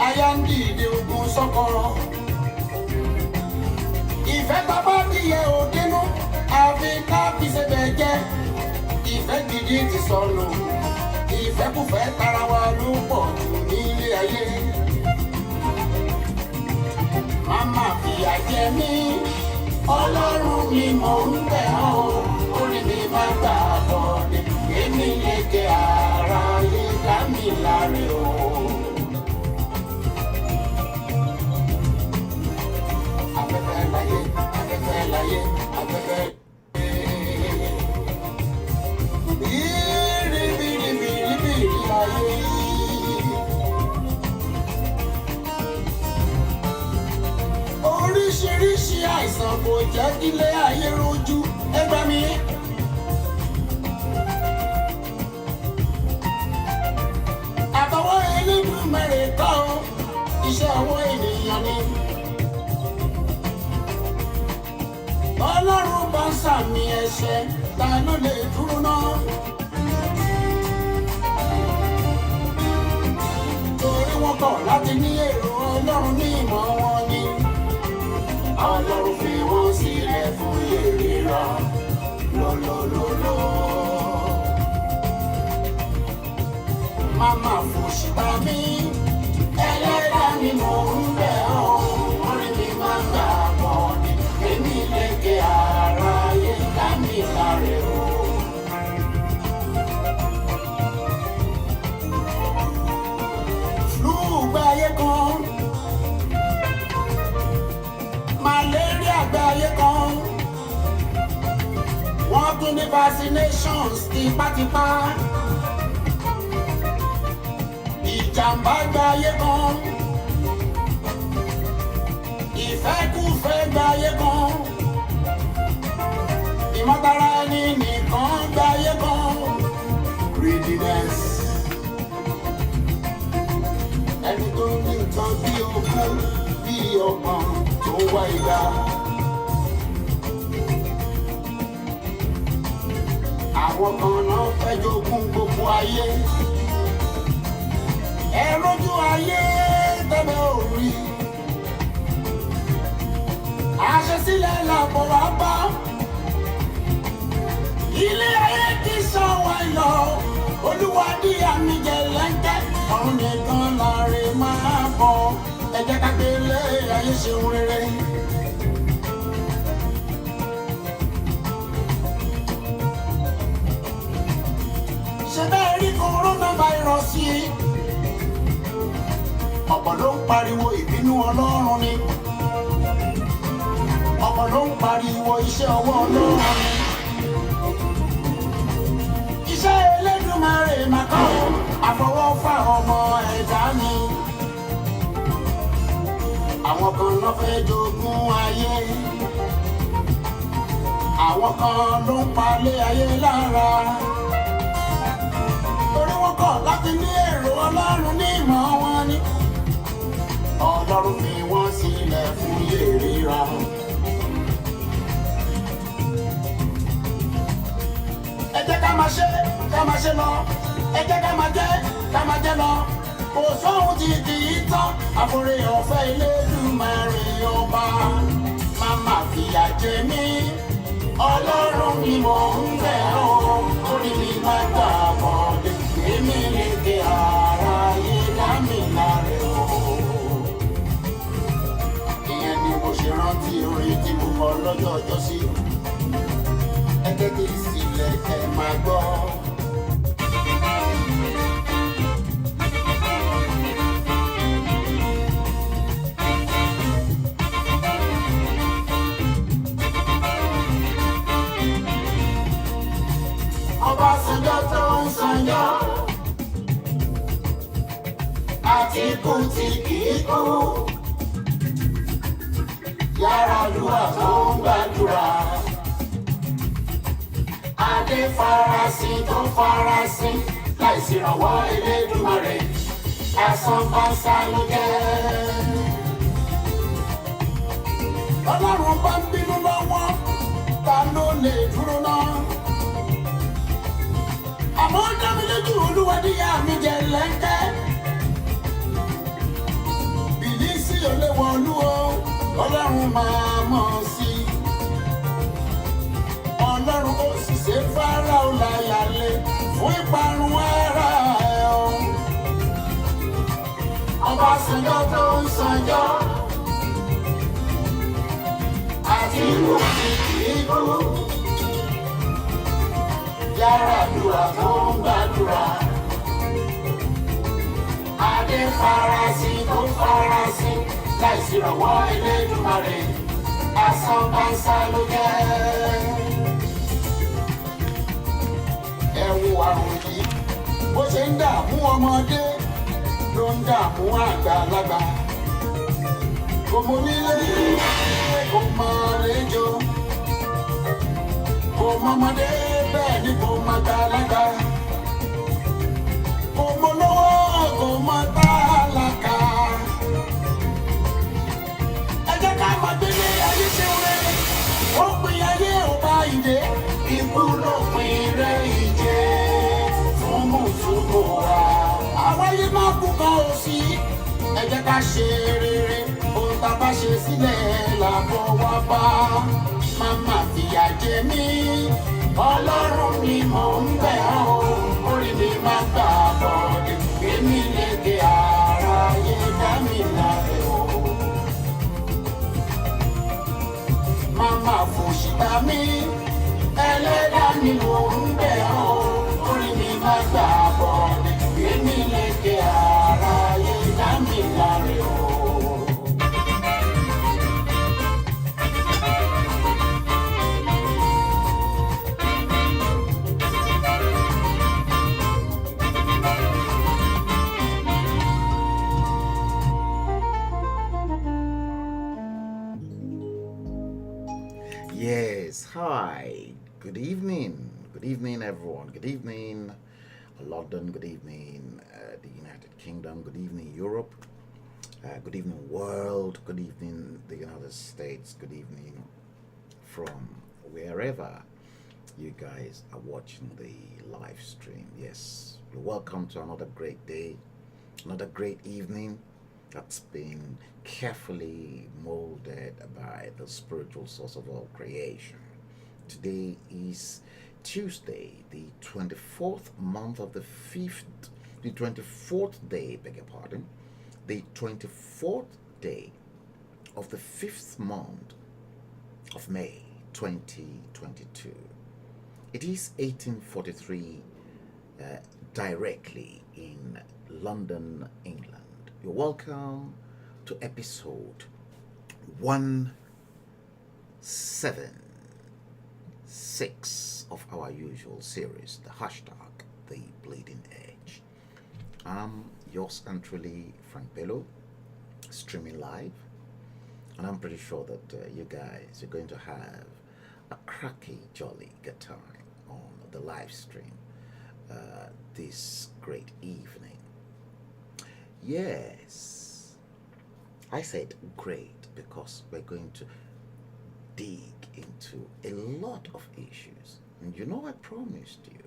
ayandi de ogun sọ́kọ̀rọ̀. Ìfẹ́ bàbá díye òdinú, àfi ká fi ṣe bẹ̀ jẹ́. Ìfẹ́ gidi ti sọnù, ìfẹ́kùfẹ́ tara wa ló pọ̀ jù nílé ayé. Màmá fìyà jẹ mí, Ọlọ́run mi mò ń bẹ̀ ọ́, orí mi má gbà bọ̀dé, èmi lè jẹ ara yé lámì láre o. Afẹ́fẹ́ láyé, afẹ́fẹ́ láyé, afẹ́fẹ́. Bìrìbìrìbìrìbìrì ayé. Oríṣiríṣi àìsàn kò jẹ́ kílé ayé rojú ẹgbẹ́ mi. Àtọwọ́ Elédùmarè kọ́ iṣẹ́ ọwọ́ ènìyàn ni. Ọlọ́run bá ń sàmì ẹ̀ṣẹ̀ ta ló lè dúró náà. Torí wọ́n kọ̀ láti ní èrò Ọlọ́run ní ìmọ̀ wọn ni. Ọlọ́run fi wọ́n sílẹ̀ fún ìríra lọ́lọ́lọ́lọ́. Màmá fòṣìbà mi, ẹlẹ́dàá mi mò ń bẹ̀ ọ́, orí mi máa ń gbà bọ̀ ni, èmi lè gé ara yé lámì láre o. Flu gbáyé kan. Malaria gbáyé kan, wọ́n tún ní vaccinations tipátipá. Ìjàmbá gbáyé kan, ìfẹ́kùfẹ́ gbáyé kan, ìmọ̀tara ẹni nìkan gbáyé kan. Greediness, ẹni tó ní nǹkan bí ogún bí ọgbọ̀n tó wá ìgbà. Àwọn kan náà fẹ́ jogún gbogbo ayé. Ẹ rójú ayé tẹ́lẹ̀ orí. Àṣesílẹ̀ làbọ̀ wá bá. Ilé ayé kì í sọ wá lọ. Olúwa dí àmì jẹ̀lẹ́ńkẹ́. Ọ̀run nìkan láre máa bọ̀. Ẹ jẹ́ ká gbélé ayé ṣeun rere. Ṣé bẹ́ẹ̀ rí coronavirus yìí? Ọ̀pọ̀ ló ń pariwo ìbínú Ọlọ́run ni. Ọ̀pọ̀ ló ń pariwo iṣẹ́ ọwọ́ Ọlọ́run ni. Iṣẹ́ Elédùmarè máa kọ́ àfọwọ́fà ọmọ ẹ̀dá ni. Àwọn kan ló fẹ́ jogún ayé. Àwọn kan ló ń palẹ̀ ayé lára. Torí wọ́n kọ̀ láti ní èrò Ọlọ́run ní ìmọ̀ wọn ni. Ọlọ́run fi wọ́n sílẹ̀ fún ìríra. Ẹ jẹ́ ká máa ṣe lọ. Ẹ jẹ́ ká máa jẹ́ lọ. Kò sóhun ti kì í tán, àforí ọ̀fẹ́ Elédùmarè ọba. Màmá fìyà jẹ mí, Ọlọ́run ni mò ń bẹ̀ ọ́, orí mi máa gbà bọ̀dé, èmi lè gé ara yé lámì láre o. Ìyẹn ni mo ṣe rántí orin tí mo kọ lọ́jọ́ ọjọ́sí. Ẹ tẹ́tí sílẹ̀ kẹ́ máa gbọ́. Ọbásanjọ́ tó ń sanjọ́, Àtíkù tí kì í kú, Yar'Adua tó ń gbàdúrà, Adé farasin tó farasin láìsí ìrànwọ́ Elédùmarè, asán pásá ló jẹ́. Ọlọ́run bá ń bínú lọ́wọ́, ta ló lè dúró náà? Àmọ́ dá mi lójú Olúwa díyà mi jẹ̀lẹ́ńkẹ́. Ọlọ́run máa mọ̀ sí. Ọlọ́run ó sì ṣe Fáráò láyàlé fún ìparun ara ẹ̀ o. Ọbásanjọ́ tó ń sanjọ́ àti ikú tí kìí kú. Yar'Adua tó ń gbàdúrà. Adé farasin tó farasin láìsí ìrànwọ́ Elédùmarè. Asán bánsá ló jẹ́. Ẹ wo àrùn yìí bó ṣe ń dààmú ọmọdé ló ń dààmú àgbàlagbà. Kò mọ nílé kò mọ àlejò, kò mọ ọmọdé bẹ́ẹ̀ ni kò mọ àgbàlagbà, kò mọ lówó kò mọ tálákà. Ẹ jẹ́ ká máa gbélé ayé ṣe rere, ó pin ayé ò bá ìdè, ikú ló pin rẹ̀ ìjẹ́ fún mùsùlùmí wa. Àwọn ayé máa kú kan ò sí, ẹ jẹ́ ká ṣe rere, ohun tá a bá ṣe sílẹ̀ làbọ̀ wá bá. Màmá fìyà jẹ mí, Ọlọ́run ni mò ń bẹ̀ ọ́, orí mi máa gbà bọ̀dẹ̀, èmi lè dé aráyé dá mi láre o. Màmá fòṣìta mi, Ẹlẹ́dàá ni mò ń bẹ̀ ọ́, orí mi máa gbà bọ̀dẹ̀, èmi lè dé aráyé dá mi láre o. Yes, hi, good evening everyone, good evening London, good evening the United Kingdom, good evening Europe, good evening world, good evening the United States, good evening from wherever you guys are watching the live stream. Yes, you're welcome to another great day, another great evening that's been carefully molded by the spiritual source of all creation. Today is Tuesday, the 24th month of the 24th day, beg your pardon, the 24th day of the 5th month of May 2022. It is 1843 directly in London, England. You're welcome to episode 176 of our usual series, the hashtag The Bleeding Edge. I'm yours and truly, Frank Bello, streaming live, and I'm pretty sure that you guys are going to have a cracky, jolly good time on the live stream this great evening. Yes, I said great because we're going to dig into a lot of issues. And you know, I promised you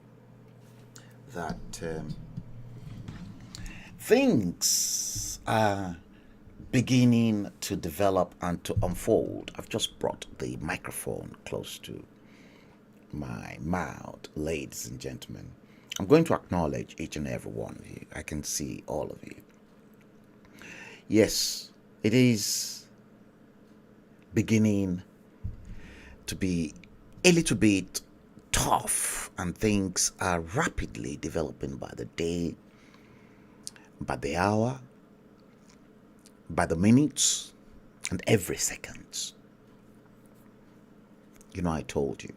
that things are beginning to develop and to unfold. I've just brought the microphone close to my mouth, ladies and gentlemen. I'm going to acknowledge each and every one of you. I can see all of you. Yes, it is beginning to be a little bit tough, and things are rapidly developing by the day, by the hour, by the minutes, and every second. You know, I told you.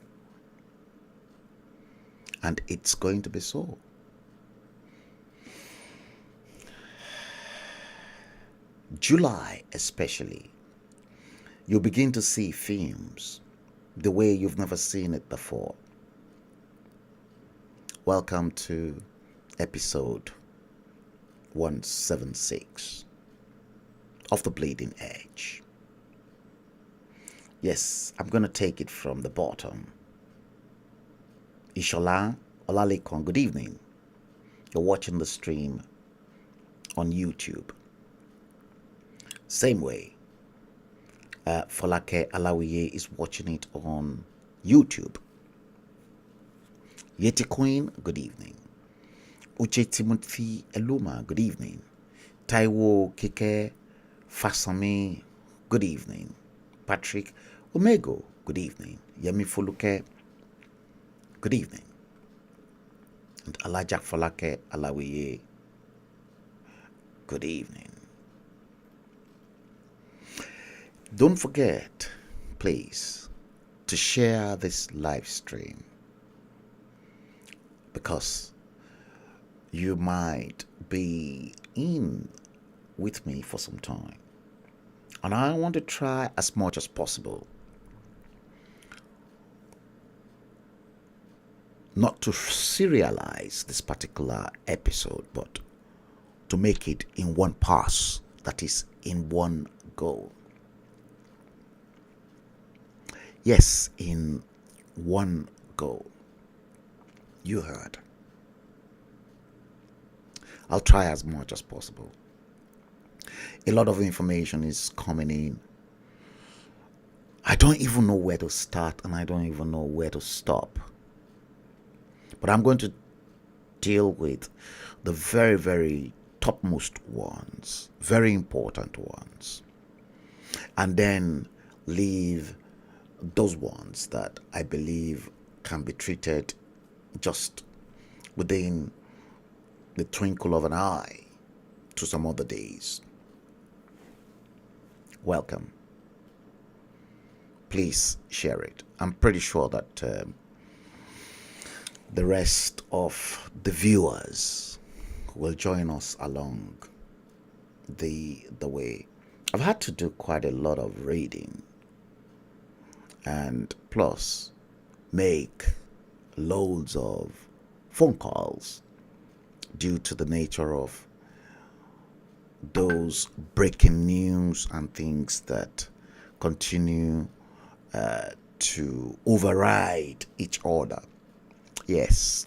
And it's going to be so. July especially, you'll begin to see films the way you've never seen it before. Welcome to episode 176 of The Bleeding Edge. Yes, I'm going to take it from the bottom. Ishola Olalekon, good evening. You're watching the stream on YouTube. Same way, Folake Alawiye is watching it on YouTube. Yeti Queen, good evening. Uche Timothy Eluma, good evening. Taiwo Kike Fasami, good evening. Patrick Omego, good evening. Yemi Foluke, good evening. And Alajak Folake Alawiye, good evening. Don't forget, please, to share this live stream, because you might be in with me for some time, and I want to try as much as possible not to serialize this particular episode, but to make it in one pass, that is, in one go. Yes, in one go. You heard. I'll try as much as possible. A lot of information is coming in. I don't even know where to start, and I don't even know where to stop. But I'm going to deal with the very, very topmost ones, very important ones, and then leave those ones that I believe can be treated just within the twinkle of an eye to some other days. Welcome. Please share it. I'm pretty sure that the rest of the viewers will join us along the way. I've had to do quite a lot of reading, and plus make loads of phone calls due to the nature of those breaking news and things that continue to override each other. Yes.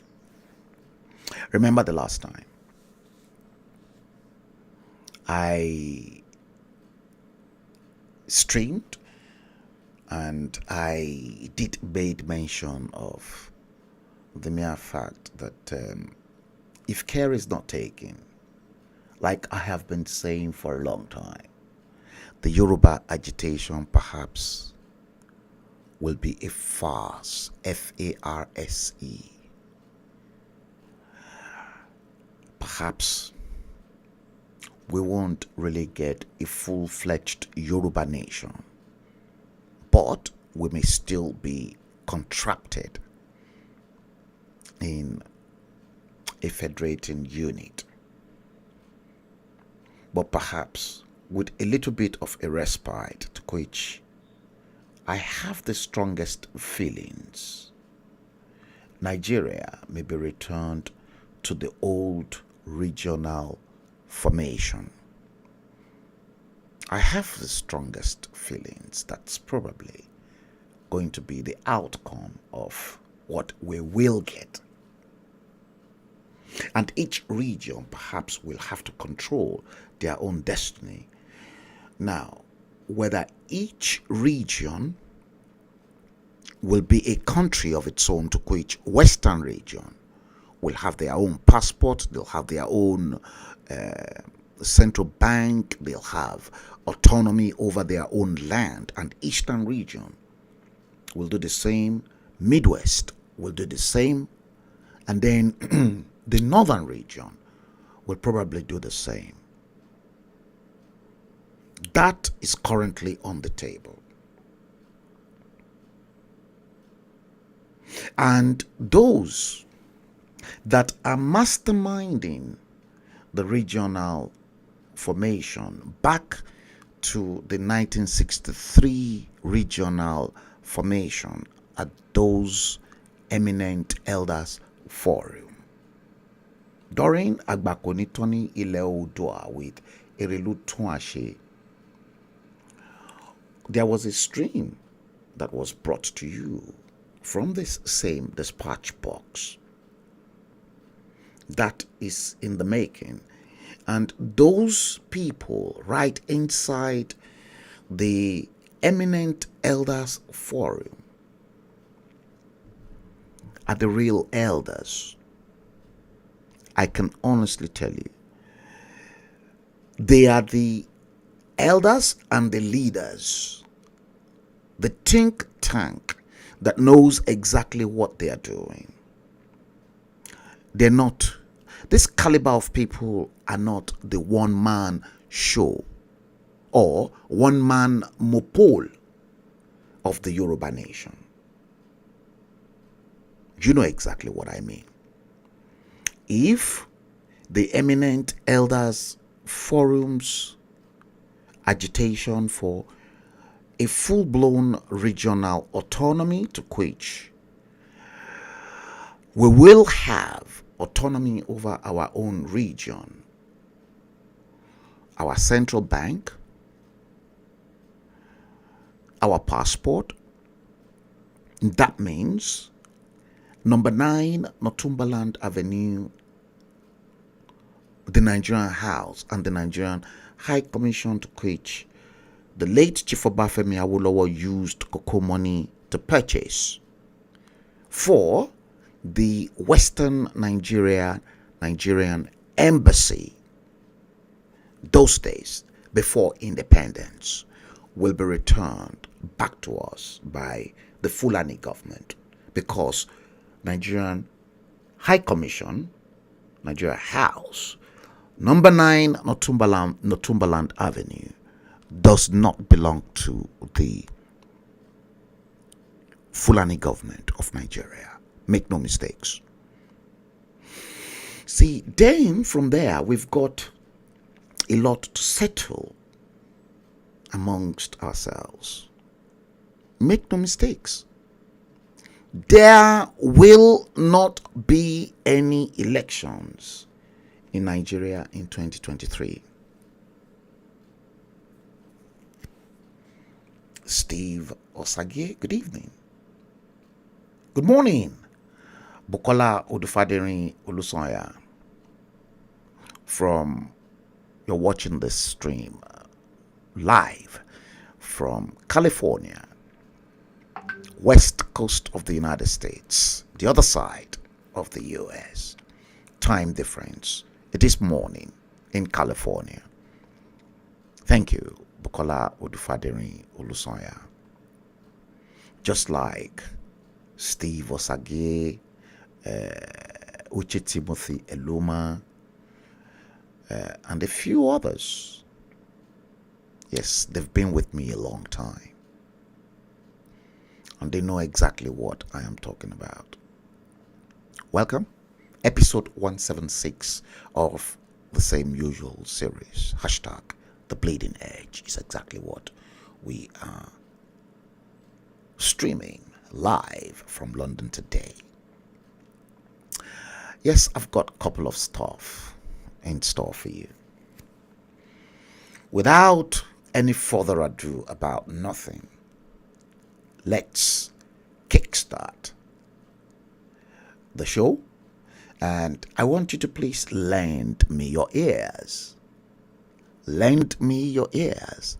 Remember the last time I streamed and I did made mention of the mere fact that if care is not taken, like I have been saying for a long time, the Yoruba agitation perhaps will be a farce, F-A-R-S-E. Perhaps we won't really get a full-fledged Yoruba nation, but we may still be contracted in a federating unit. But perhaps with a little bit of a respite, to which I have the strongest feelings, Nigeria may be returned to the old regional formation. I have the strongest feelings that's probably going to be the outcome of what we will get. And each region perhaps will have to control their own destiny. Now, whether each region will be a country of its own, to which Western region will have their own passport, they'll have their own central bank, they'll have autonomy over their own land, and Eastern region will do the same, Midwest will do the same, and then the Northern region will probably do the same. That is currently on the table. And those that are masterminding the regional formation back to the 1963 regional formation at those eminent elders forum. During Agbakonitoni Ile Oòduà with Erelu Tunashe, there was a stream that was brought to you from this same dispatch box that is in the making. And those people right inside the eminent elders forum are the real elders. I can honestly tell you, they are the elders and the leaders, the think tank that knows exactly what they are doing. They're not, this caliber of people are not the one man show or one man mopole of the Yoruba nation. You know exactly what I mean. If the eminent elders forums agitation for a full-blown regional autonomy to which we will have autonomy over our own region, our central bank, our passport. That means number 9 Northumberland Avenue, the Nigerian House, and the Nigerian High Commission to which the late Chief Obafemi Awolowo used cocoa money to purchase for the Western Nigerian embassy, those days before independence, will be returned back to us by the Fulani government, because Nigerian High Commission, Nigeria House, number 9 Northumberland Avenue, does not belong to the Fulani government of Nigeria. Make no mistakes. See, then from there, we've got a lot to settle amongst ourselves. Make no mistakes. There will not be any elections in Nigeria in 2023. Steve Osagie, good evening. Good morning. Bukola Odufaderi Olusoya, you're watching this stream live from California, west coast of the United States, the other side of the US. Time difference. It is morning in California. Thank you, Bukola Odufaderi Olusoya. Just like Steve Osagie, Uche Timothy Eluma, and a few others. Yes, they've been with me a long time, and they know exactly what I am talking about. Welcome, episode 176 of the same usual series. Hashtag The Bleeding Edge is exactly what we are streaming live from London today. Yes, I've got a couple of stuff in store for you. Without any further ado about nothing, let's kickstart the show. And I want you to please lend me your ears. Lend me your ears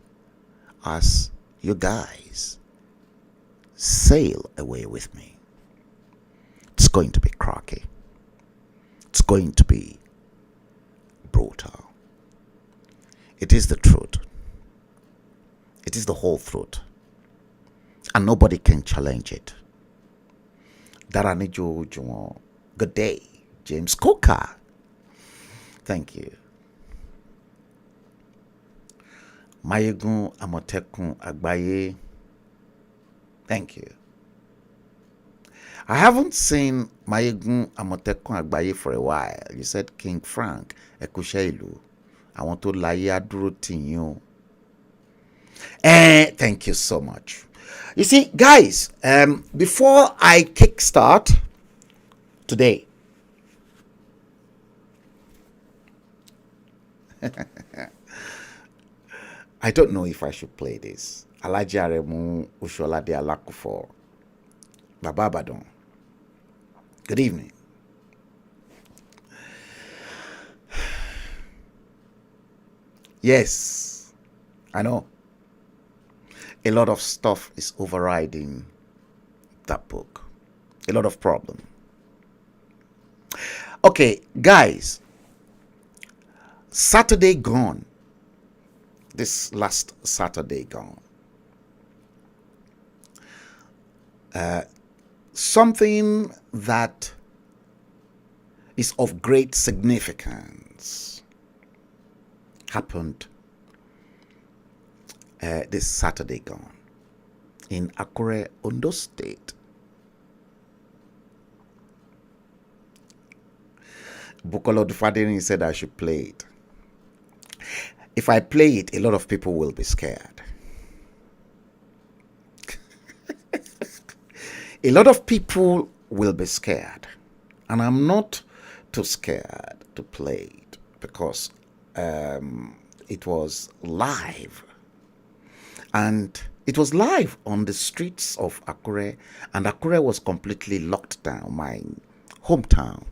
as you guys sail away with me. It's going to be cracky. It's going to be brutal. It is the truth. It is the whole truth. And nobody can challenge it. Daranijo Jumo. Good day, James Coker. Thank you. Mayegun Amotekun Agbaye. Thank you. I haven't seen Mayegun Amotekun Agbaye for a while. You said King Frank Ekusheilu. I want to lie aduro tinyo. Thank you so much. You see, guys, before I kickstart today, I don't know if I should play this. Alhaji Aremu Usholade Alakufo, Baba Badon. Good evening. Yes, I know. A lot of stuff is overriding that book. A lot of problem. Okay, guys. Saturday gone. This last Saturday gone. Something that is of great significance happened this Saturday gone in Akure, Ondo State. Bukolo Dufadini said I should play it. If I play it, a lot of people will be scared. A lot of people will be scared. And I'm not too scared to play it because it was live. And it was live on the streets of Akure. And Akure was completely locked down, my hometown.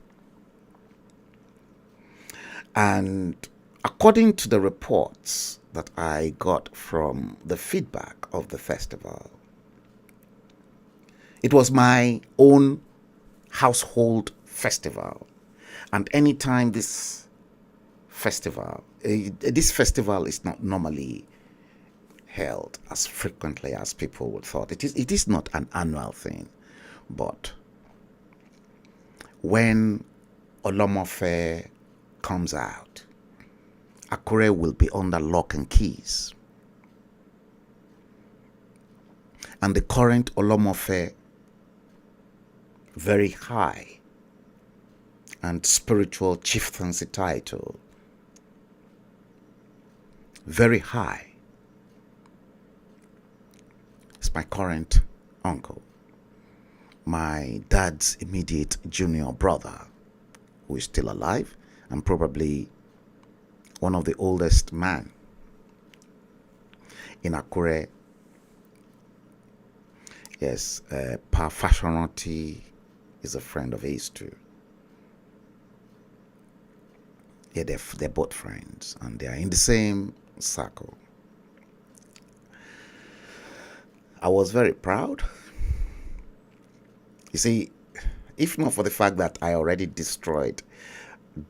And according to the reports that I got from the feedback of the festival, it was my own household festival. And anytime this festival is not normally held as frequently as people would thought. It is not an annual thing. But when Olomo Fair comes out, Akure will be under lock and keys. And the current Olomo Fair, very high and spiritual chieftaincy title, very high. It's my current uncle, my dad's immediate junior brother, who is still alive and probably one of the oldest men in Akure. Yes, Pa Fashionati is a friend of his too. Yeah, they're both friends and they are in the same circle. I was very proud. You see, if not for the fact that I already destroyed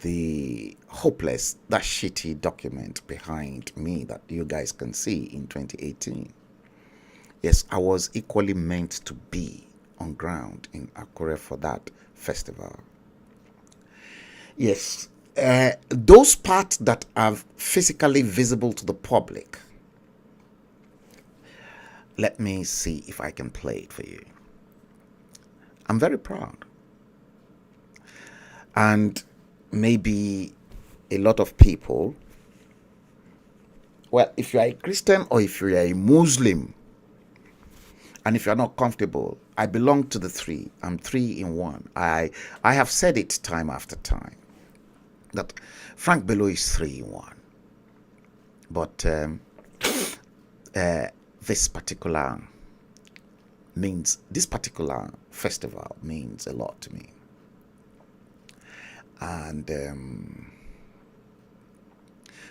the hopeless, that shitty document behind me that you guys can see in 2018. Yes, I was equally meant to be on ground in Akure for that festival. Yes, those parts that are physically visible to the public, let me see if I can play it for you. I'm very proud. And maybe a lot of people, well, if you are a Christian or if you are a Muslim, and if you're not comfortable, I belong to the three. I'm three in one. I have said it time after time that Frank Bello is 3 in 1. But this particular festival means a lot to me. And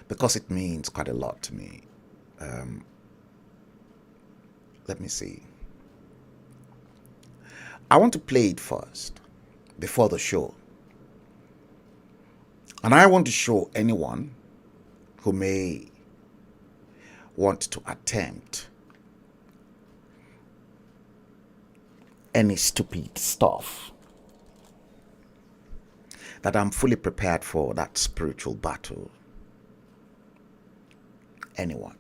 because it means quite a lot to me, let me see. I want to play it first before the show. And I want to show anyone who may want to attempt any stupid stuff that I'm fully prepared for that spiritual battle. Anyone.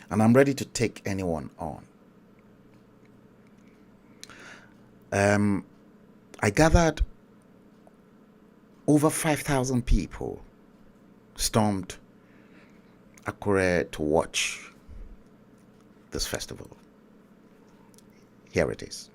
And I'm ready to take anyone on. I gathered over 5,000 people stormed Akure to watch this festival. Here it is.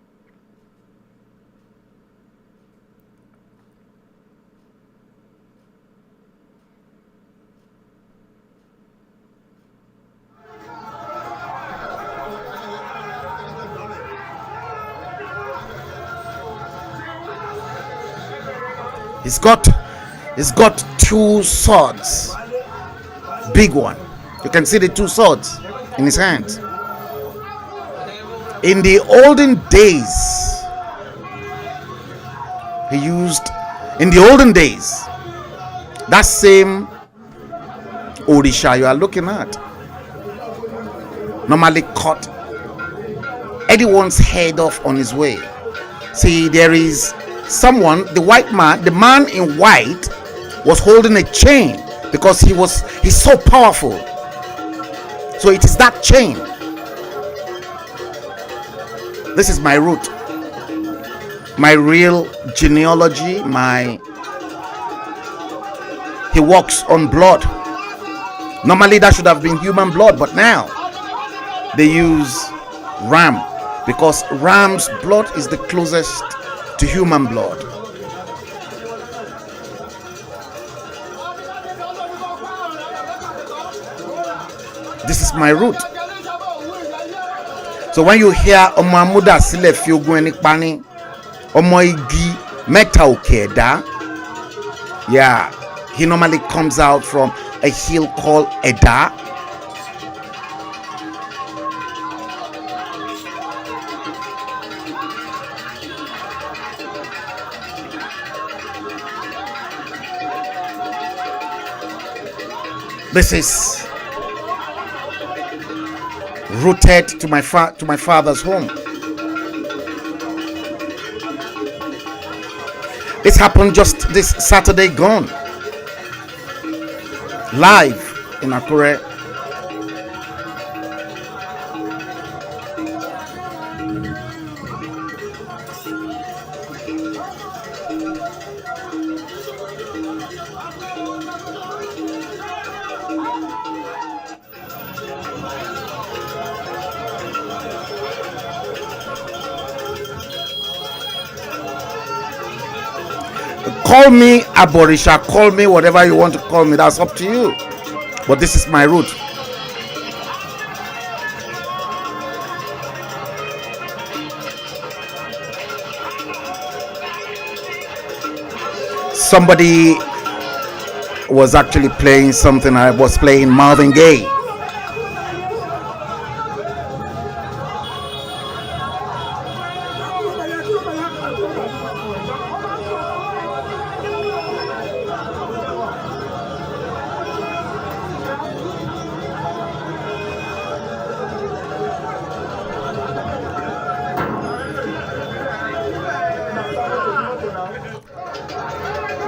He's got 2 swords. Big one. You can see the 2 swords in his hands. In the olden days, that same Orisha you are looking at normally cut anyone's head off on his way. See, there is someone, the man in white was holding a chain because he's so powerful. So it is that chain. This is my root, my real genealogy. He walks on blood. Normally that should have been human blood, but now they use ram because ram's blood is the closest to human blood. This is my root. So when you hear Omo Amuda Sile fi ogun eni pani, Omo igi meta oke eda, yeah, he normally comes out from a hill called Eda. This is rooted to my father's home. This happened just this Saturday gone, live in Akure. Call me Aborisha, call me whatever you want to call me, that's up to you. But this is my root. Somebody was actually playing something. I was playing Marvin Gaye.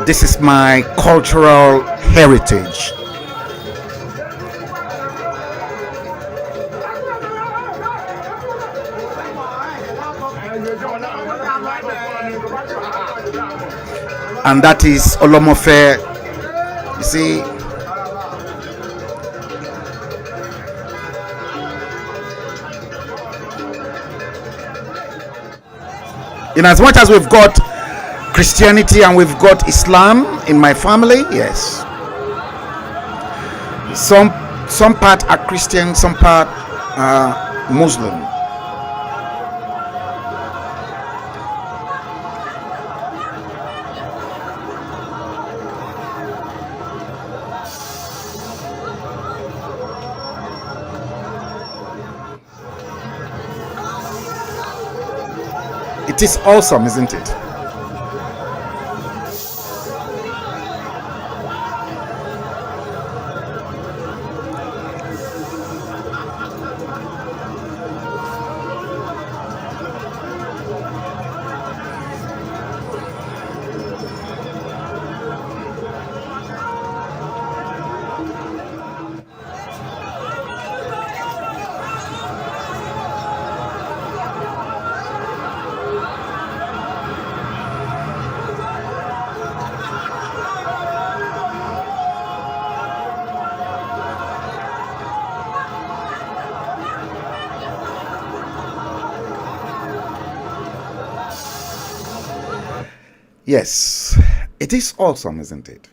This is my cultural heritage. And that is Olomofe. You see, in as much as we've got Christianity and we've got Islam in my family, yes, some part are Christian, some part are Muslim. It is awesome, isn't it? Yes, it is awesome, isn't it?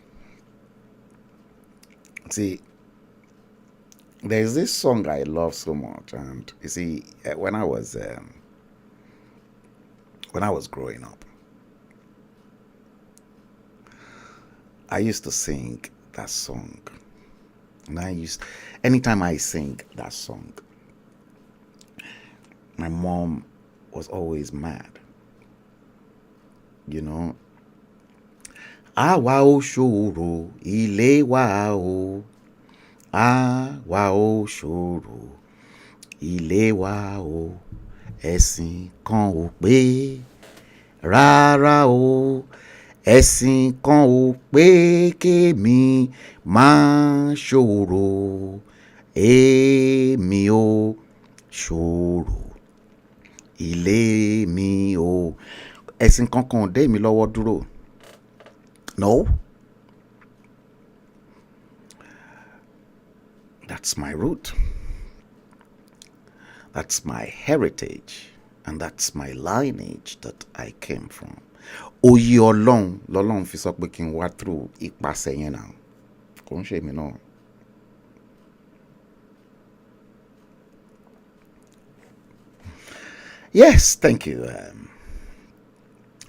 See, there's this song I love so much, and you see, when I was growing up, I used to sing that song, and anytime I sing that song, My mom was always mad. You know, àwa ò ṣòro ilé wa o. Àwa ò ṣòro ilé wa o. Ẹ̀sìn kan ò pé rárá o. Ẹ̀sìn kan ò pé kémi máa ṣòro. Èmi ò ṣòro ilé mi o. Ẹ̀sìn kankan ò dé mi lọ́wọ́ dúró. No. That's my root. That's my heritage. And that's my lineage that I came from. Oyè Ọlọ́run lọ́lọ́run fi sọ pé kí n wá through ipasẹ̀ yẹn náà. Kò ń ṣe mi náà. Yes, thank you.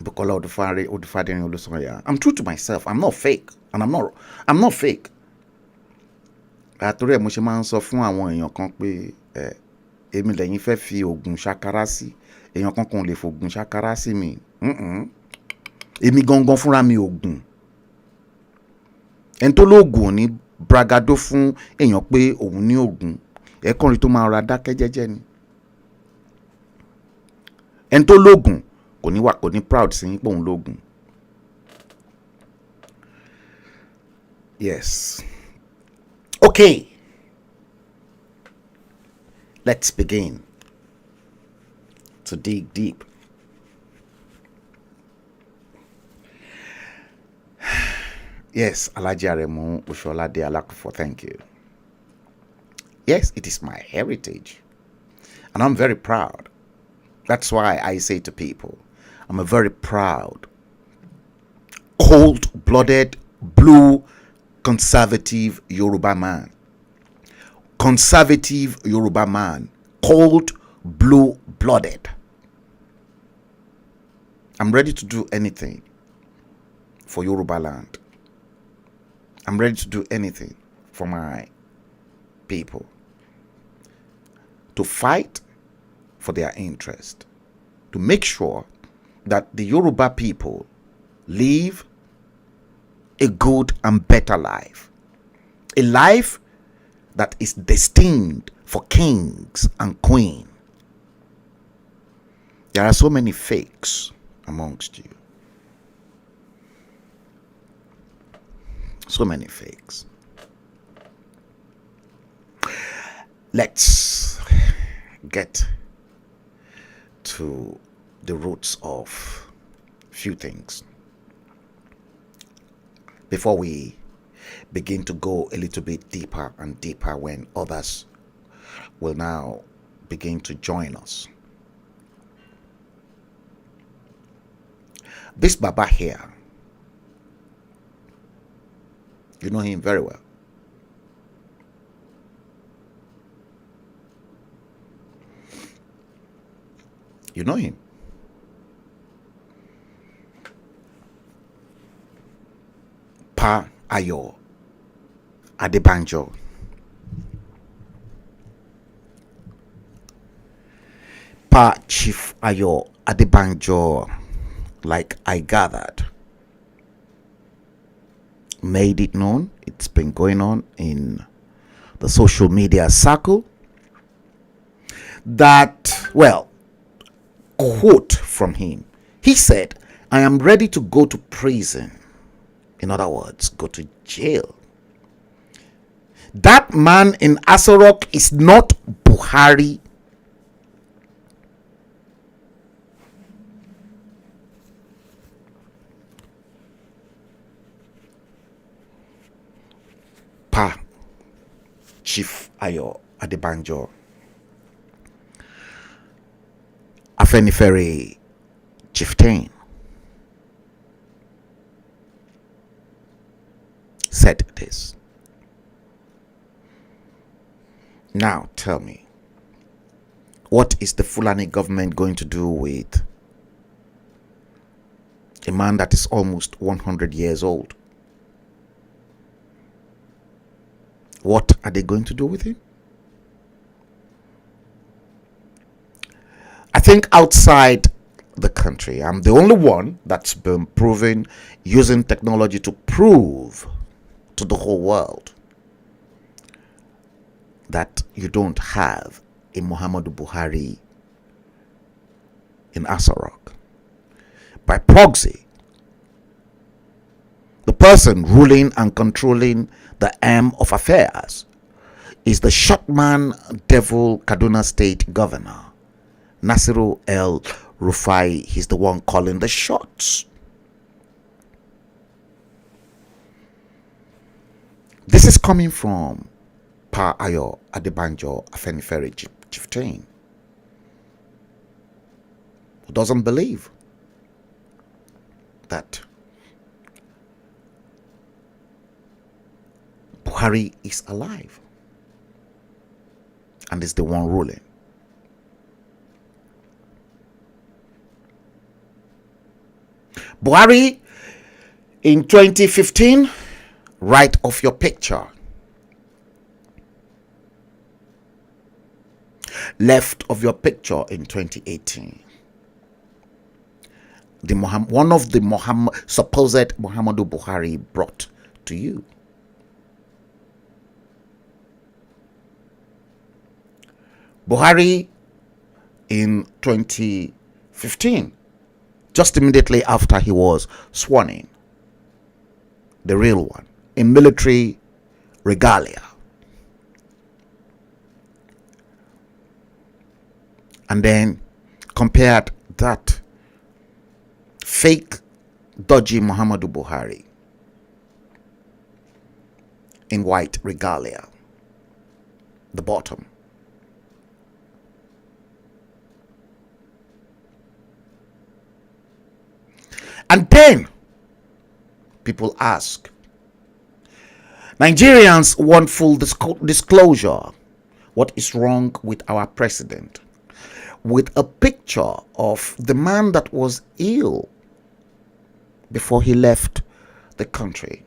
Bukola Odufadeni Olusoya. I'm true to myself. I'm not fake. And I'm not fake. Àtúrò ẹ̀ mo ṣe máa ń sọ fún àwọn èèyàn kan pé èmi lẹ́yìn fẹ́ fi oògùn ṣàkárá sí. Èèyàn kankan lè fògùn ṣàkárá sí mi. Èmi gangan fúnra mi oògùn. Ẹni tó lóògùn ò ní bragado fún èèyàn pé òun ní oògùn. Ẹ̀kan rí tó máa ra dákẹ́ jẹ́jẹ́ ni. Ẹni tó lóògùn kò ní proud sí yín pé òun lóògùn. Yes. Okay. Let's begin to dig deep. Yes, Alhaji Aremu Osholade Alakufo, thank you. Yes, it is my heritage. And I'm very proud. That's why I say to people, I'm a very proud, cold-blooded, blue, conservative Yoruba man. Conservative Yoruba man. Cold, blue-blooded. I'm ready to do anything for Yoruba land. I'm ready to do anything for my people. To fight for their interest. To make sure that the Yoruba people live a good and better life. A life that is destined for kings and queens. There are so many fakes amongst you. So many fakes. Let's get to the roots of few things before we begin to go a little bit deeper and deeper when others will now begin to join us. This Baba here, you know him very well. You know him. Pa Ayo Adebanjo. Pa Chief Ayo Adebanjo, like I gathered, made it known. It's been going on in the social media circle that, well, quote from him. He said, I am ready to go to prison. In other words, go to jail. That man in Asorok is not Buhari. Pa Chief Ayo Adebanjo, Afenifere chieftain, said this. Now tell me, what is the Fulani government going to do with a man that is almost 100 years old? What are they going to do with him? I think outside the country, I'm the only one that's been proven using technology to prove to the whole world that you don't have a Muhammadu Buhari in Asarok. By proxy, the person ruling and controlling the arm of affairs is the shotman devil Kaduna State Governor, Nasiru El Rufai. He's the one calling the shots. This is coming from Pa Ayo Adebanjo Afenifere chieftain, who doesn't believe that Buhari is alive and is the one ruling. Buhari in 2015, right off your picture. Left of your picture in 2018. One of the supposed Muhammadu Buhari brought to you. Buhari in 2015, just immediately after he was sworn in, the real one, in military regalia. And then compared that fake, dodgy Muhammadu Buhari in white regalia, the bottom. And then people ask, Nigerians want full disclosure. What is wrong with our president? With a picture of the man that was ill before he left the country.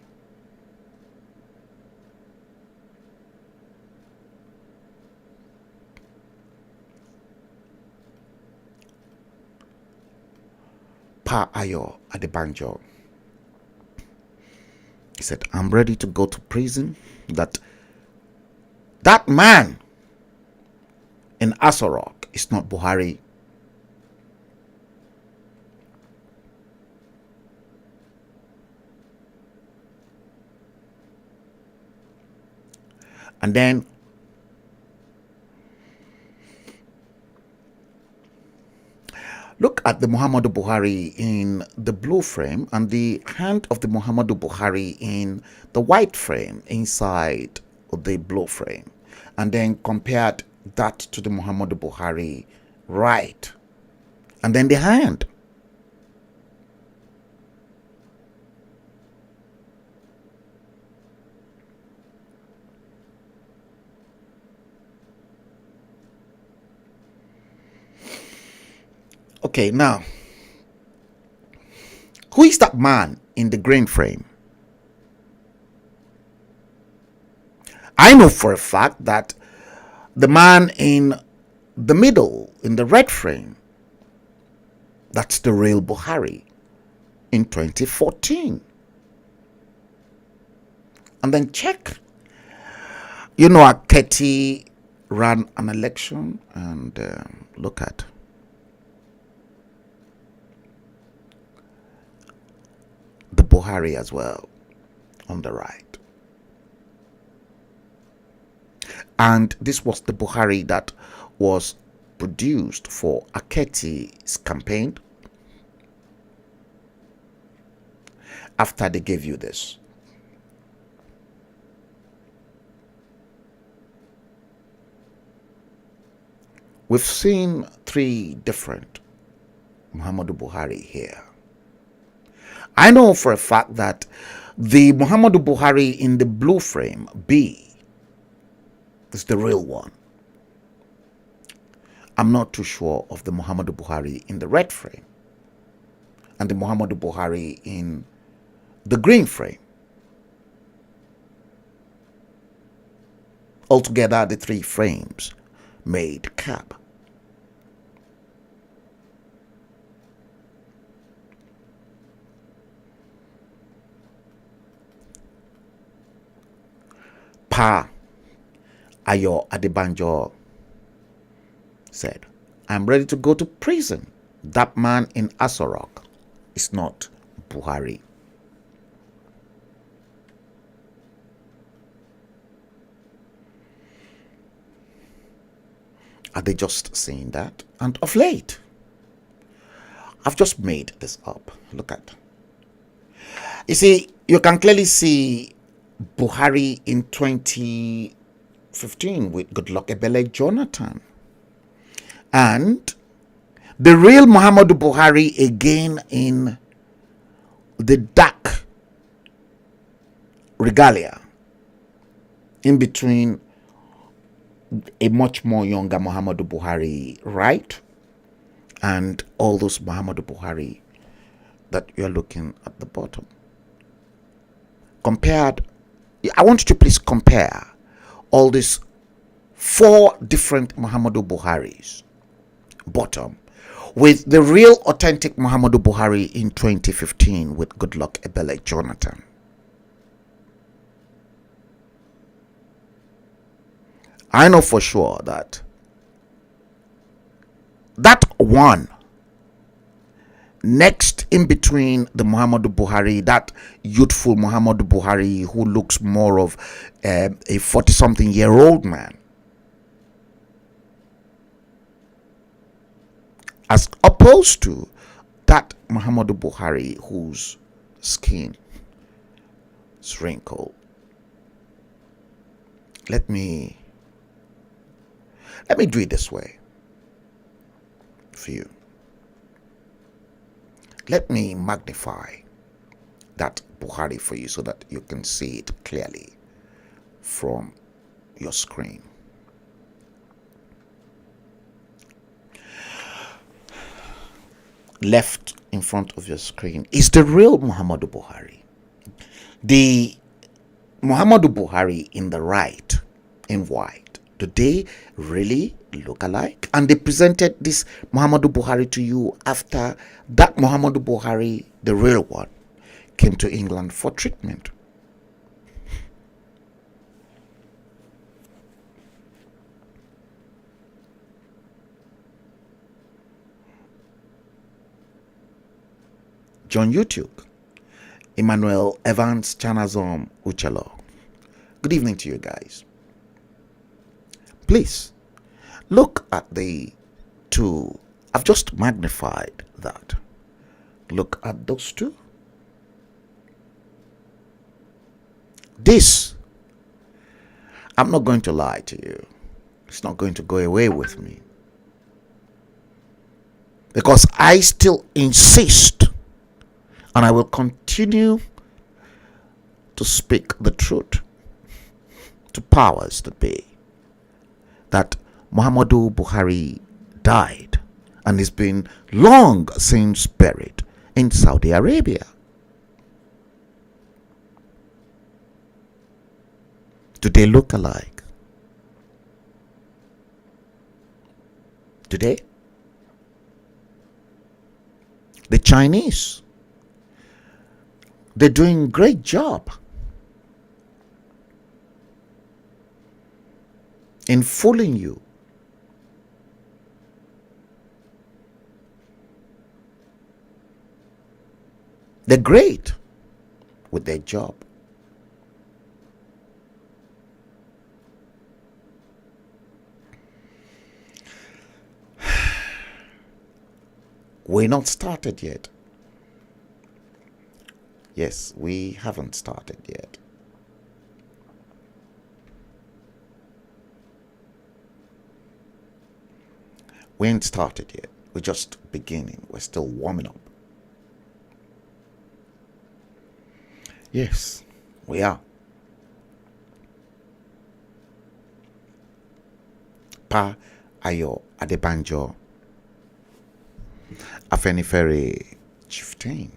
Pa Ayo Adebanjo, he said, I'm ready to go to prison. That man in Asarok is not Buhari. And then look at the Muhammadu Buhari in the blue frame and the hand of the Muhammadu Buhari in the white frame inside the blue frame. And then compared that to the Muhammadu Buhari right. And then the hand. Okay, now, who is that man in the green frame? I know for a fact that the man in the middle, in the red frame, that's the real Buhari in 2014. And then check. You know, Aketi ran an election, and look at the Buhari as well on the right. And this was the Buhari that was produced for Aketi's campaign after they gave you this. We've seen three different Muhammadu Buhari here. I know for a fact that the Muhammadu Buhari in the blue frame, B, is the real one. I'm not too sure of the Muhammadu Buhari in the red frame and the Muhammadu Buhari in the green frame. Altogether, the three frames made cap. Pa Ayo Adebanjo said, I'm ready to go to prison. That man in Asorok is not Buhari. Are they just saying that? And of late, I've just made this up. Look at. You see, you can clearly see Buhari in 2015 with Goodluck Ebele Jonathan. And the real Muhammadu Buhari again in the dark regalia in between a much more younger Muhammadu Buhari, right? And all those Muhammadu Buhari that you're looking at the bottom. Compared, I want you to please compare all these 4 different Muhammadu Buharis, bottom, with the real authentic Muhammadu Buhari in 2015 with Goodluck Ebele Jonathan. I know for sure that one next in between the Muhammadu Buhari, that youthful Muhammadu Buhari who looks more of a 40-something-year-old man, as opposed to that Muhammadu Buhari whose skin is wrinkled. Let me do it this way for you. Let me magnify that Buhari for you so that you can see it clearly from your screen. Left in front of your screen is the real Muhammadu Buhari. The Muhammadu Buhari in the right, in white. Do they really look alike? And they presented this Muhammadu Buhari to you after that Muhammadu Buhari, the real one, came to England for treatment. John Youtube, Emmanuel Evans Chanazom Uchelo. Good evening to you guys. Please look at the 2. I've just magnified that. Look at those 2. This, I'm not going to lie to you. It's not going to go away with me. Because I still insist, and I will continue to speak the truth to powers that be, that Muhammadu Buhari died and is been long since buried in Saudi Arabia. Do they look alike? Do they? The Chinese, they're doing a great job in fooling you. They're great with their job. We're not started yet. Yes, we haven't started yet. We ain't started yet. We're just beginning. We're still warming up. Yes, we are. Pa Ayo Adebanjo, Afenifere chieftain,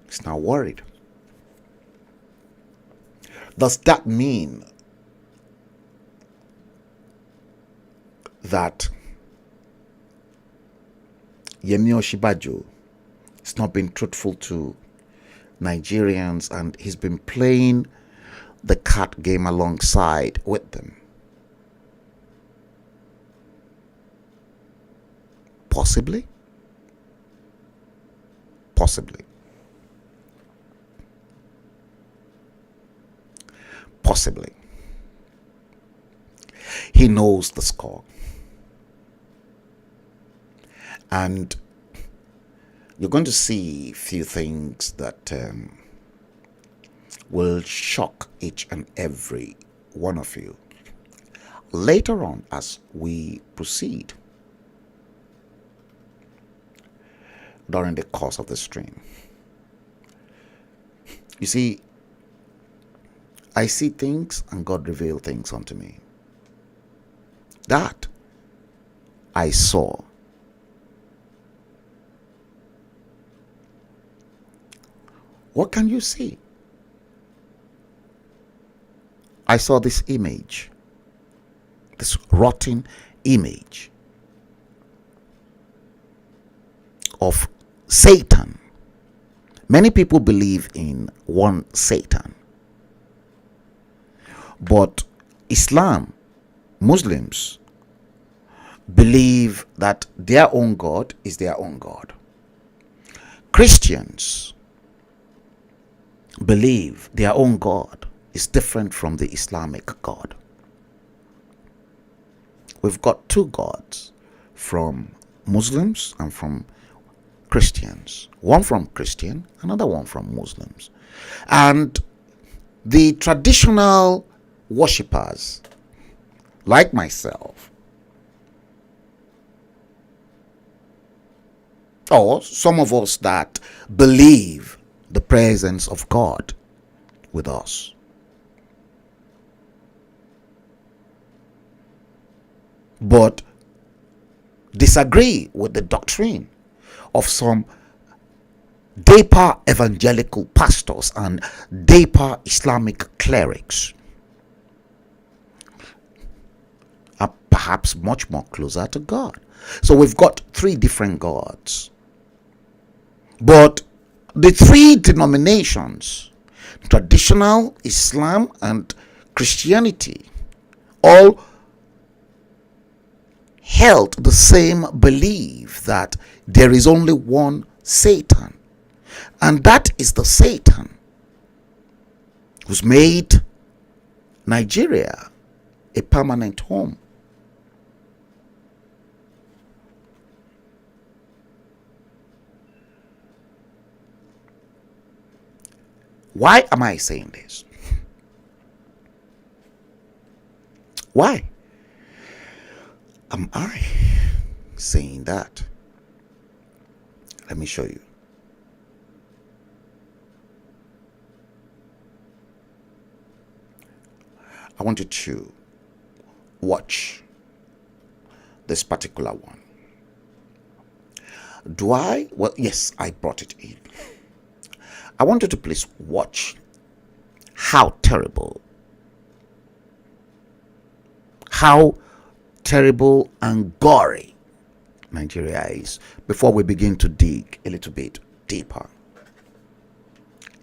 is now worried. Does that mean that Yemi Osinbajo is not being truthful to Nigerians, and he's been playing the cat game alongside with them. Possibly. Possibly. Possibly. He knows the score. And you're going to see a few things that will shock each and every one of you later on as we proceed during the course of the stream. You see, I see things and God revealed things unto me. That I saw. What can you see? I saw this image, this rotten image of Satan. Many people believe in one Satan, but Islam, Muslims, believe that their own God is their own God. Christians believe their own God is different from the Islamic God. We've got two gods from Muslims and from Christians. One from Christian, another one from Muslims. And the traditional worshippers, like myself, or some of us that believe the presence of God with us, but disagree with the doctrine of some deeper evangelical pastors and deeper Islamic clerics, are perhaps much more closer to God. So we've got three different gods, but the three denominations, traditional Islam and Christianity, all held the same belief that there is only one Satan, and that is the Satan who's made Nigeria a permanent home. Why am I saying this? Why am I saying that? Let me show you. I want you to watch this particular one. Well, yes, I brought it in. I want you to please watch how terrible and gory Nigeria is before we begin to dig a little bit deeper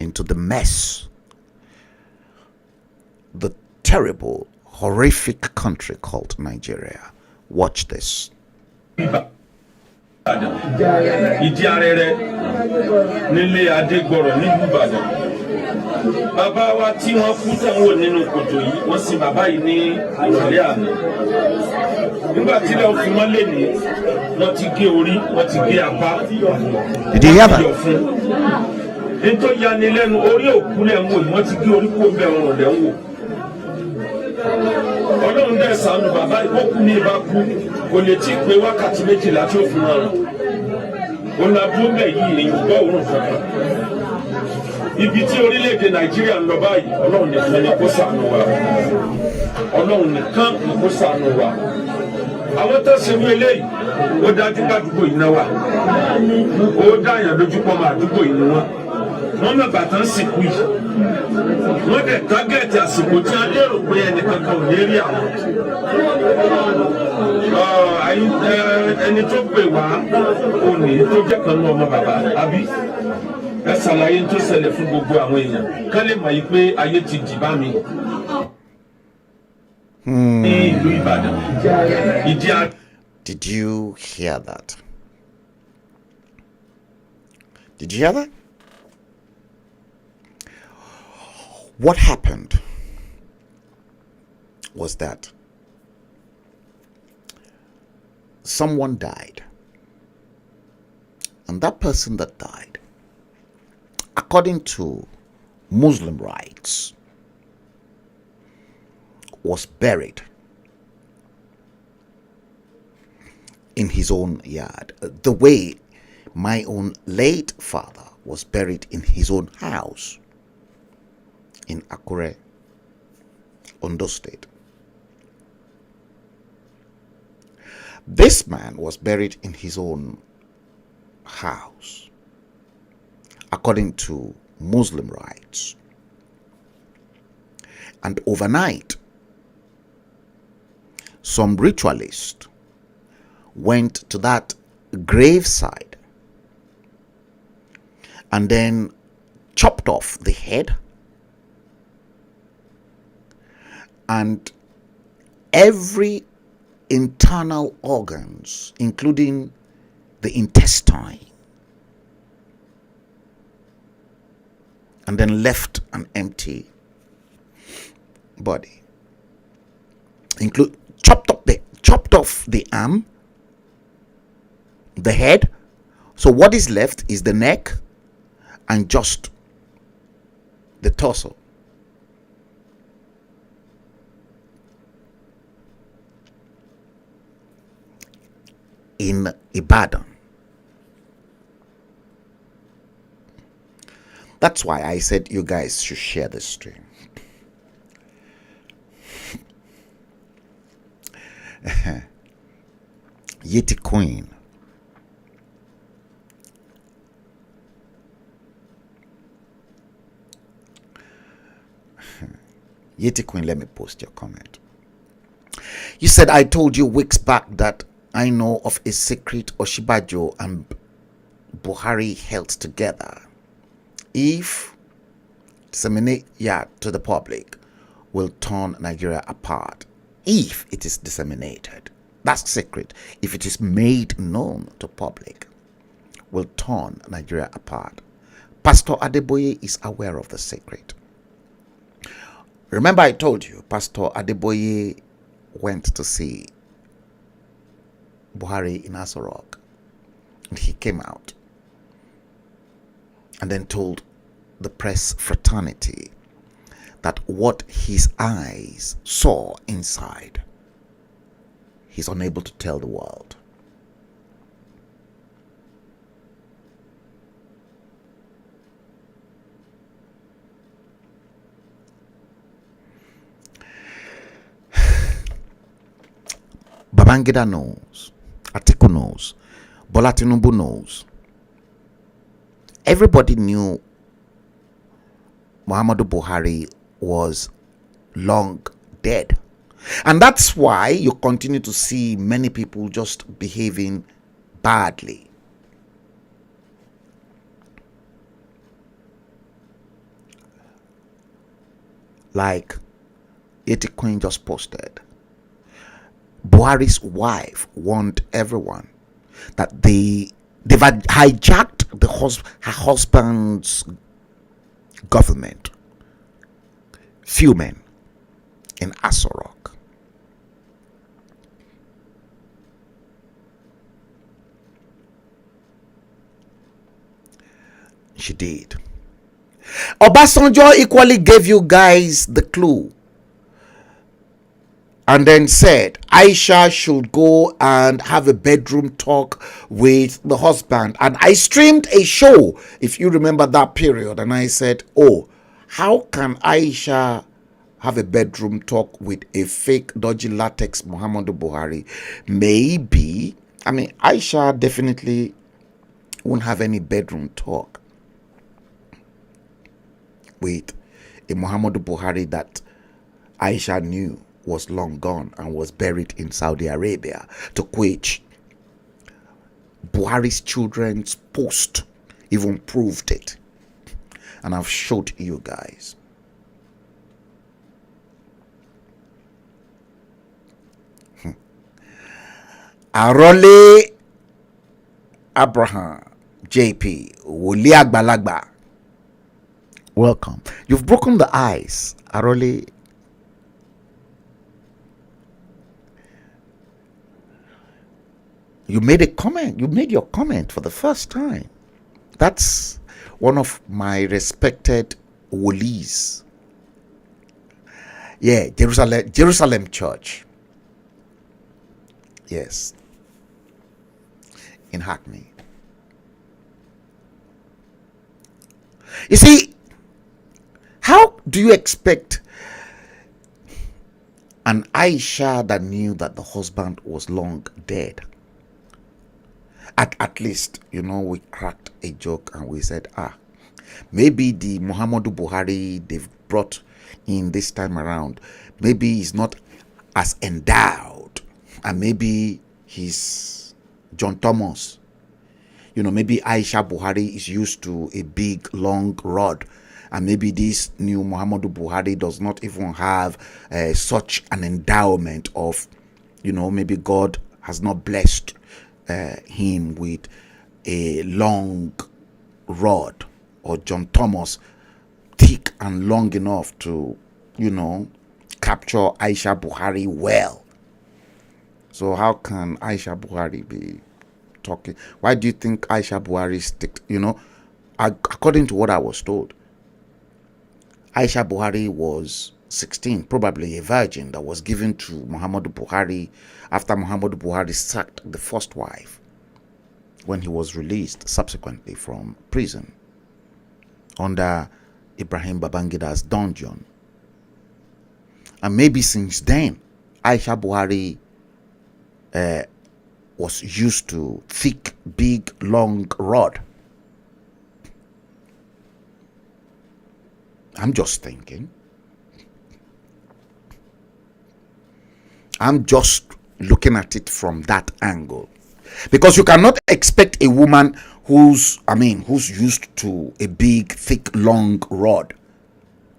into the mess, the terrible, horrific country called Nigeria. Watch this. Ìdí arẹrẹ nílé Adégbọrọ nílùú Ìbàdàn. Bàbá wa tí wọ́n kú tẹ̀wọ̀n nínú kòtò yìí, wọ́n sin bàbá yìí ní ìrọ̀lẹ́ àná. Nígbà tí lọ́ọ́ fi wọ́n lé ní, wọ́n ti gé orí, wọ́n ti gé apá. Did you hear that? Nítorí yanilẹ́nu orí òkú lẹ̀ ń wò yìí, wọ́n ti gé orí kó bẹ̀ ọ̀rọ̀ lẹ̀ ń wò. Ọlọ́run dẹ̀ ṣàánú bàbá yìí, ó kú ní ibà kú, kò lè tí ì pé wákàtí 12 tí ó fi máa rùn. Òun la dúró bẹ̀ yìí èyí gbọ́ òórùn kankan. Ibi tí orílẹ̀-èdè Nàìjíríà ń lọ báyìí, Ọlọ́run nìkan ni kó ṣàánú wa. Ọlọ́run nìkan ni kó ṣàánú wa. Àwọn tó ṣe wí eléyìí, ó dájú gbàdúgbò yìí náà wà. Ó dáyàn lójú pọ́ máa dúgbò yìí ni wọ́n. Wọ́n mọ̀ bàtà ń sìnkú yìí. Wọ́n dẹ̀ tágẹ́ẹ̀tì àsìkò tí a lérò pé ẹnìkankan ò ní rí àwọn. Ẹni tó pè wá òní tó jẹ́ kan ní ọmọ bàbá àbí ẹ ṣàlàyé tó ṣẹlẹ̀ fún gbogbo àwọn èèyàn kán lè mọ̀ yìí pé ayé ti dì bá mi. ní ìlú Ìbàdàn ìdí a. Did you hear that? Did you hear that? What happened was that someone died, and that person that died, according to Muslim rites, was buried in his own yard, the way my own late father was buried in his own house in Akure, Ondo State. This man was buried in his own house according to Muslim rites. And overnight, some ritualists went to that graveside and then chopped off the head and every internal organs, including the intestine, and then left an empty body. Chopped off the arm, the head. So what is left is the neck and just the torso. In Ibadan. That's why I said you guys should share this stream. Yeti Queen. Yeti Queen, let me post your comment. You said, I told you weeks back that I know of a secret Oshibajo and Buhari held together. If disseminate to the public, will turn Nigeria apart. If it is disseminated, that's secret. If it is made known to public, will turn Nigeria apart. Pastor Adeboye is aware of the secret. Remember I told you, Pastor Adeboye went to see Buhari in Aso Rock, and he came out and then told the press fraternity that what his eyes saw inside, he's unable to tell the world. Babangida knows, Atiku knows, Bola Tinubu knows. Everybody knew Muhammadu Buhari was long dead. And that's why you continue to see many people just behaving badly. Like Yeti Queen just posted. Buhari's wife warned everyone that they've hijacked her husband's government. Few men in Aso Rock. She did. Obasanjo equally gave you guys the clue and then said Aisha should go and have a bedroom talk with the husband. And I streamed a show, if you remember that period, and I said, oh, how can Aisha have a bedroom talk with a fake dodgy latex Muhammadu Buhari? Maybe, I mean, Aisha definitely won't have any bedroom talk with a Muhammadu Buhari that Aisha knew was long gone and was buried in Saudi Arabia, to which Buhari's children's post even proved it. and I've showed you guys. Arole Abraham JP Woli Agbalagba. Welcome. You've broken the ice, Arole. You made a comment. You made your comment for the first time. That's one of my respected Wolis. Yeah, Jerusalem Church. Yes. In Hackney. You see, how do you expect an Aisha that knew that the husband was long dead? At least, you know, we cracked a joke and we said, maybe the Muhammadu Buhari they've brought in this time around, maybe he's not as endowed, and maybe he's John Thomas. You know, maybe Aisha Buhari is used to a big long rod, and maybe this new Muhammadu Buhari does not even have such an endowment of, you know, maybe God has not blessed him with a long rod, or John Thomas thick and long enough to, you know, capture Aisha Buhari well. So how can Aisha Buhari be talking? Why do you think Aisha Buhari stick? You know, according to what I was told, Aisha Buhari was 16, probably a virgin that was given to Muhammadu Buhari after Muhammadu Buhari sacked the first wife when he was released subsequently from prison under Ibrahim Babangida's dungeon. And maybe since then, Aisha Buhari was used to thick, big, long rod. I'm just thinking. I'm just looking at it from that angle. Because you cannot expect a woman who's used to a big, thick, long rod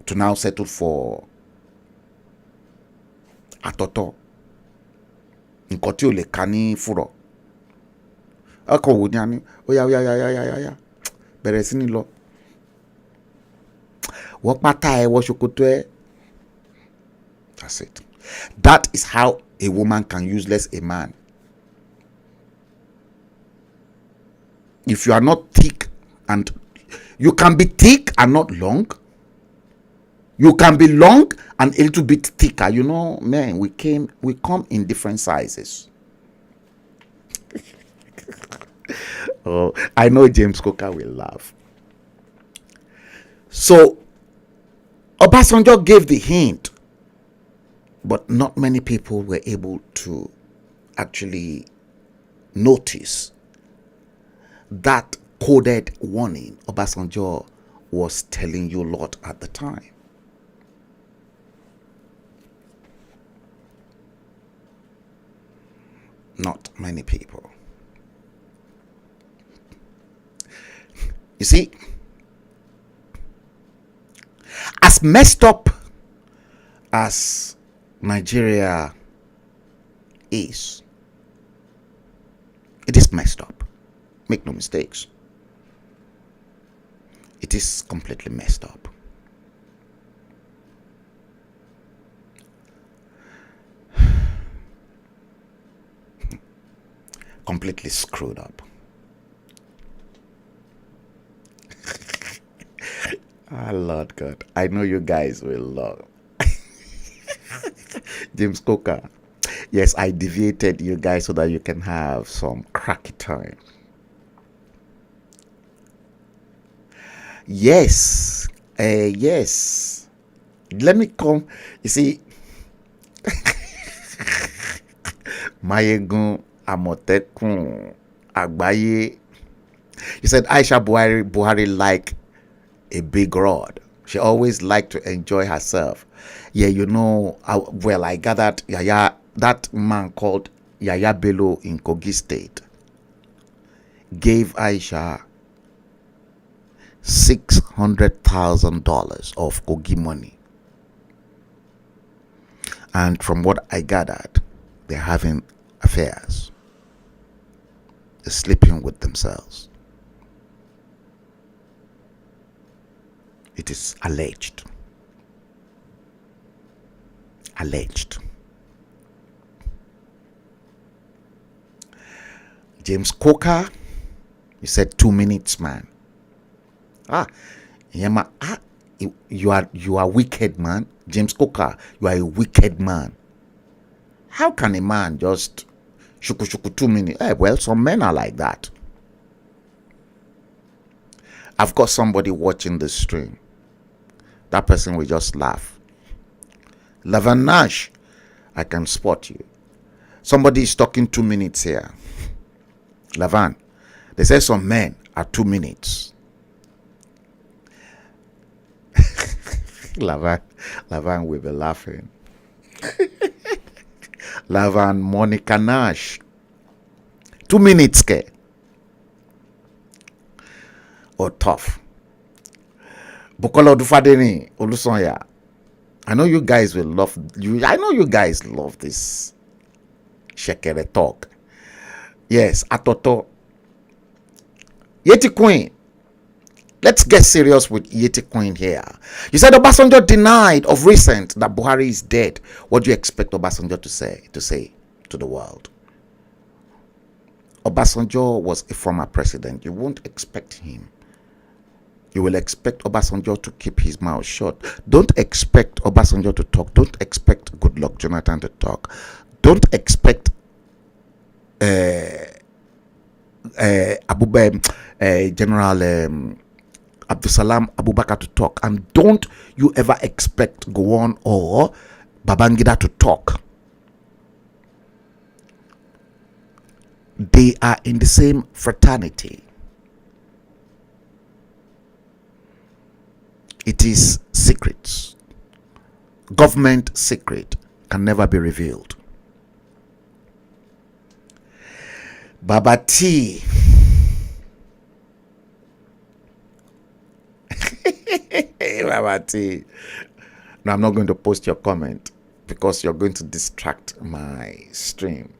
to now settle for atoto. Nkoti o le kani furo. Ako wo nyani. Oya. Bẹ̀rẹ̀ sí ní lọ. Wọ pátá ẹ, wọ ṣòkòtò ẹ. That's it. That is how a woman can useless a man. If you are not thick, and you can be thick and not long. You can be long and a little bit thicker. You know, man, we come in different sizes. Oh, I know James Coker will laugh. So, Obasanjo gave the hint, but not many people were able to actually notice that coded warning Obasanjo was telling you lot at the time. Not many people. You see, as messed up as Nigeria is, it is messed up. Make no mistakes. It is completely messed up. Completely screwed up. Lord God, I know you guys will love James Coker. Yes, I deviated you guys so that you can have some cracky time. Yes, yes. Let me come. You see, Mayegun Amotekun Agbaye. He said Aisha Buhari like a big rod. She always liked to enjoy herself. Yeah, you know, I gathered that man called Yaya Bello in Kogi State gave Aisha $600,000 of Kogi money. And from what I gathered, they're having affairs. They're sleeping with themselves. It is alleged. Alleged. James Coker, you said 2 minutes, man. You are wicked, man. James Coker, you are a wicked man. How can a man just shuku 2 minutes? Well, some men are like that. I've got somebody watching the stream. That person will just laugh. Lavan Nash, I can spot you. Somebody is talking 2 minutes here. Lavan, they say some men are 2 minutes. Lavan will be laughing. Lavan Monica Nash. 2 minutes, ke? Or tough. Bukola Odufadeni, Olusonya. I know you guys will love you. I know you guys love this shekere talk. Yes, Atoto. Yeti Queen. Let's get serious with Yeti Queen here. You said Obasanjo denied of recent that Buhari is dead. What do you expect Obasanjo to say to the world? Obasanjo was a former president. You won't expect him. You will expect Obasanjo to keep his mouth shut. Don't expect Obasanjo to talk. Don't expect Goodluck Jonathan to talk. Don't expect General Abdusalam Abubakar to talk. And don't you ever expect Gowon or Babangida to talk. They are in the same fraternity. It is secrets. Government secret can never be revealed. Baba T. Baba T. No, I'm not going to post your comment because you're going to distract my stream.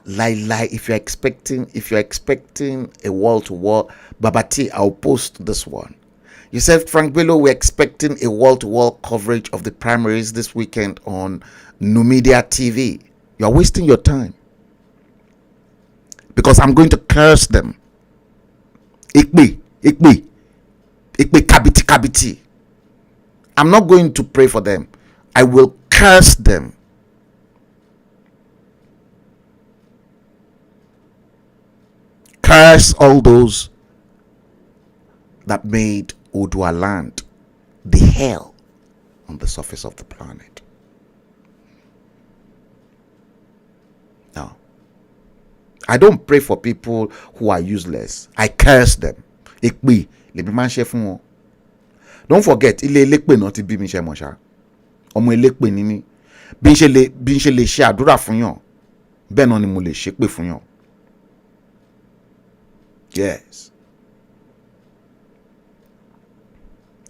Lie. If you're expecting a wall-to-wall, Baba T, I'll post this one. You said, Frank Bello, we're expecting a wall-to-wall coverage of the primaries this weekend on NuMediaTV. You're wasting your time. Because I'm going to curse them. Ikbe, kabiti. I'm not going to pray for them. I will curse them. Curse all those that made Odua land the hell on the surface of the planet. Now, I don't pray for people who are useless. I curse them. Don't forget, ile elekpe no ti bí mi ṣe mọ̀ ṣá. Ọmọ elekpe ni mí. Bí n ṣe lè ṣe àdúrà fún yàn, bẹ́ẹ̀ náà ni mo lè ṣépè fún yàn. Yes.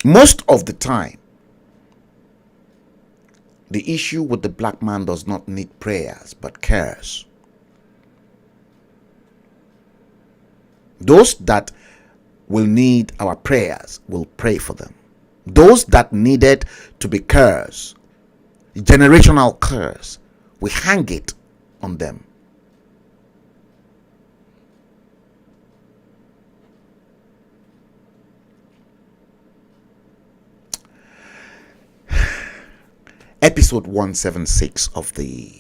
Most of the time, the issue with the black man does not need prayers, but cares. Those that will need our prayers will pray for them. Those that needed to be cursed, generational curse, we hang it on them. Episode 176 of the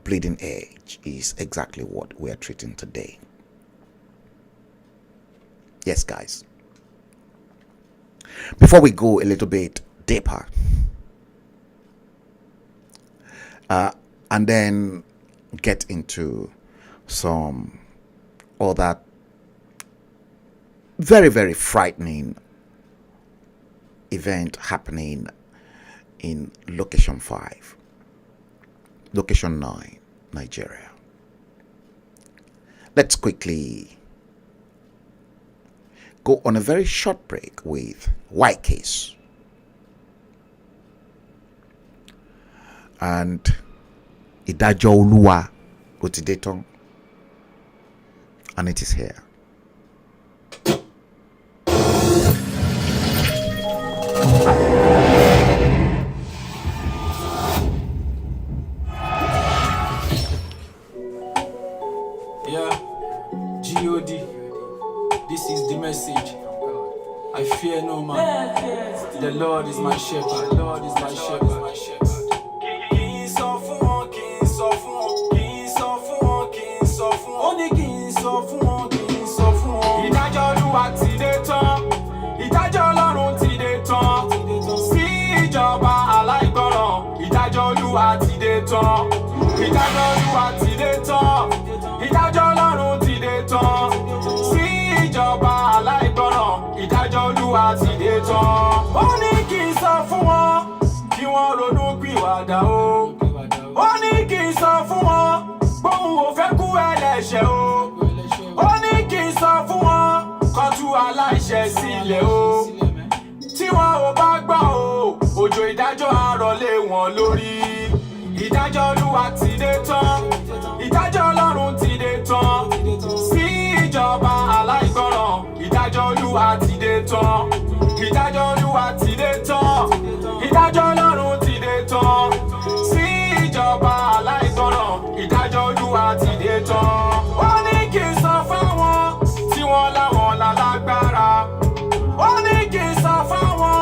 Bleeding Edge is exactly what we're treating today. Yes, guys. Before we go a little bit deeper, and then get into some other very, very frightening event happening in location 5, location 9, Nigeria. let's quickly go on a very short break with White Case. And Ìdájọ́ Olúwa ó ti dé tán, and it is here. Yeah, G.O.D. This is the message. I fear no man. The Lord is my shepherd. The Lord is my shepherd. Ìdájọ́ Olúwa ti dé tán, ìdájọ́ Ọlọ́run ti dé tán, sí ìjọba aláìgbọràn. Ìdájọ́ Olúwa ti dé tán, ìdájọ́ Olúwa ti dé tán, ìdájọ́ Ọlọ́run ti dé tán, sí ìjọba aláìgbọràn. Ìdájọ́ Olúwa ti dé tán. Ó ní kí n sọ fún wọn kí wọ́n ronú pìwàdà o. Ó ní kí n sọ fún wọn bóun ò fẹ́ kú ẹlẹ́ṣẹ̀ o. Ó ní kí n sọ fún wọn kó tú aláìṣẹ̀ sílẹ̀ o. Tí wọn ò bá gbọ́ o, òjò ìdájọ́ á rọ̀ lé wọn lórí. Ìdájọ́ Olúwa ti dé tán, ìdájọ́ Ọlọ́run ti dé tán, sí ìjọba aláìgbọràn. Ìdájọ́ Olúwa ti dé tán, ìdájọ́ Olúwa ti dé tán, ìdájọ́ Ọlọ́run ti dé tán, sí ìjọba aláìgbọràn. Ìdájọ́ Olúwa ti dé tán. Ó ní kí n sọ fáwọn tí wọ́n láwọn lálágbára. Ó ní kí n sọ fáwọn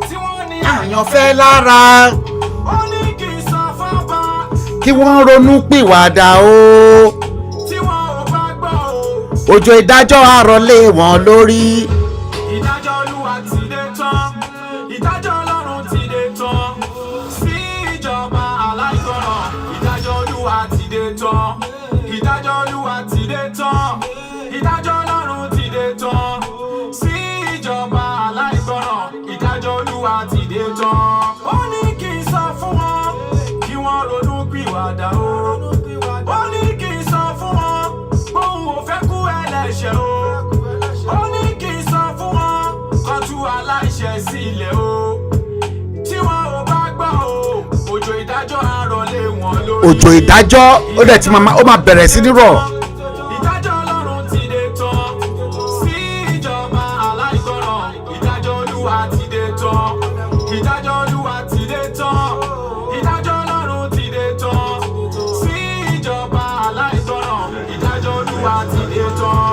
tí wọ́n ní àyànfẹ́ lára. Ó ní kí n sọ fábà Kí wọ́n ronú pìwàdà o. tí wọn ò bá gbọ́ o. Òjò ìdájọ́ á rọ̀ lé wọn lórí. Ìdájọ́ Olúwa ti dé tán, ìdájọ́ Ọlọ́run ti dé tán, sí ìjọba aláìgbọràn. Ìdájọ́ Olúwa ti dé tán, ìdájọ́ Olúwa ti dé tán, ìdájọ́ Ọlọ́run ti dé tán, sí ìjọba aláìgbọràn. Ìdájọ́ Olúwa ti dé tán. Ó ní kí n sọ fún wọn kí wọ́n ronú pìwàdà o. Ó ní kí n sọ fún wọn bóun ò fẹ́ kú ẹlẹ́ṣẹ̀ o. Ó ní kí n sọ fún wọn kó tú aláìṣẹ̀ sílẹ̀ o. Tí wọn ò bá gbọ́ o, òjò ìdájọ́ á rọ̀ lé wọn lórí. Òjò ìdájọ́ ó dẹ̀ ti máa bẹ̀rẹ̀ sí ní rọ̀. Ìdájọ́ Ọlọ́run ti dé tán, sí ìjọba aláìgbọràn. Ìdájọ́ Olúwa ti dé tán, ìdájọ́ Olúwa ti dé tán, ìdájọ́ Ọlọ́run ti dé tán, sí ìjọba aláìgbọràn. Ìdájọ́ Olúwa ti dé tán.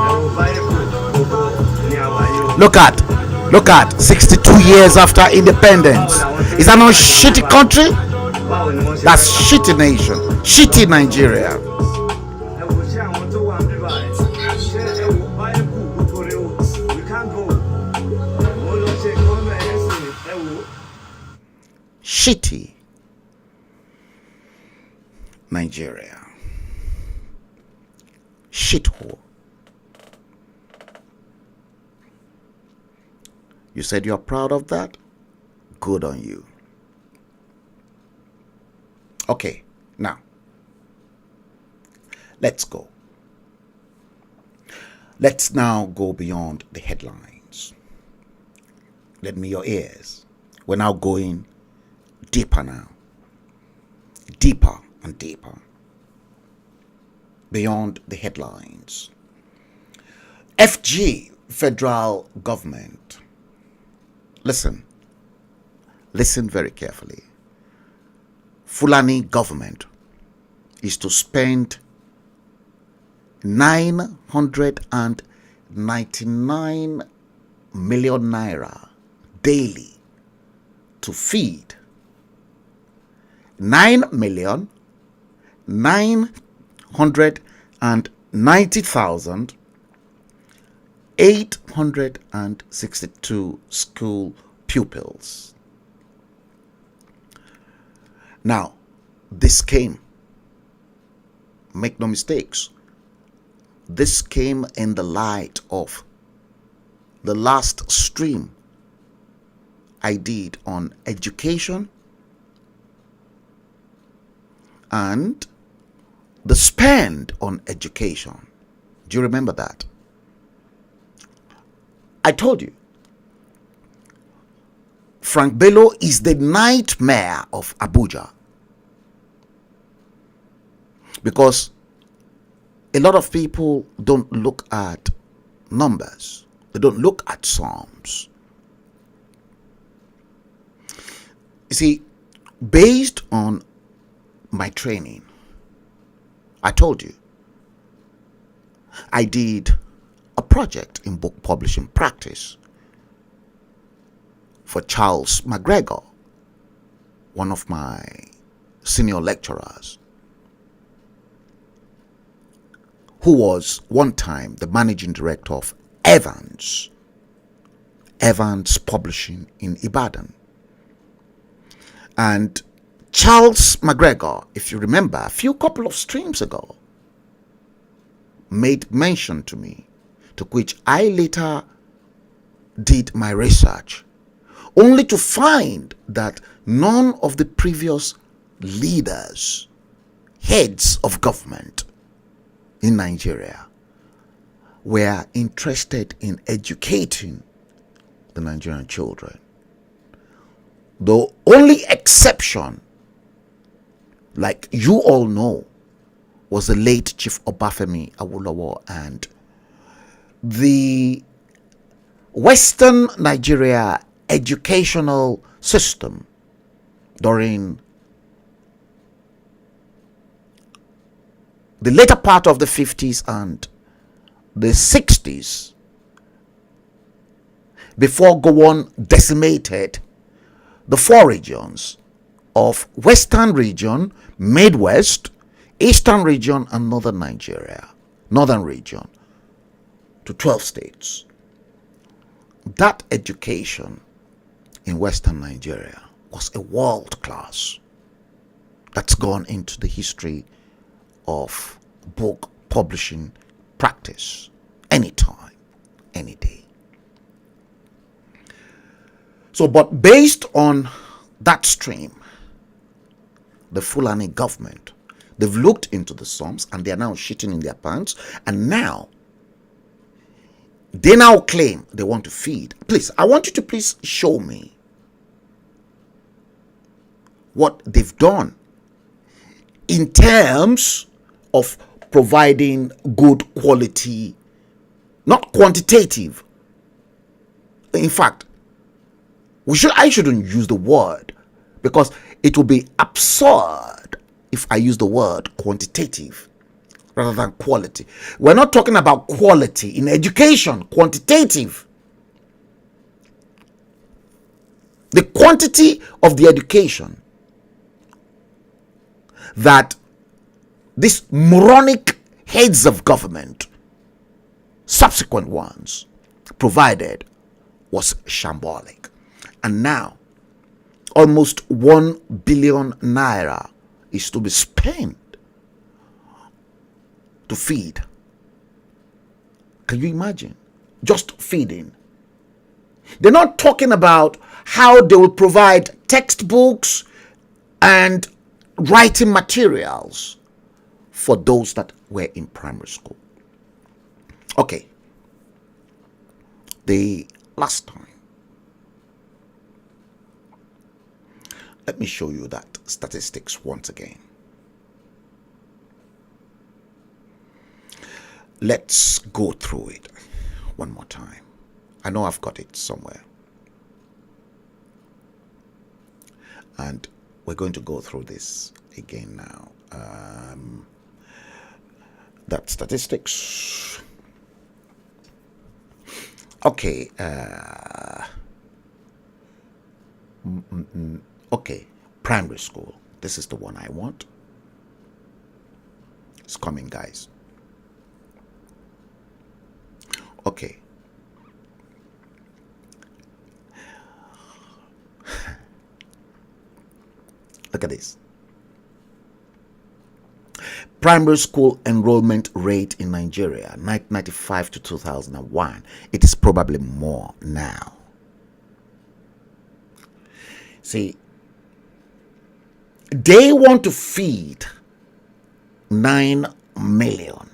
Look at 62 years after independence. Is that not a shitty country? That's shitty nation, shitty Nigeria. Shitty Nigeria. Shithole. You said you're proud of that? Good on you. Okay, now, let's go. Let's now go beyond the headlines. Lend me your ears. We're now going deeper now. Deeper and deeper. Beyond the headlines. FG, federal government. Listen very carefully. Fulani government is to spend 999 million naira daily to feed 9,990,862 school pupils. Now, this came, make no mistakes, this came in the light of the last stream I did on education and the spend on education Do you remember that? I told you, Frank Bello is the nightmare of Abuja, because a lot of people don't look at numbers. They don't look at sums. You see, based on my training, I told you, I did a project in book publishing practice for Charles McGregor, one of my senior lecturers, who was one time the managing director of Evans Publishing in Ibadan. And Charles McGregor, if you remember, a couple of streams ago, made mention to me, to which I later did my research, only to find that none of the previous leaders, heads of government in Nigeria, were interested in educating the Nigerian children. The only exception, like you all know, was the late Chief Obafemi Awolowo and the Western Nigeria educational system during the later part of the 50s and the 60s, before Gowon decimated the four regions of Western region, Midwest, Eastern region, and Northern Nigeria, Northern region, to 12 states. That education in Western Nigeria was a world class. That's gone into the history of book publishing practice, anytime, any day. So, but based on that stream, the Fulani government, they've looked into the sums and they are now shitting in their pants, and now they now claim they want to feed. Please, I want you to please show me what they've done in terms of providing good quality, not quantitative. In fact, I shouldn't use the word, because it will be absurd if I use the word quantitative rather than quality. We're not talking about quality in education, quantitative. The quantity of the education that these moronic heads of government, subsequent ones, provided was shambolic. And now, almost 1 billion naira is to be spent to feed. Can you imagine? Just feeding. They're not talking about how they will provide textbooks and writing materials for those that were in primary school. Okay. The last time, let me show you that statistics once again. Let's go through it one more time. I know I've got it somewhere. And we're going to go through this again now. That statistics. Okay. Okay. Primary school. This is the one I want. It's coming, guys. Okay. Look at this. Primary school enrollment rate in Nigeria, 1995 to 2001. It is probably more now. See, they want to feed 9 million.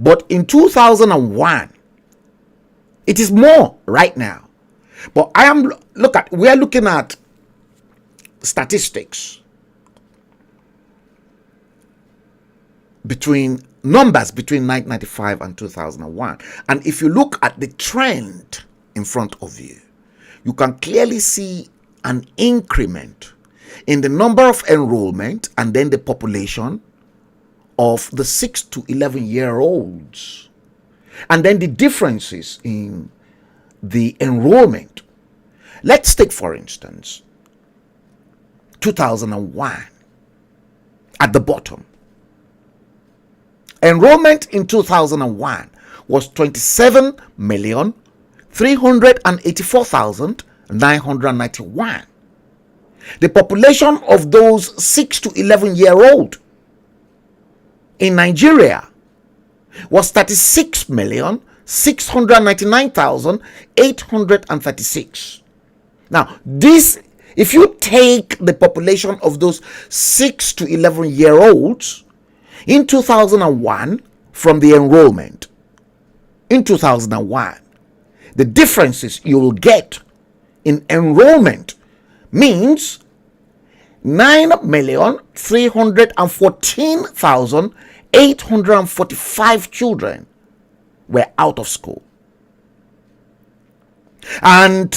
But in 2001, it is more right now. But we are looking at statistics between 1995 and 2001. And if you look at the trend in front of you, you can clearly see an increment in the number of enrollment and then the population of the 6 to 11-year-olds, and then the differences in the enrollment. Let's take, for instance, 2001 at the bottom. Enrollment in 2001 was 27,384,991. The population of those 6 to 11-year-old in Nigeria was 36,699,836. Now, if you take the population of those 6 to 11-year-olds in 2001 from the enrollment, in 2001, the differences you will get in enrollment means 9,314,845 children were out of school. And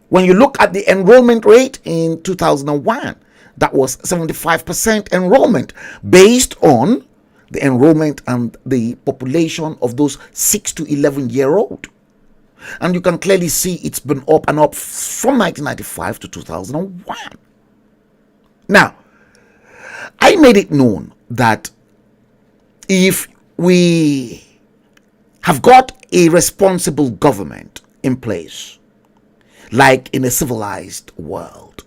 when you look at the enrollment rate in 2001, that was 75% enrollment based on the enrollment and the population of those 6 to 11-year-old. And you can clearly see it's been up and up from 1995 to 2001. Now, I made it known that if we have got a responsible government in place, like in a civilized world,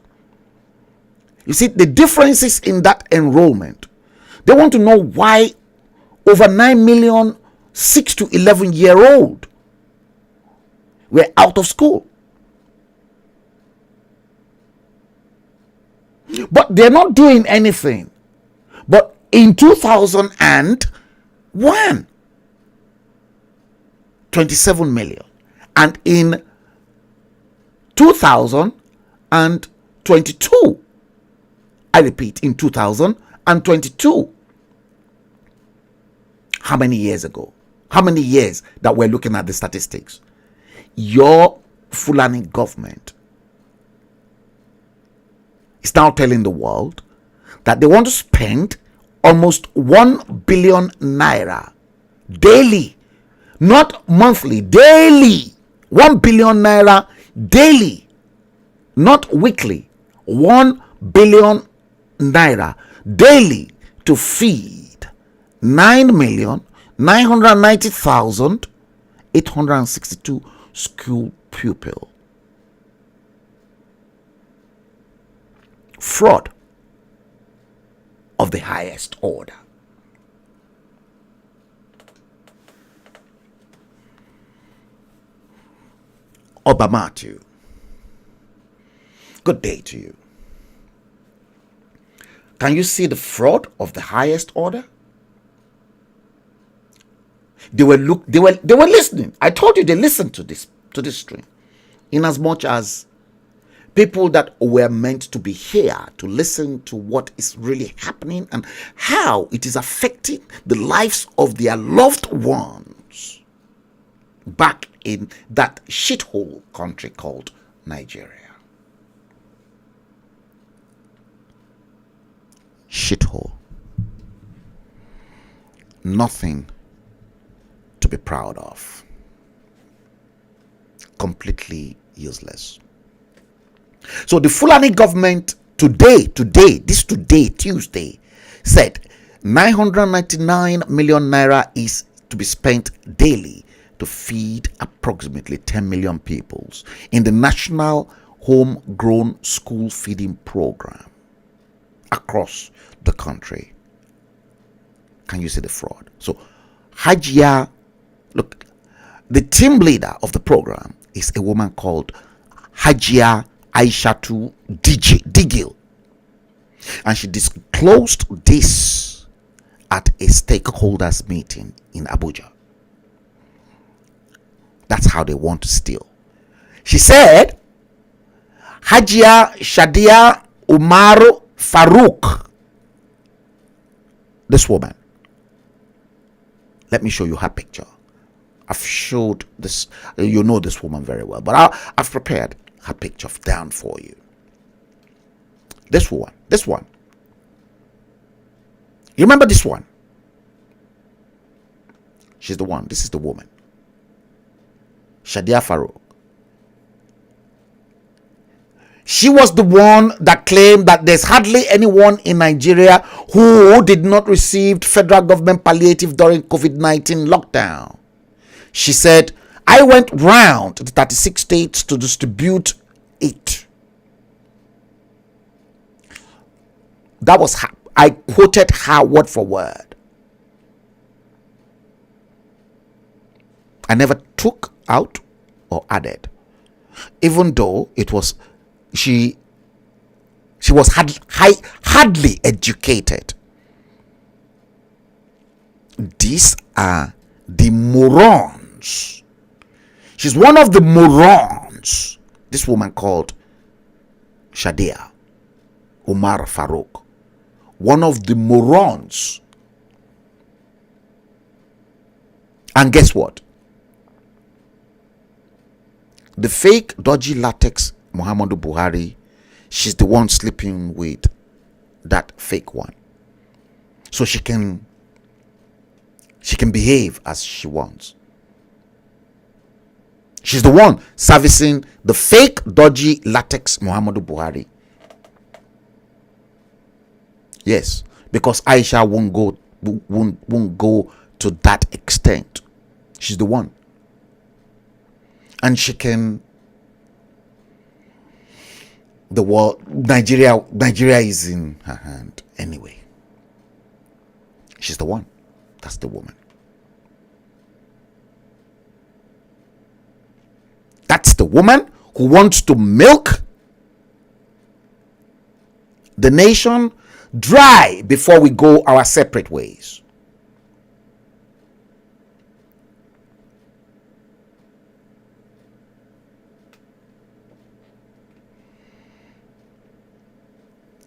you see the differences in that enrollment. They want to know why over 9 million 6 to 11-year-old were out of school. But they're not doing anything. But in 2001, 27 million. And in 2022, I repeat, in 2022, how many years ago? How many years that we're looking at the statistics? Your Fulani government is now telling the world that they want to spend almost 1 billion naira daily, not monthly, daily. 1 billion naira daily, not weekly. 1 billion naira daily to feed 9,990,862 school pupils. Fraud of the highest order. Obamatu, good day to you. Can you see the fraud of the highest order? They were listening. I told you they listened to this stream, in as much as people that were meant to be here to listen to what is really happening and how it is affecting the lives of their loved ones back in that shithole country called Nigeria. Shithole. Nothing to be proud of. Completely useless. So the Fulani government today, Tuesday, said 999 million naira is to be spent daily to feed approximately 10 million people in the National Homegrown School Feeding Program across the country. Can you see the fraud? So Hajia, look, the team leader of the program is a woman called Hajia Aishatu Digil, and she disclosed this at a stakeholders meeting in Abuja. That's how they want to steal. She said, Hajia Shadia Umaru Farouk, this woman, let me show you her picture. I've showed this, you know this woman very well, but I've prepared her picture down for you. This one. You remember this one? She's the one. This is the woman. Shadia Farouk. She was the one that claimed that there's hardly anyone in Nigeria who did not receive federal government palliative during COVID-19 lockdown. She said, I went round to the 36 states to distribute it. That was her. I quoted her word for word. I never took out or added, even though it was she was hardly educated. These are the morons. She's one of the morons. This woman called Shadia Umar Farouk, one of the morons. And guess what? The fake dodgy latex Muhammadu Buhari, she's the one sleeping with that fake one, so she can behave as she wants. She's the one servicing the fake dodgy latex Muhammadu Buhari. Yes, because Aisha won't go to that extent. She's the one, and she can. The world, Nigeria is in her hand anyway. She's the one. That's the woman. That's the woman who wants to milk the nation dry before we go our separate ways.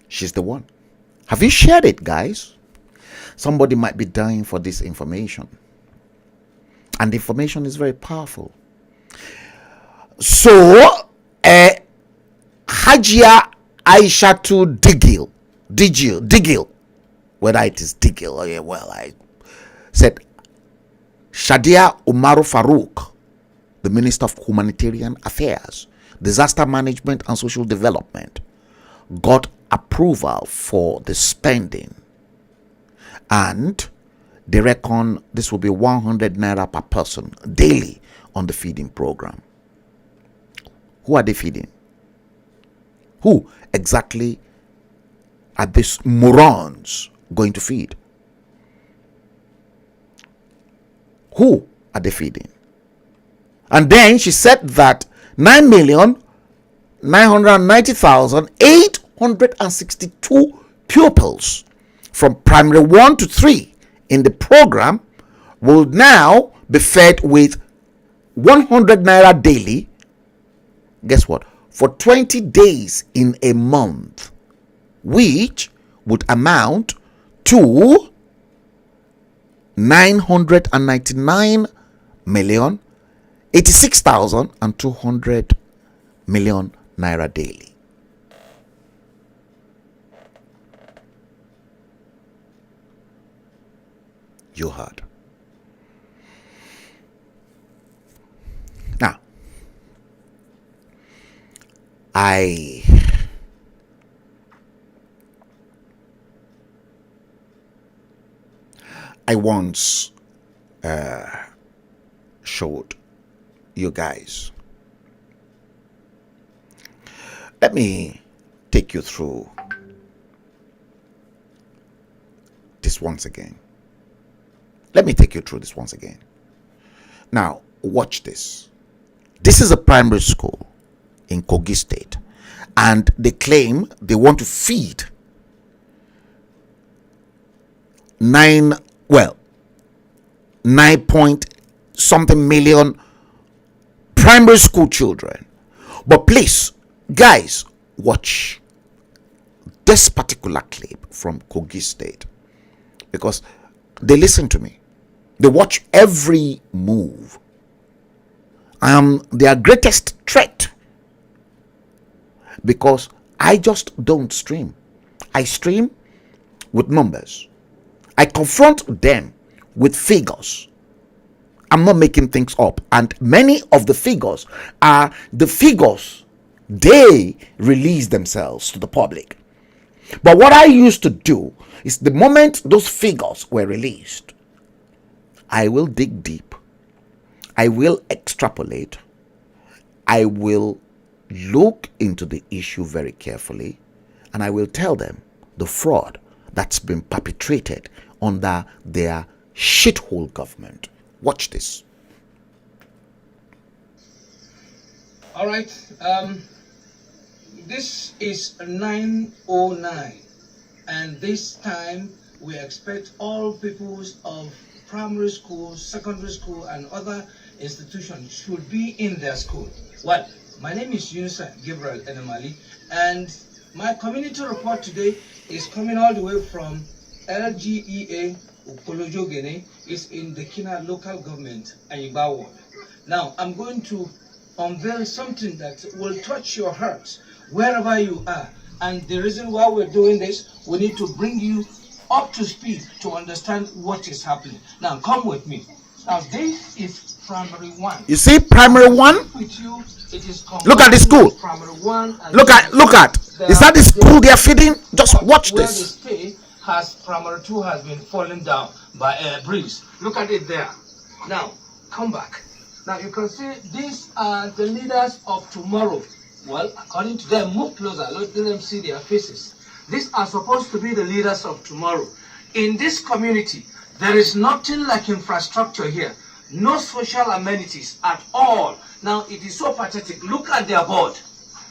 She's the one. Have you shared it, guys? Somebody might be dying for this information. And the information is very powerful. So, Hajia Aishatu Digil, whether it is Digil or well, I said Shadia Umaru Farouk, the Minister of Humanitarian Affairs, Disaster Management and Social Development, got approval for the spending, and they reckon this will be 100 naira per person daily on the feeding program. Who are they feeding? Who exactly are these morons going to feed? Who are they feeding? And then she said that 9,990,862 pupils from primary 1 to 3 in the program will now be fed with 100 naira daily. Guess what? For 20 days in a month, which would amount to 999,086,200 million naira daily. You heard. Now, I once showed you guys. Let me take you through this once again. Now, watch this. This is a primary school in Kogi State, and they claim they want to feed 9 point something million primary school children. But please, guys, watch this particular clip from Kogi State, because they listen to me. They watch every move. I am their greatest threat, because I just don't stream. I stream with numbers. I confront them with figures. I'm not making things up. And many of the figures are the figures they release themselves to the public. But what I used to do is, the moment those figures were released, I will dig deep. I will extrapolate. I will look into the issue very carefully, and I will tell them the fraud that's been perpetrated under their shithole government. Watch this. All right. This is 9:09, and this time we expect all pupils of primary school, secondary school, and other institutions should be in their school. Well, my name is Yunusa Gabriel Enemali, and my community report today is coming all the way from LGEA Ukolojogene. Is in the Kina local government, Ayiba ward. Now, I'm going to unveil something that will touch your heart wherever you are. And the reason why we're doing this, we need to bring you up to speed to understand what is happening. Now, come with me. Now, this is primary one. You see primary one? With you, it is look at the school. Primary one. And look at. Is that the school they are feeding? Just watch where this. They stay has primary two has been fallen down by a breeze. Look at it there. Now, come back. Now you can see these are the leaders of tomorrow. Well, according to them, move closer. Let them see their faces. These are supposed to be the leaders of tomorrow. In this community, there is nothing like infrastructure here. No social amenities at all. Now, it is so pathetic. Look at their board.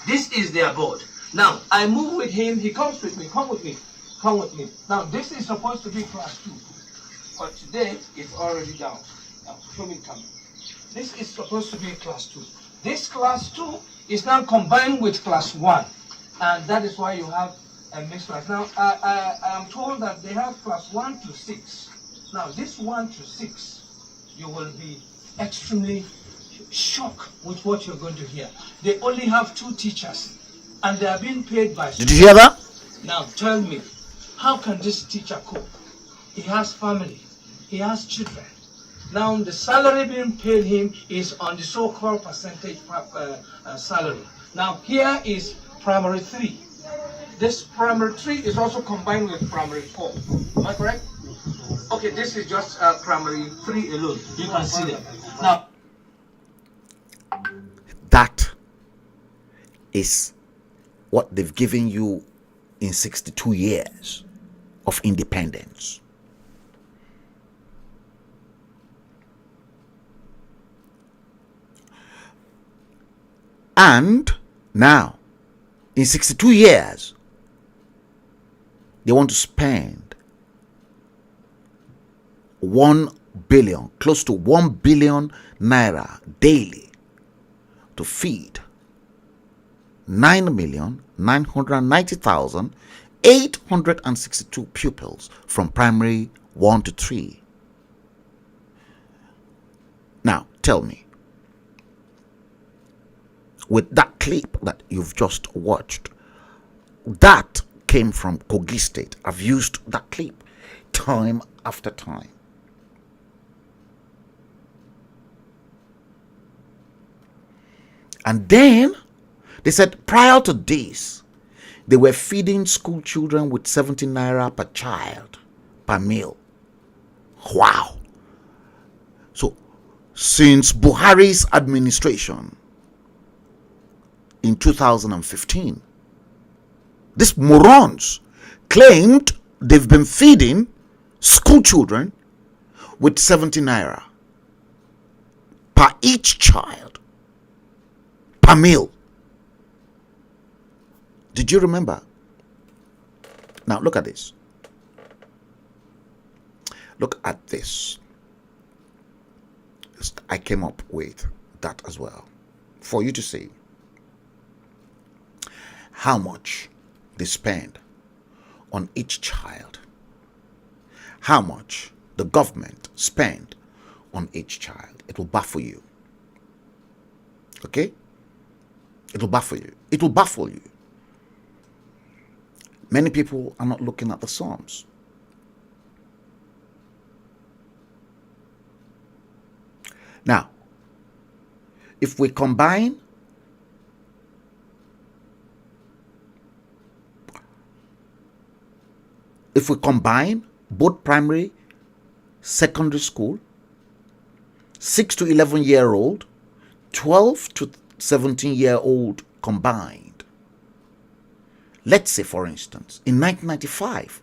This is their board. Now, I move with him. He comes with me. Come with me. Come with me. Now, this is supposed to be class 2. But today, it's already down. Now, show me camera. This is supposed to be class 2. This class 2 is now combined with class 1. And that is why you have a mixed class. Now, I am told that they have class 1 to 6. Now, this 1 to 6, you will be extremely shocked with what you're going to hear. They only have 2 teachers, and they are being paid by... Did you hear that? Now, tell me, how can this teacher cope? He has family. He has children. Now, the salary being paid him is on the so-called percentage salary. Now, here is primary 3. This primary 3 is also combined with primary 4. Am I correct? Okay, this is just primary 3 alone. You can see them. Now, that is what they've given you in 62 years of independence. And now, in 62 years, they want to spend 1 billion, close to 1 billion naira daily to feed 9,990,862 pupils from primary 1 to 3. Now, tell me, with that clip that you've just watched, that came from Kogi State. I've used that clip time after time. And then they said prior to this, they were feeding school children with 70 naira per child per meal. Wow. So since Buhari's administration in 2015, these morons claimed they've been feeding school children with 70 naira per each child per meal. Did you remember? Now look at this. Look at this. I came up with that as well for you to see how much they spend on each child, how much the government spend on each child. It will baffle you. Okay? It will baffle you. It will baffle you. Many people are not looking at the sums. Now, if we combine both primary, secondary school, 6 to 11-year-old, 12 to 17-year-old combined. Let's say, for instance, in 1995,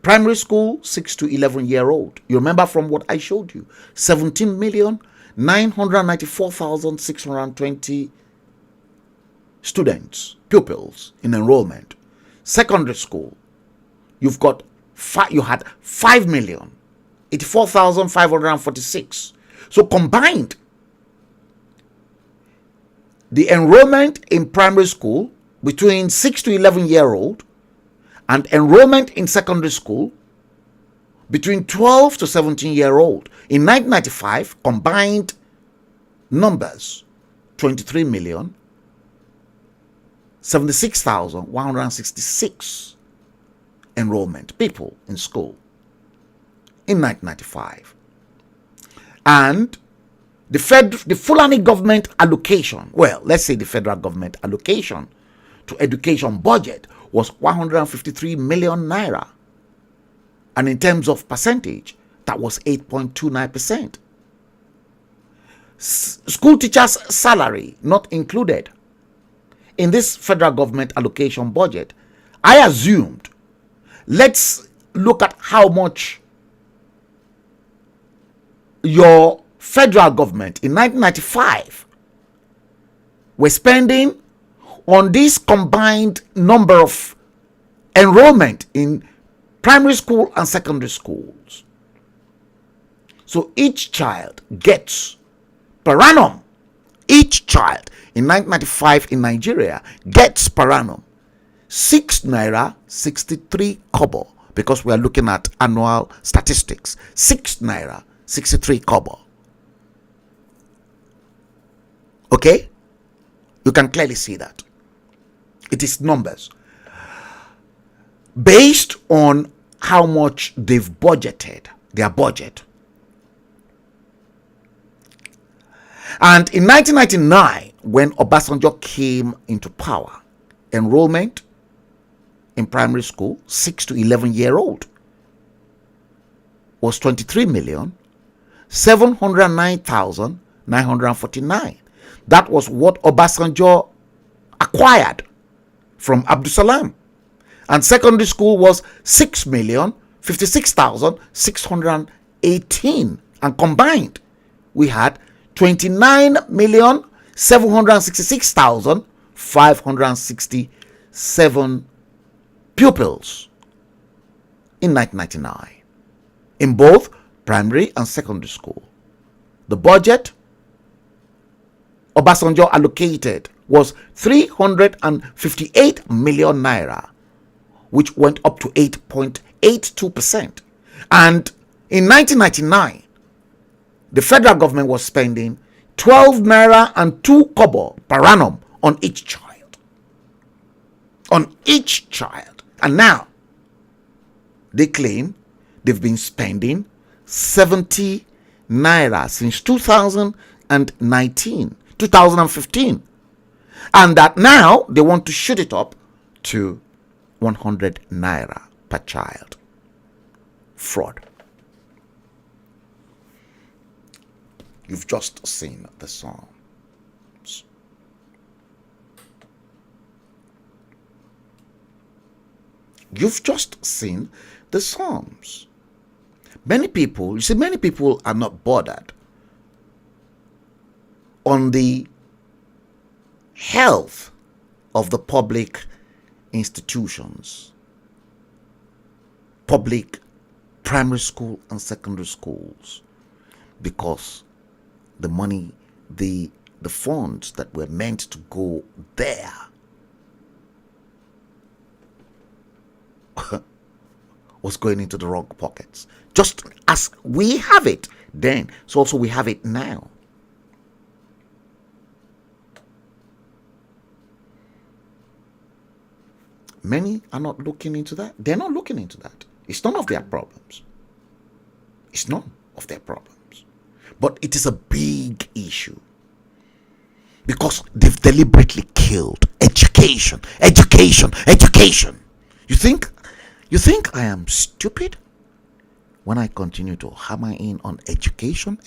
primary school, 6 to 11-year-old. You remember from what I showed you, 17,994,620 students, pupils in enrollment. Secondary school, you had 5,084,546. So combined, the enrollment in primary school between 6 to 11-year-old and enrollment in secondary school between 12 to 17-year-old in 1995 combined numbers 23,076,166 enrollment people in school in 1995. And the Fulani government allocation, well, let's say the federal government allocation to education budget was 153 million naira. And in terms of percentage, that was 8.29%. School teachers' salary not included in this federal government allocation budget. I assumed, let's look at how much your federal government in 1995 were spending on this combined number of enrollment in primary school and secondary schools. So each child gets per annum, each child in 1995 in Nigeria gets per annum 6 naira 63 kobo, because we are looking at annual statistics. 6 naira 63 kobo. Okay? You can clearly see that. It is numbers based on how much they've budgeted, their budget. And in 1999, when Obasanjo came into power, enrollment in primary school, 6 to 11-year-old, was 23,709,949. That was what Obasanjo acquired from Abdul Salam. And secondary school was 6,056,618. And combined, we had 29,766,567 pupils in 1999 in both primary and secondary school. The budget Obasanjo allocated was 358 million naira, which went up to 8.82%. And in 1999, the federal government was spending 12 naira and 2 kobo per annum on each child. On each child. And now, they claim they've been spending 70 naira since 2015. And that now they want to shoot it up to 100 naira per child. Fraud. You've just seen the Psalms. You've just seen the Psalms. Many people, you see, many people are not bothered on the health of the public institutions. public primary school and secondary schools because the money, the funds that were meant to go there was going into the wrong pockets. Just as we have it then, so also we have it now. Many are not looking into that. They're not looking into that. It's none of their problems. It's none of their problems. But it is a big issue because they've deliberately killed education. You think I am stupid when I continue to hammer in on education?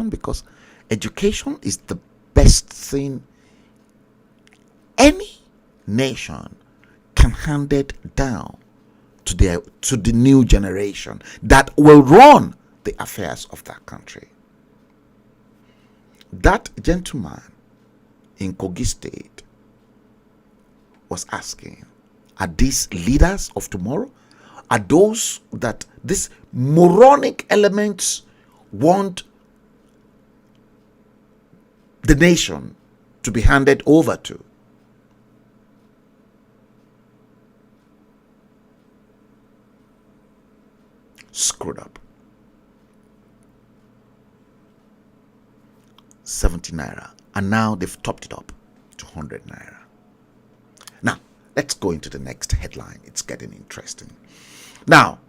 Because education is the best thing any nation can hand it down to the new generation that will run the affairs of that country. That gentleman in Kogi State was asking, are these leaders of tomorrow? Are those that these moronic elements want the nation to be handed over to? Screwed up. 70 naira, and now they've topped it up to 100 naira. Now let's go into the next headline. It's getting interesting. Now,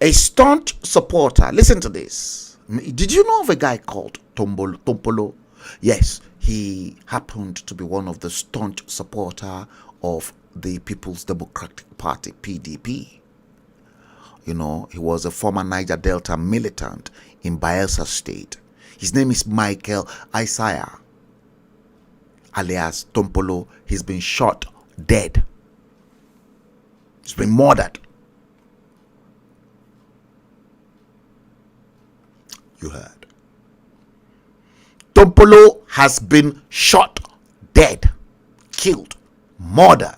a staunch supporter, listen to this. Did you know of a guy called Tompolo? Yes, he happened to be one of the staunch supporter of the People's Democratic Party, PDP. You know, he was a former Niger Delta militant in Bayelsa State. His name is Michael Isaiah, alias Tompolo. He's been shot dead. He's been murdered. You heard. Tompolo has been shot dead, killed, murdered.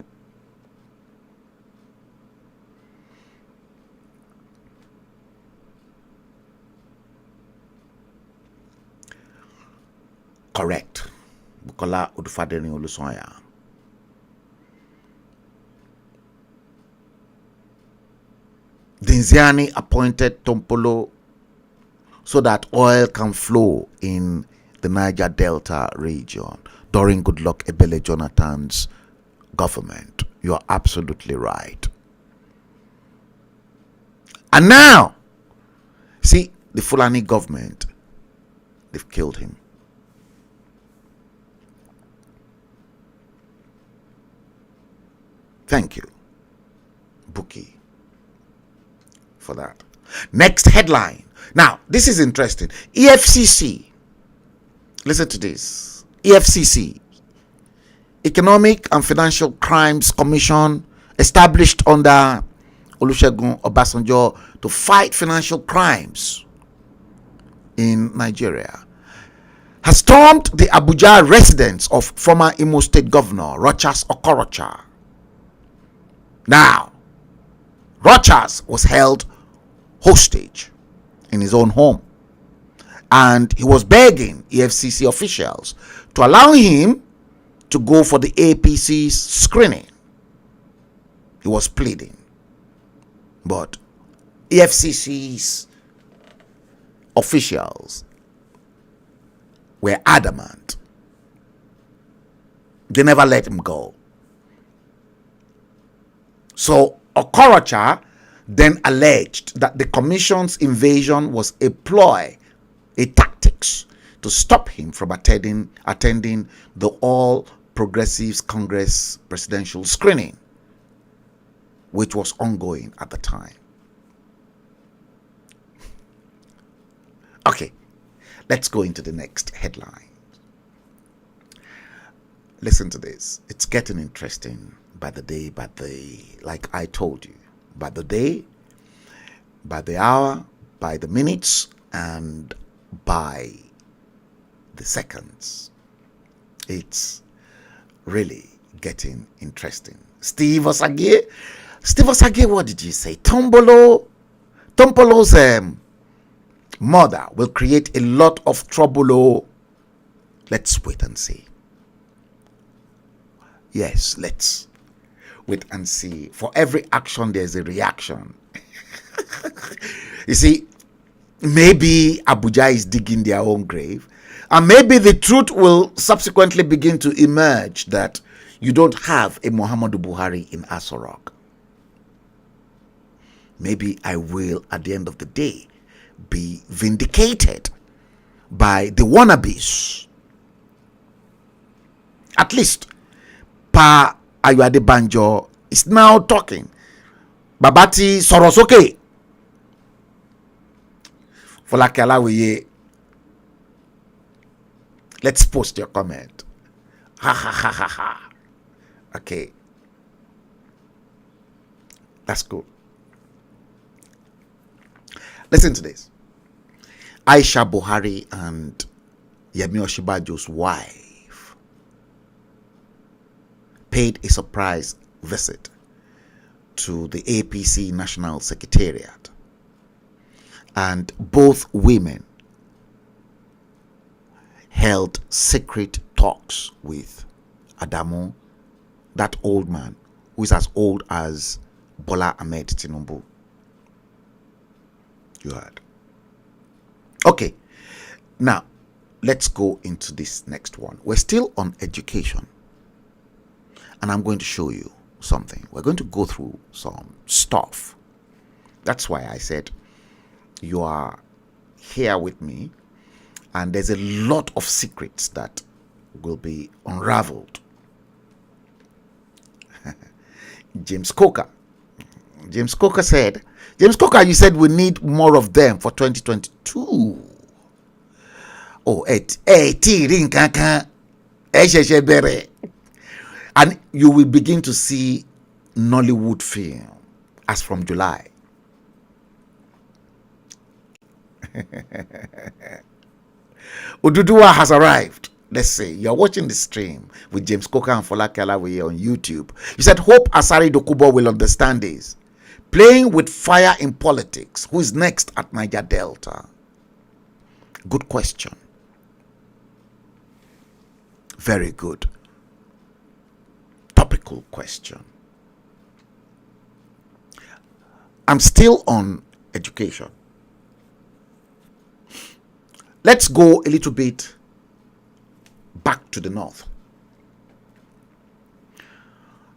Correct. Bukola Odufadeni Olusoya. Dinziani appointed Tompolo so that oil can flow in the Niger Delta region during Goodluck Ebele Jonathan's government. You are absolutely right. And now, see, the Fulani government, they've killed him. Thank you, Buki, for that. Next headline. Now, this is interesting. EFCC. Listen to this. EFCC, Economic and Financial Crimes Commission, established under Olusegun Obasanjo to fight financial crimes in Nigeria, has stormed the Abuja residence of former Imo State Governor Rochas Okorocha. Now, Rochas was held hostage in his own home, and he was begging EFCC officials to allow him to go for the APC's screening. He was pleading, but EFCC's officials were adamant. They never let him go. So Okorocha then alleged that the commission's invasion was a ploy, a tactics to stop him from attending the All Progressives Congress presidential screening, which was ongoing at the time. Okay, let's go into the next headline. Listen to this. It's getting interesting by the day, like I told you, by the day, by the hour, by the minutes, and by the seconds. It's really getting interesting. Steve Osage, what did you say? Tombolo Tompolo's mother will create a lot of trouble. Oh, let's wait and see. Yes, let's wait and see. For every action, there's a reaction. You see, maybe Abuja is digging their own grave, and maybe the truth will subsequently begin to emerge that you don't have a Muhammadu Buhari in Aso Rock. Maybe I will, at the end of the day, be vindicated by the wannabes. At least, Pa Ayuade Banjo is now talking. Babati Sorosoke. Folake, let's post your comment. Ha ha ha ha ha. Okay. That's cool. Listen to this. Aisha Buhari and Yemi Oshibajo's wife paid a surprise visit to the APC National Secretariat, and both women held secret talks with Adamu, that old man who is as old as Bola Ahmed Tinubu. You heard. Okay, now let's go into this next one. We're still on education, and I'm going to show you something. We're going to go through some stuff. That's why I said you are here with me, and there's a lot of secrets that will be unraveled. James Coker said, you said we need more of them for 2022. Oh, and you will begin to see Nollywood film as from July. Oduduwa has arrived. Let's say you're watching the stream with James Coker and Folake Alawiye on YouTube. You said, hope Asari Dokubo will understand this. Playing with fire in politics. Who is next at Niger Delta? Good question. Very good. Topical question. I'm still on education. Let's go a little bit back to the north.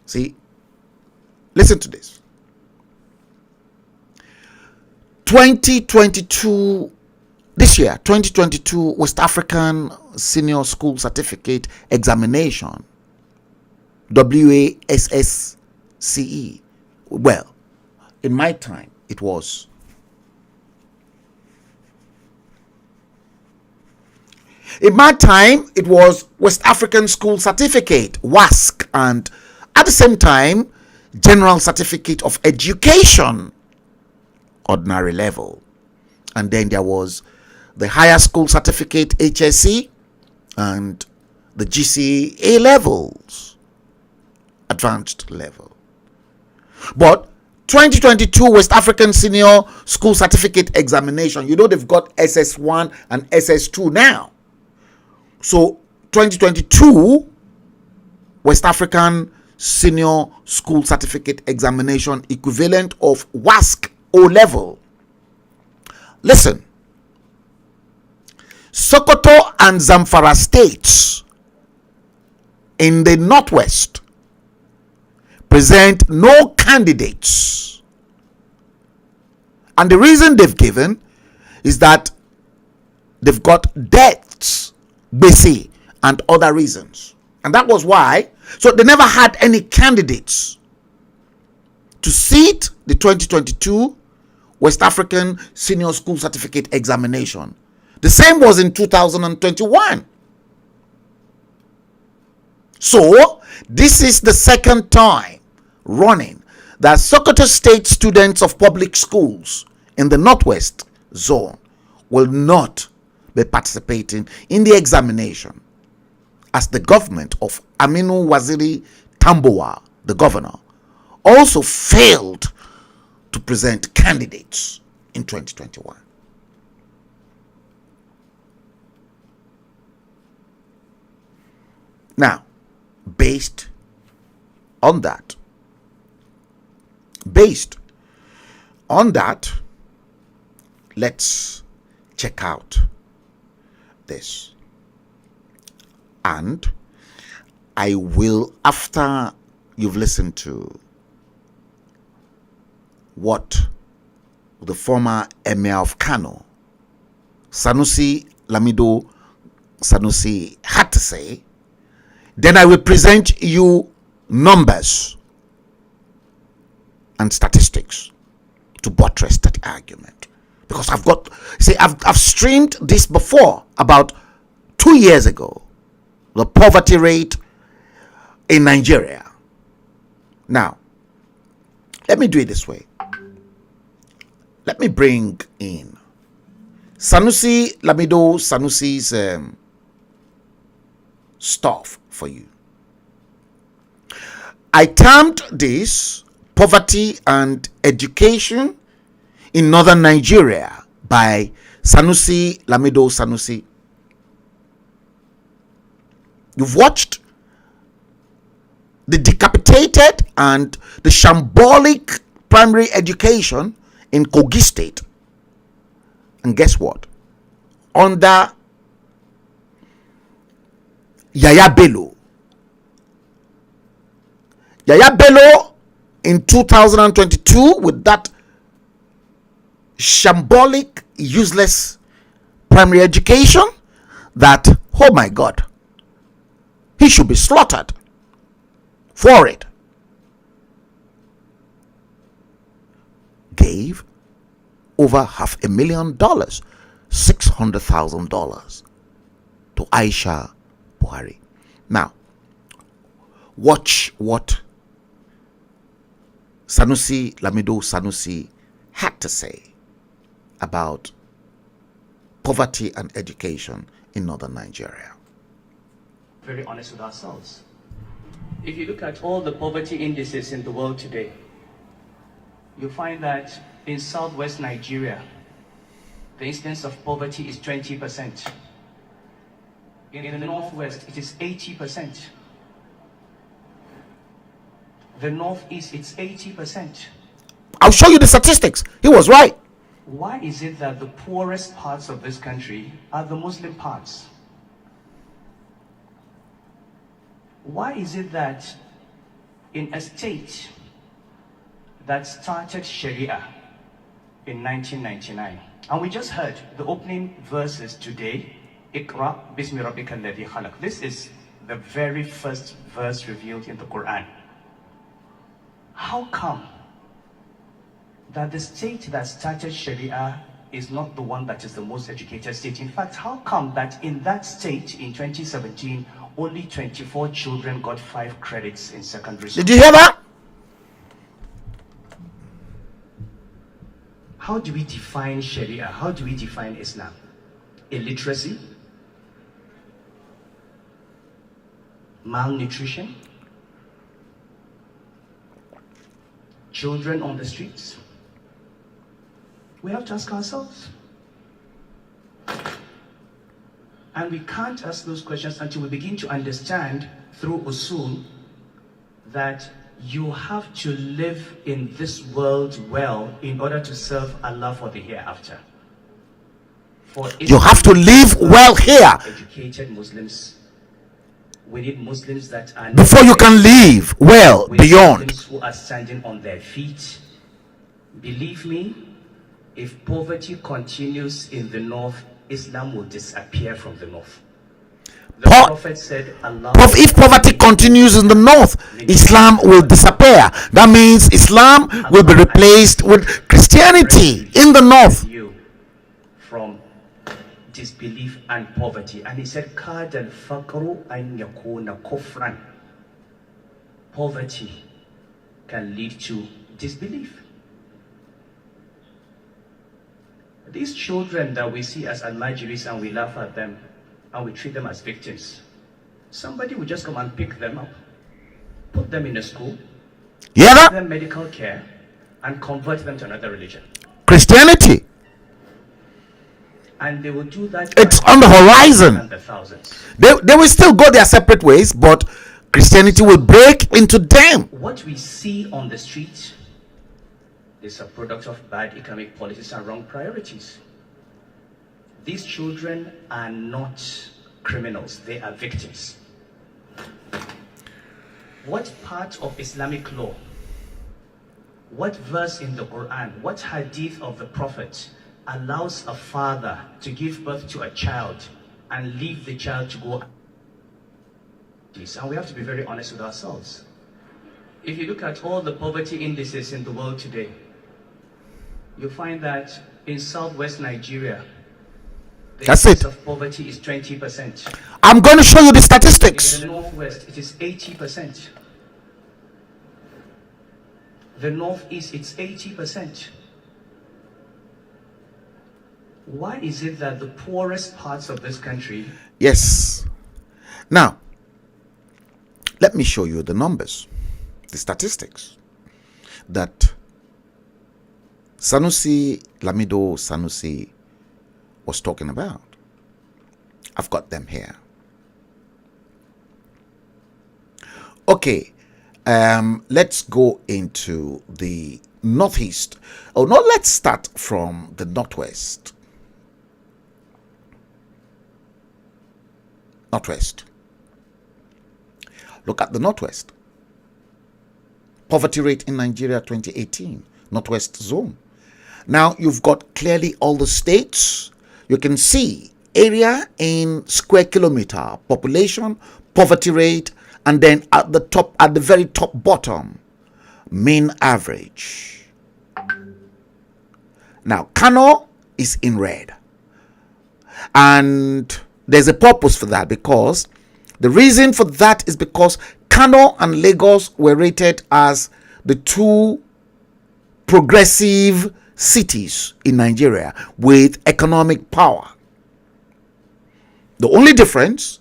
See, listen to this. 2022, this year, 2022 West African Senior School Certificate Examination, WASSCE. Well, in my time, it was West African School Certificate, WASC, and at the same time, General Certificate of Education, ordinary level. And then there was the Higher School Certificate, HSC, and the GCA levels, advanced level. But 2022 West African Senior School Certificate Examination, you know they've got SS1 and SS2 now. So 2022 West African Senior School Certificate Examination, equivalent of WASC O level. Listen, Sokoto and Zamfara states in the Northwest present no candidates, and the reason they've given is that they've got deaths, BC, and other reasons, and that was why. So they never had any candidates to seat the 2022 West African Senior School Certificate Examination. The same was in 2021. So this is the second time running that Sokoto State students of public schools in the Northwest zone will not be participating in the examination, as the government of Aminu Waziri Tambuwal, the governor, also failed to present candidates in 2021. Now, based on that, let's check out this. And I will, after you've listened to what the former Emir of Kano, Sanusi Lamido Sanusi, had to say, then I will present you numbers and statistics to buttress that argument. Because I've streamed this before, about 2 years ago, the poverty rate in Nigeria. Now, let me do it this way. Let me bring in Sanusi Lamido Sanusi's stuff for you. I termed this Poverty and Education in Northern Nigeria by Sanusi Lamido Sanusi. You've watched the decapitated and the shambolic primary education in Kogi State. And guess what? Under Yaya Bello in 2022, with that shambolic, useless primary education, that, oh my God, he should be slaughtered for it, gave over $500,000, $600,000 to Aisha Buhari. Now, watch what Sanusi Lamido Sanusi had to say about poverty and education in northern Nigeria. Very honest with ourselves. If you look at all the poverty indices in the world today, you find that in southwest Nigeria, the incidence of poverty is 20%. In the northwest, it is 80%. The northeast, it's 80%. I'll show you the statistics. He was right. Why is it that the poorest parts of this country are the Muslim parts? Why is it that in a state that started Sharia in 1999, and we just heard the opening verses today, Iqra bismi rabbika alladhi khalaq. This is the very first verse revealed in the Quran. How come that the state that started Sharia is not the one that is the most educated state? In fact, how come that in that state in 2017, only 24 children got 5 credits in secondary school? Did you hear that? How do we define Sharia? How do we define Islam? Illiteracy? Malnutrition? Children on the streets? We have to ask ourselves. And we can't ask those questions until we begin to understand through usul that you have to live in this world well in order to serve Allah for the hereafter. You have to live well here. Educated Muslims. We need Muslims that are before you can live well beyond. Muslims who are standing on their feet. Believe me, if poverty continues in the north, Islam will disappear from the north. The Prophet said, if poverty continues in the north, Islam will disappear. That means Islam will be replaced with Christianity in the north. From disbelief and poverty. And he said, Kad al-faqru an yakuna kufran. Poverty can lead to disbelief. These children that we see as al-majiris and we laugh at them and we treat them as victims, somebody will just come and pick them up, put them in a school, give them medical care, and convert them to another religion. Christianity. And they will do that. It's on the horizon. And the thousands. They will still go their separate ways, but Christianity will break into them. What we see on the street is a product of bad economic policies and wrong priorities. These children are not criminals, they are victims. What part of Islamic law, what verse in the Quran, what hadith of the Prophet allows a father to give birth to a child and leave the child to go? And we have to be very honest with ourselves. If you look at all the poverty indices in the world today, you find that in southwest Nigeria, the index of poverty is 20%. I'm going to show you the statistics. In the northwest, it is 80%. The northeast, it's 80%. Why is it that the poorest parts of this country? Yes. Now, let me show you the numbers, the statistics that Lamido Sanusi was talking about. I've got them here. Okay, let's go into the northeast. Oh no, let's start from the northwest. Northwest. Look at the northwest. Poverty rate in Nigeria 2018, northwest zone. Now you've got clearly all the states. You can see area in square kilometer, population, poverty rate, and then at the top, at the very top bottom, mean average. Now Kano is in red, and there's a purpose for that, because the reason for that is because Kano and Lagos were rated as the two progressive cities in Nigeria with economic power. The only difference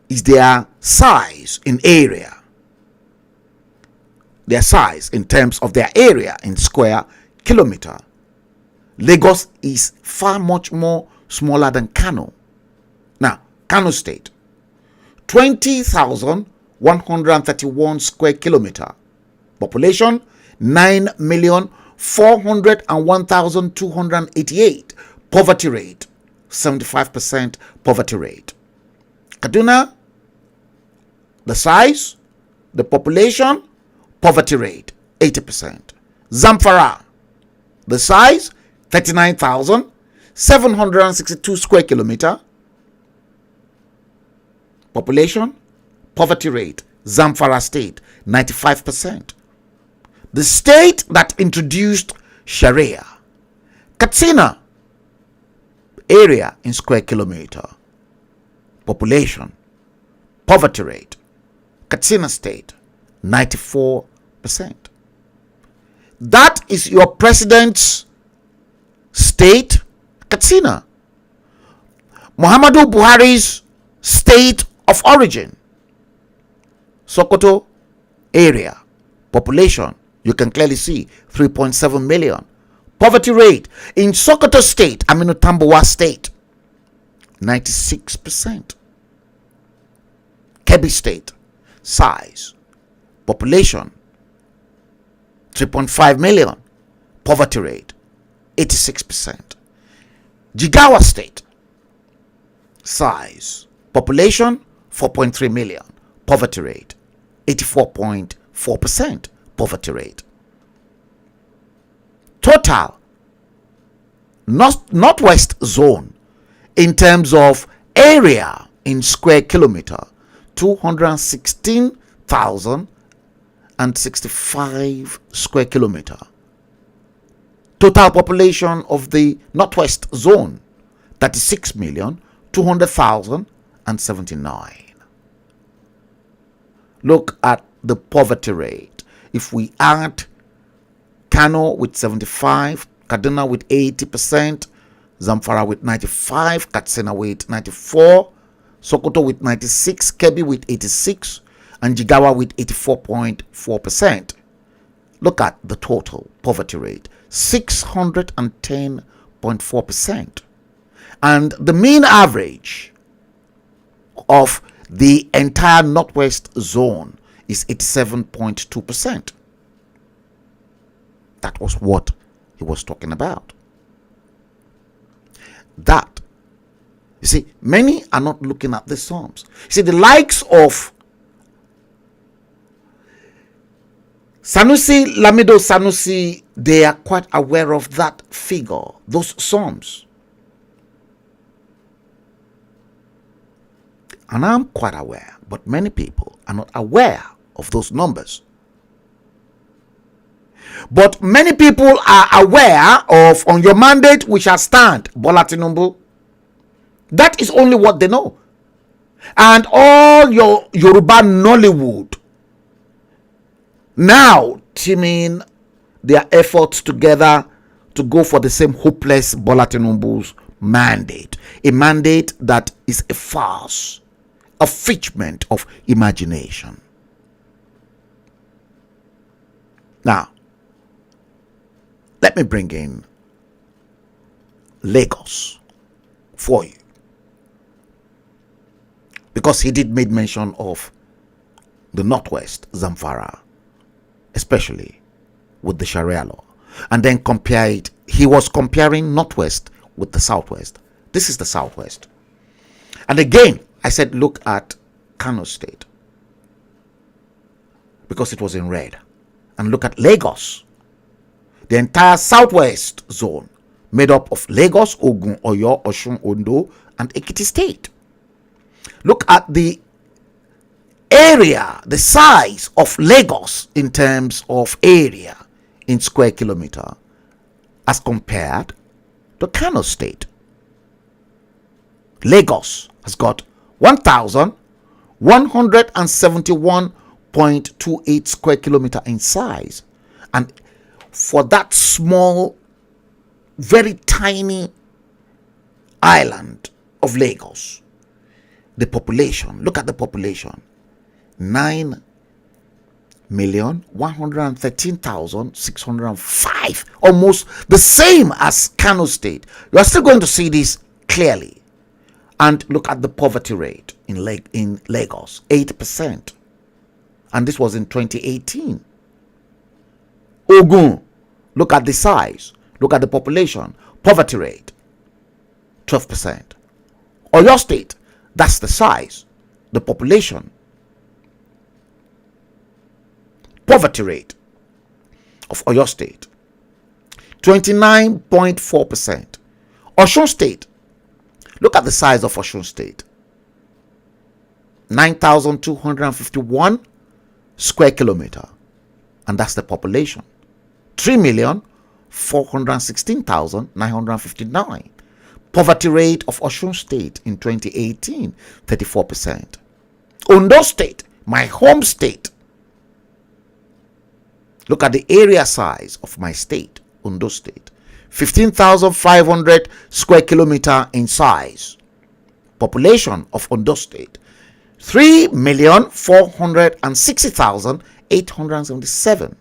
is their size in area. Their size in terms of their area in square kilometer. Lagos is far much more smaller than Kano. Now, Kano State, 20,131 square kilometer. Population, 9,401,288. Poverty rate, 75% poverty rate. Kaduna, the size, the population, poverty rate, 80%. Zamfara, the size, 39,762 square kilometer. Population, poverty rate, Zamfara State, 95%. The state that introduced Sharia, Katsina, area in square kilometer, population, poverty rate, Katsina State, 94%. That is your president's state, Katsina. Muhammadu Buhari's state of origin, Sokoto area, population, you can clearly see 3.7 million. Poverty rate in Sokoto State, Aminu Tambuwa State, 96%. Kebbi State, size, population, 3.5 million. Poverty rate, 86%. Jigawa State, size, population, 4.3 million. Poverty rate, 84.4% poverty rate. Total northwest zone in terms of area in square kilometer, 216,065 square kilometer. Total population of the northwest zone, 36,200,079. Look at the poverty rate. If we add Kano with 75, Kaduna with 80%, Zamfara with 95, Katsina with 94, Sokoto with 96, Kebbi with 86, and Jigawa with 84.4%. Look at the total poverty rate, 610 87.4%. And the mean average of the entire Northwest zone is 87.2%. That was what he was talking about. That, you see, many are not looking at the sums. You see, the likes of Sanusi, Lamido Sanusi, they are quite aware of that figure, those sums. And I'm quite aware, but many people are not aware of those numbers. But many people are aware of, on your mandate we shall stand, Bola Tinubu. That is only what they know. And all your Yoruba Nollywood now teaming their efforts together to go for the same hopeless Bola Tinubu's mandate. A mandate that is a farce, a figment of imagination. Now, let me bring in Lagos for you, because he did make mention of the Northwest, Zamfara, especially with the Sharia law, and then compare it. He was comparing Northwest with the Southwest. This is the Southwest. And again, I said, look at Kano State, because it was in red. And look at Lagos. The entire Southwest zone, made up of Lagos, Ogun, Oyo, Osun, Ondo, and Ekiti State. Look at the area, the size of Lagos in terms of area in square kilometer as compared to Kano State. Lagos has got 1,171.28 square kilometer in size. And for that small, very tiny island of Lagos, the population, look at the population, 9,113,605, almost the same as Kano State. You are still going to see this clearly. And look at the poverty rate in Lagos, 8%. And this was in 2018. Ogun, look at the size, look at the population, poverty rate, 12%. Oyo State, that's the size, the population, poverty rate of Oyo State, 29.4%. Osun State, look at the size of Osun State, 9,251 square kilometer, and that's the population. 3,416,959. Poverty rate of Osun State in 2018, 34%. Ondo State, my home state. Look at the area size of my state, Ondo State. 15,500 square kilometer in size. Population of Ondo State, 3,460,877.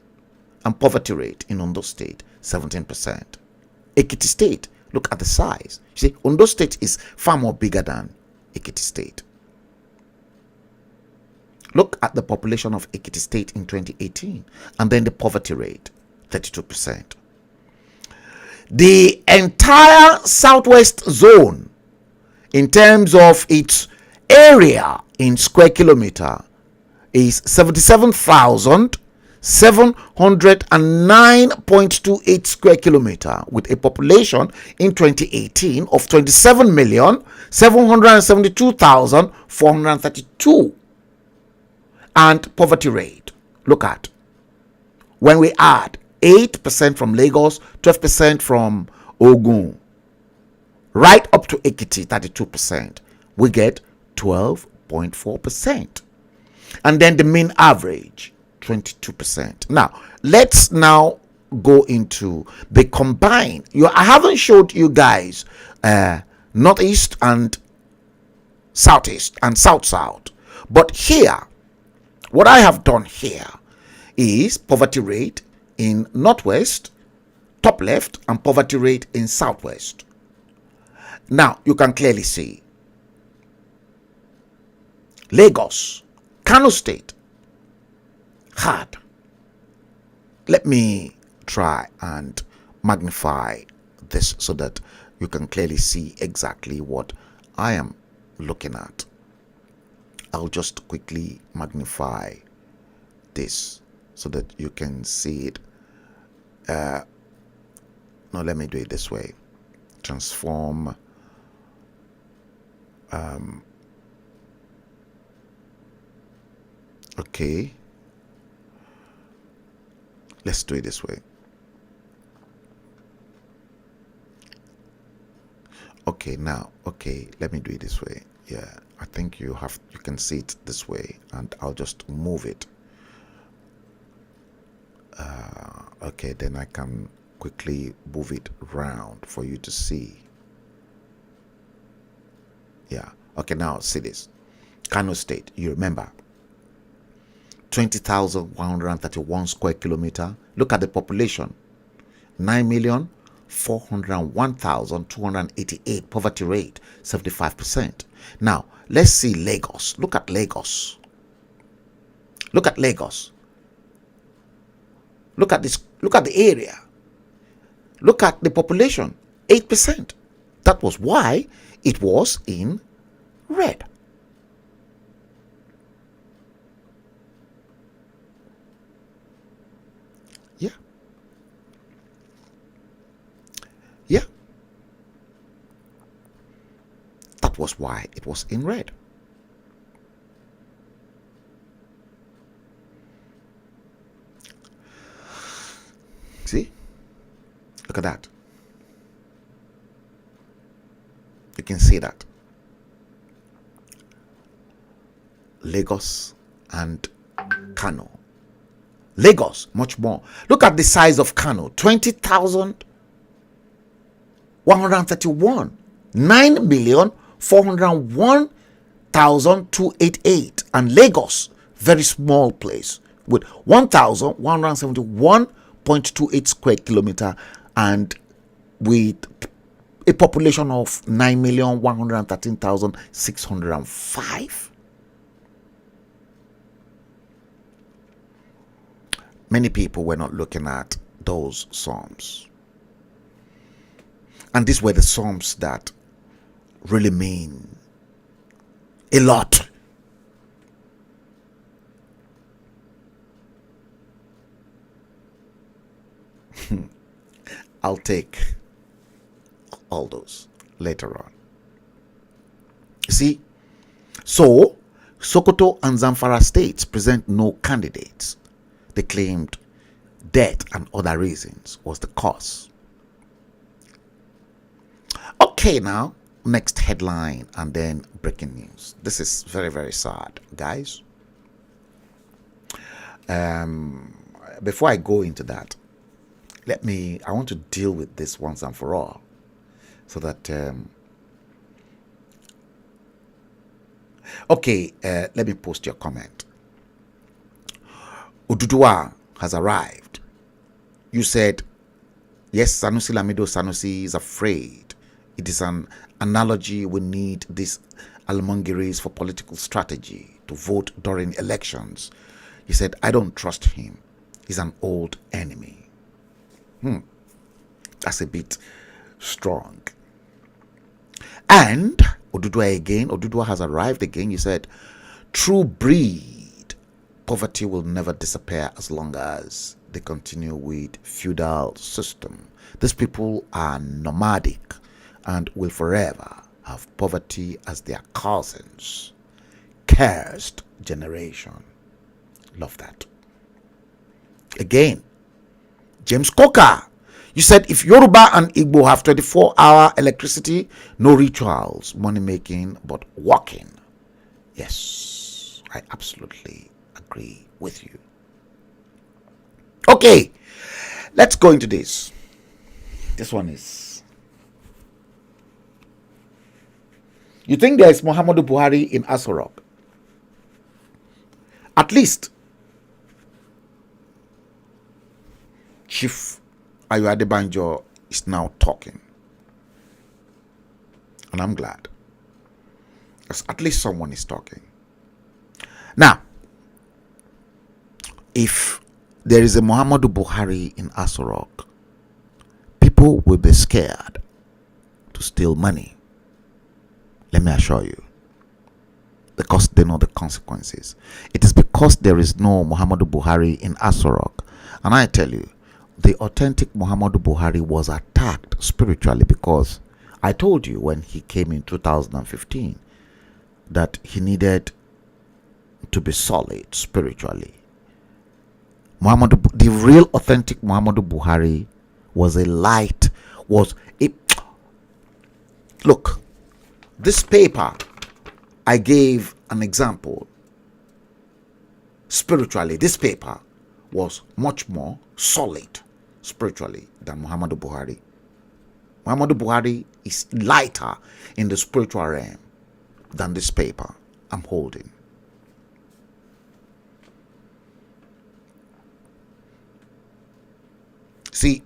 And poverty rate in Ondo State, 17%. Ekiti State, look at the size. You see, Ondo State is far more bigger than Ekiti State. Look at the population of Ekiti State in 2018, and then the poverty rate, 32%. The entire Southwest zone, in terms of its area in square kilometer, is 77,709.28 square kilometer, with a population in 2018 of 27,772,432. And poverty rate, look at, when we add 8% from Lagos, 12% from Ogun, right up to Ekiti, 32%, we get 12.4%. And then the mean average, 22%. Now, let's now go into the combined. I haven't showed you guys Northeast and Southeast and South-South. But here, what I have done here is poverty rate in Northwest top left, and poverty rate in southwest. Now you can clearly see Lagos, Kano State had. Let me try and magnify this so that you can clearly see exactly what I am looking at. I'll just quickly magnify this so that you can see it. No, let me do it this way. Transform. Okay. Let's do it this way. Okay, now, okay, let me do it this way. Yeah, I think you can see it this way, and I'll just move it. Okay, then I can quickly move it around for you to see. Yeah, okay, now see this. Kano State, you remember, 20,131 square kilometer. Look at the population, 9,401,288. Poverty rate 75%. Now let's see Lagos. Look at Lagos. Look at Lagos. Look at this. Look at the area. Look at the population, 8%. That was why it was in red. Yeah. Yeah. That was why it was in red. See? Look at that. You can see that. Lagos and Kano. Lagos, much more. Look at the size of Kano, 20,131. 9,401,288. And Lagos, very small place with 1,171.28 square kilometer and with a population of 9,113,605. Many people were not looking at those sums. And these were the sums that really mean a lot. I'll take all those later on. See, so Sokoto and Zamfara states present no candidates. They claimed death and other reasons was the cause. Okay, now next headline and then breaking news. This is very, very sad, guys. Before I go into that, I want to deal with this once and for all, so that let me post your comment. Oduduwa has arrived. You said, yes, Sanusi Lamido Sanusi is afraid. It is an analogy. We need these almongeries for political strategy to vote during elections. He said, I don't trust him. He's an old enemy. That's a bit strong. And Oduduwa has arrived again. You said, true breed. Poverty will never disappear as long as they continue with feudal system. These people are nomadic and will forever have poverty as their cousins. Cursed generation. Love that. Again, James Coker, you said if Yoruba and Igbo have 24-hour electricity, no rituals, money making, but working. Yes, I absolutely agree with you. Okay, let's go into this. This one is, you think there is Muhammadu Buhari in Aso Rock? At least Chief Ayo Adebanjo is now talking. And I'm glad. Because at least someone is talking. Now, if there is a Muhammadu Buhari in Asorok, people will be scared to steal money. Let me assure you. Because they know the consequences. It is because there is no Muhammadu Buhari in Asorok. And I tell you, the authentic Muhammadu Buhari was attacked spiritually, because I told you when he came in 2015 that he needed to be solid spiritually. The real authentic Muhammadu Buhari was a light, look, this paper, I gave an example. Spiritually, this paper was much more solid spiritually than Muhammadu Buhari. Muhammadu Buhari is lighter in the spiritual realm than this paper I'm holding. See,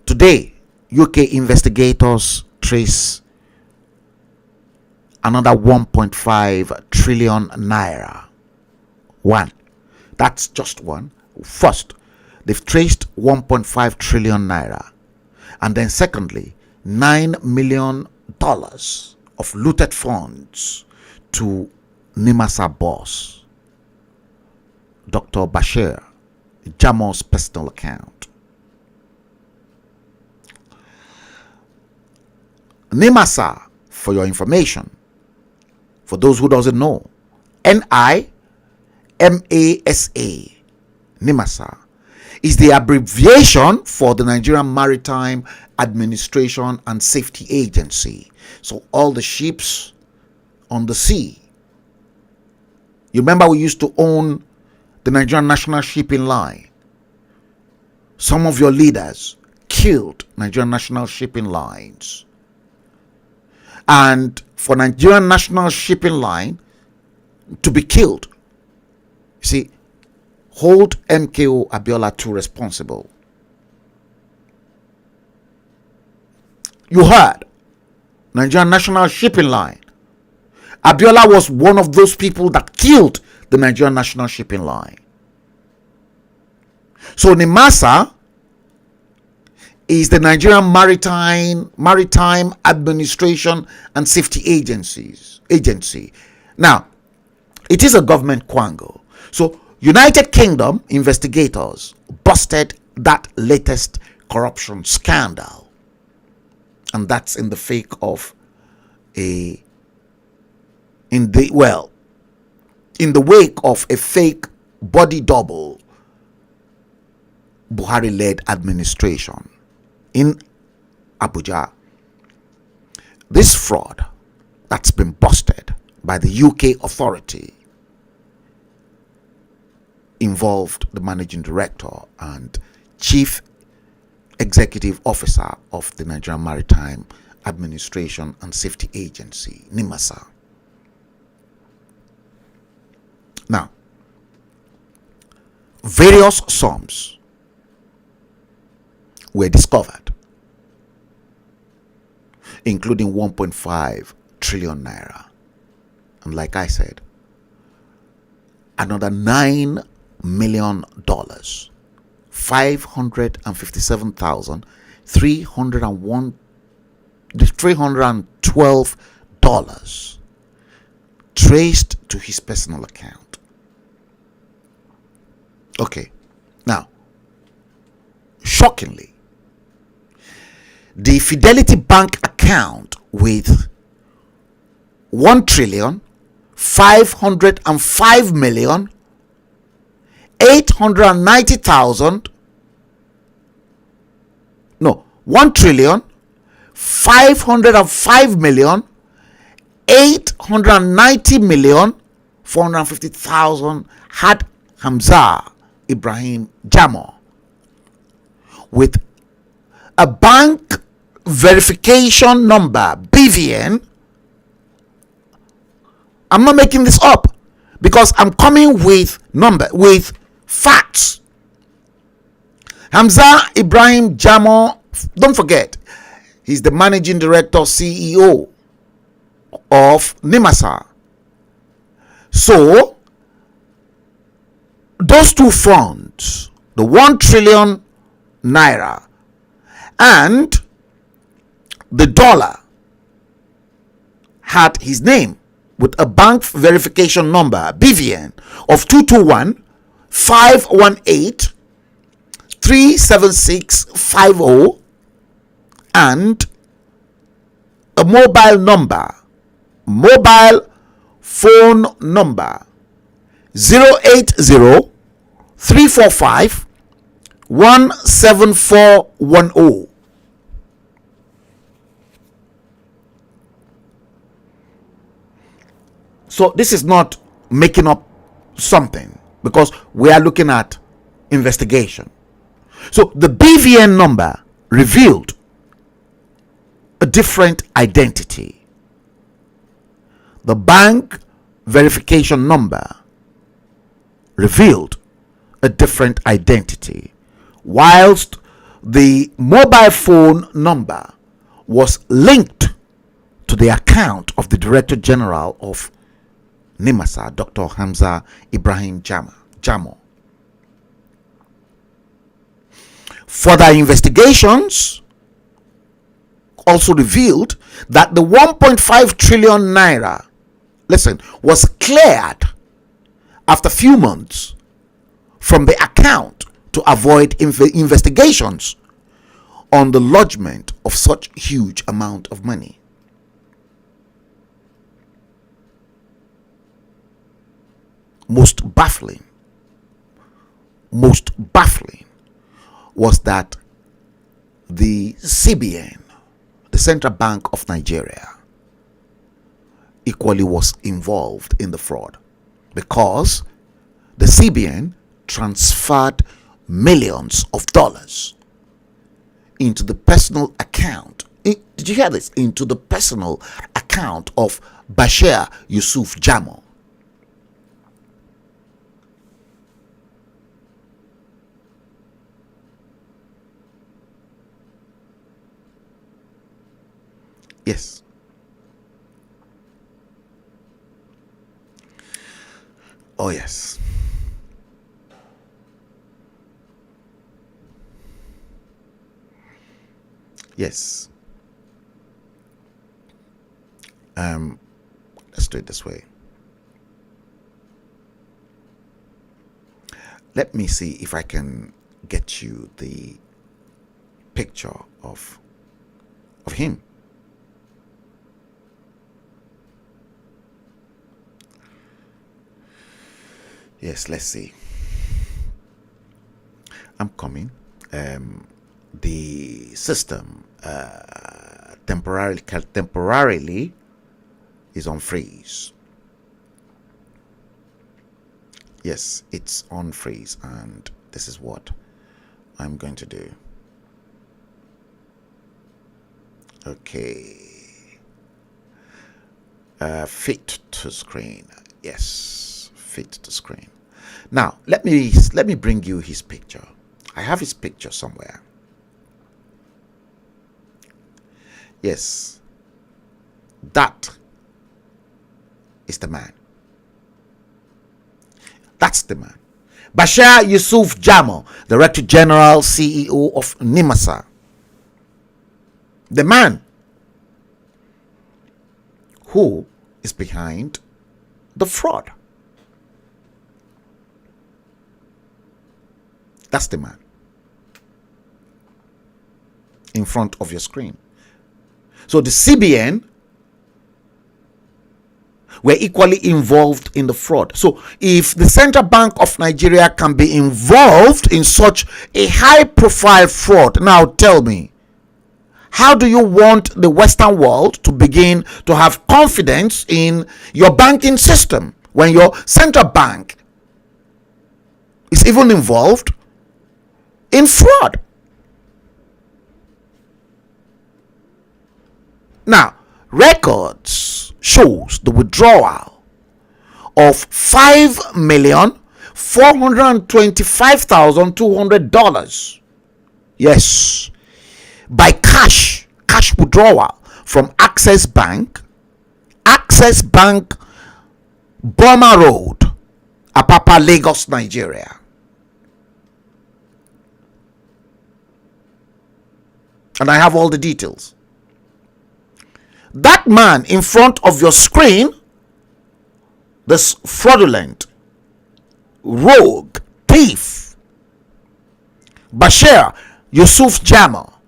today, UK investigators trace another 1.5 trillion naira. One. That's just one. First, they've traced 1.5 trillion naira. And then secondly, $9 million of looted funds to Nimasa boss, Dr. Bashir Jamo's personal account. Nimasa, for your information, for those who doesn't know, NIMASA, Nimasa, is the abbreviation for the Nigerian Maritime Administration and Safety Agency. So all the ships on the sea. You remember we used to own the Nigerian National Shipping Line. Some of your leaders killed Nigerian National Shipping Lines. And for Nigerian National Shipping Line to be killed, you see, hold MKO Abiola to responsible. You heard Nigerian National Shipping Line. Abiola was one of those people that killed the Nigerian National Shipping Line. So NIMASA is the Nigerian Maritime Administration and Safety Agency. Now, it is a government quango. So United Kingdom investigators busted that latest corruption scandal. And that's in the wake of a fake body double Buhari-led administration in Abuja. This fraud that's been busted by the UK authority involved the managing director and chief executive officer of the Nigerian Maritime Administration and Safety Agency, NIMASA. Now, various sums were discovered, including 1.5 trillion naira. And like I said, another $9 million, $312 traced to his personal account. Okay, now, shockingly, the Fidelity Bank account with 1,505,890,000, no, 1,505,890,450,000 had Hamza Ibrahim Jamo with a bank verification number, BVN. I'm not making this up because I'm coming with facts. Hamza Ibrahim Jamo, don't forget, he's the managing director, CEO of NIMASA. So, those two funds, the 1 trillion naira and the dollar, had his name with a bank verification number, BVN, of 221 518 37650 and a mobile phone number 080 345 17410. So this is not making up something, because we are looking at investigation. So the BVN number revealed a different identity. The bank verification number revealed a different identity, whilst the mobile phone number was linked to the account of the Director General of NIMASA, Dr. Hamza Ibrahim Jamo. Further investigations also revealed that the 1.5 trillion naira, was cleared after a few months from the account to avoid investigations on the lodgement of such huge amount of money. Most baffling was that the CBN, the Central Bank of Nigeria, equally was involved in the fraud, because the CBN transferred millions of dollars into the personal account. Did you hear this? Into the personal account of Bashir Yusuf Jamo. Yes. Oh, yes. Yes. Let's do it this way. Let me see if I can get you the picture of him. Yes, let's see. I'm coming. The system temporarily is on freeze. Yes, it's on freeze, and this is what I'm going to do. Okay. Fit to screen. Yes, fit to screen. Now let me bring you his picture. I have his picture somewhere. Yes, that is the man. That's the man. Bashir Yusuf Jamo, Director General, CEO of NIMASA. The man who is behind the fraud. That's the man in front of your screen. So the CBN were equally involved in the fraud. So if the Central Bank of Nigeria can be involved in such a high-profile fraud, now tell me, how do you want the Western world to begin to have confidence in your banking system when your central bank is even involved in fraud? Now, records shows the withdrawal of $5,425,200 Yes, by cash withdrawal from Access Bank, Burma Road, Apapa, Lagos, Nigeria. And I have all the details. That man in front of your screen, this fraudulent, rogue, thief, Bashir Yusuf Jamal,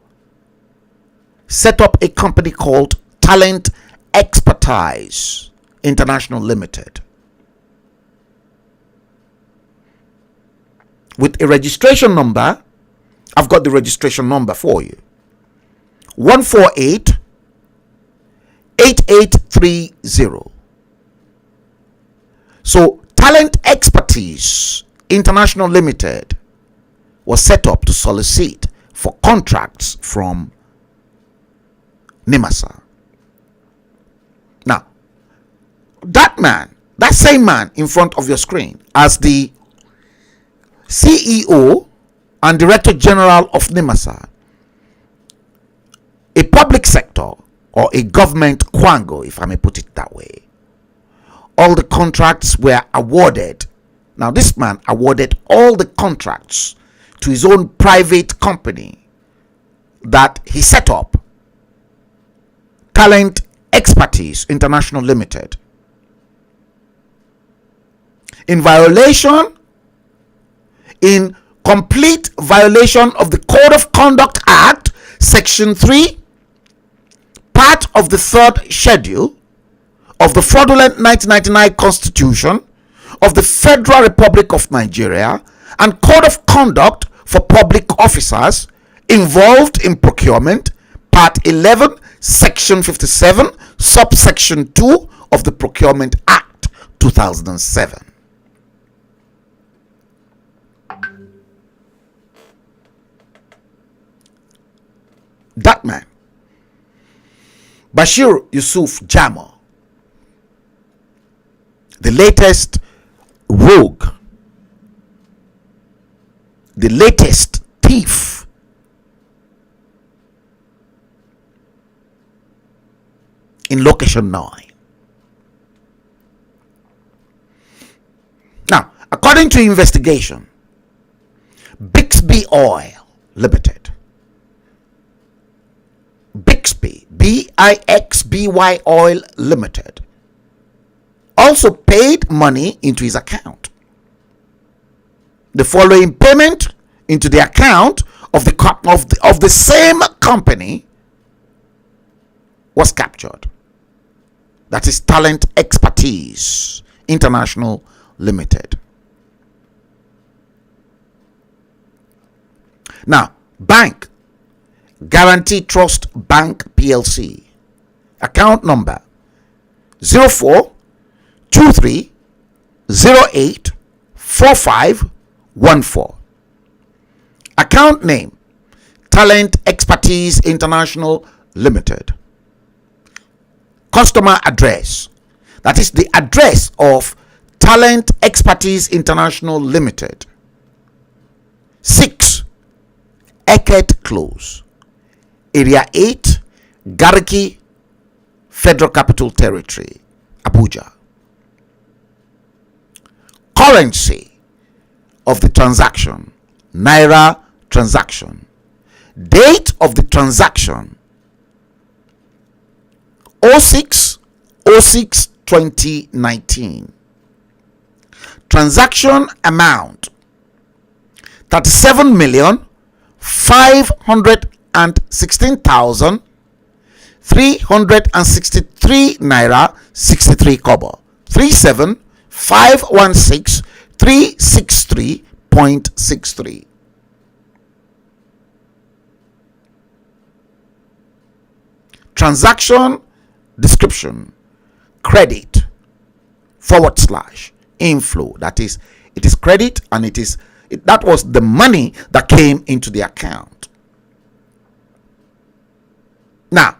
set up a company called Talent Expertise International Limited with a registration number. I've got the registration number for you: 148-8830. So Talent Expertise International Limited was set up to solicit for contracts from NIMASA. Now, that same man in front of your screen, as the CEO and Director General of NIMASA, a public sector or a government quango, if I may put it that way, all the contracts were awarded. Now, this man awarded all the contracts to his own private company that he set up, Talent Expertise International Limited, in complete violation of the Code of Conduct Act, Section 3, part of the 3rd schedule of the fraudulent 1999 Constitution of the Federal Republic of Nigeria, and Code of Conduct for Public Officers involved in procurement, Part 11, Section 57, Subsection 2 of the Procurement Act 2007. That man, Bashir Yusuf Jamal, the latest rogue, the latest thief, in Location 9. Now, according to investigation, Bixby Oil Limited, Bixby, Bixby Oil Limited, also paid money into his account. The following payment into the account of the same company was captured. That is Talent Expertise International Limited. Now, bank, Guarantee Trust Bank PLC, account number 0423084514. Account name, Talent Expertise International Limited. Customer address, that is the address of Talent Expertise International Limited, 6 Eket Close, Area 8, Gariki, Federal Capital Territory, Abuja. Currency of the transaction, Naira transaction. Date of the transaction, 06/06/2019. Transaction amount, 37,516,363 naira 63 kobo. 37,516,363.63. Transaction description, credit / inflow. That is, it is credit, and that was the money that came into the account. Now,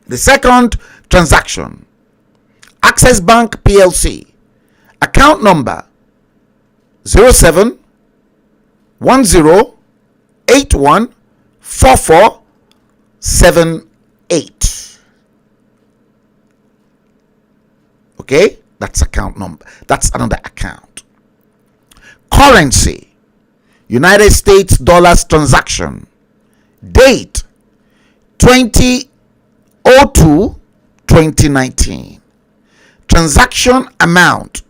the second transaction, Access Bank PLC, account number 814478. Okay, that's account number. That's another account. Currency: United States dollars transaction. Date: 20/02/2019. Transaction amount: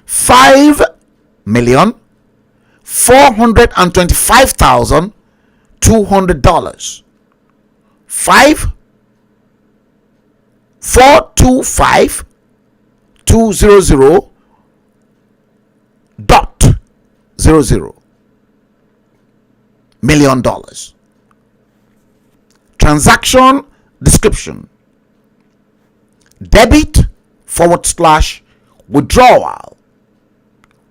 $5,425,200. 5,425,200.00 million dollars. Transaction description: debit / withdrawal.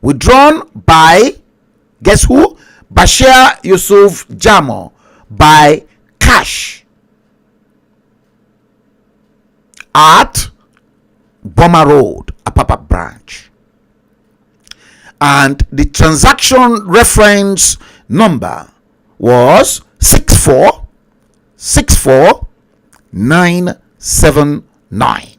Withdrawn by, guess who? Bashir Yusuf Jamo, by cash at Boma Road, Apapa branch. And the transaction reference number was 6464979.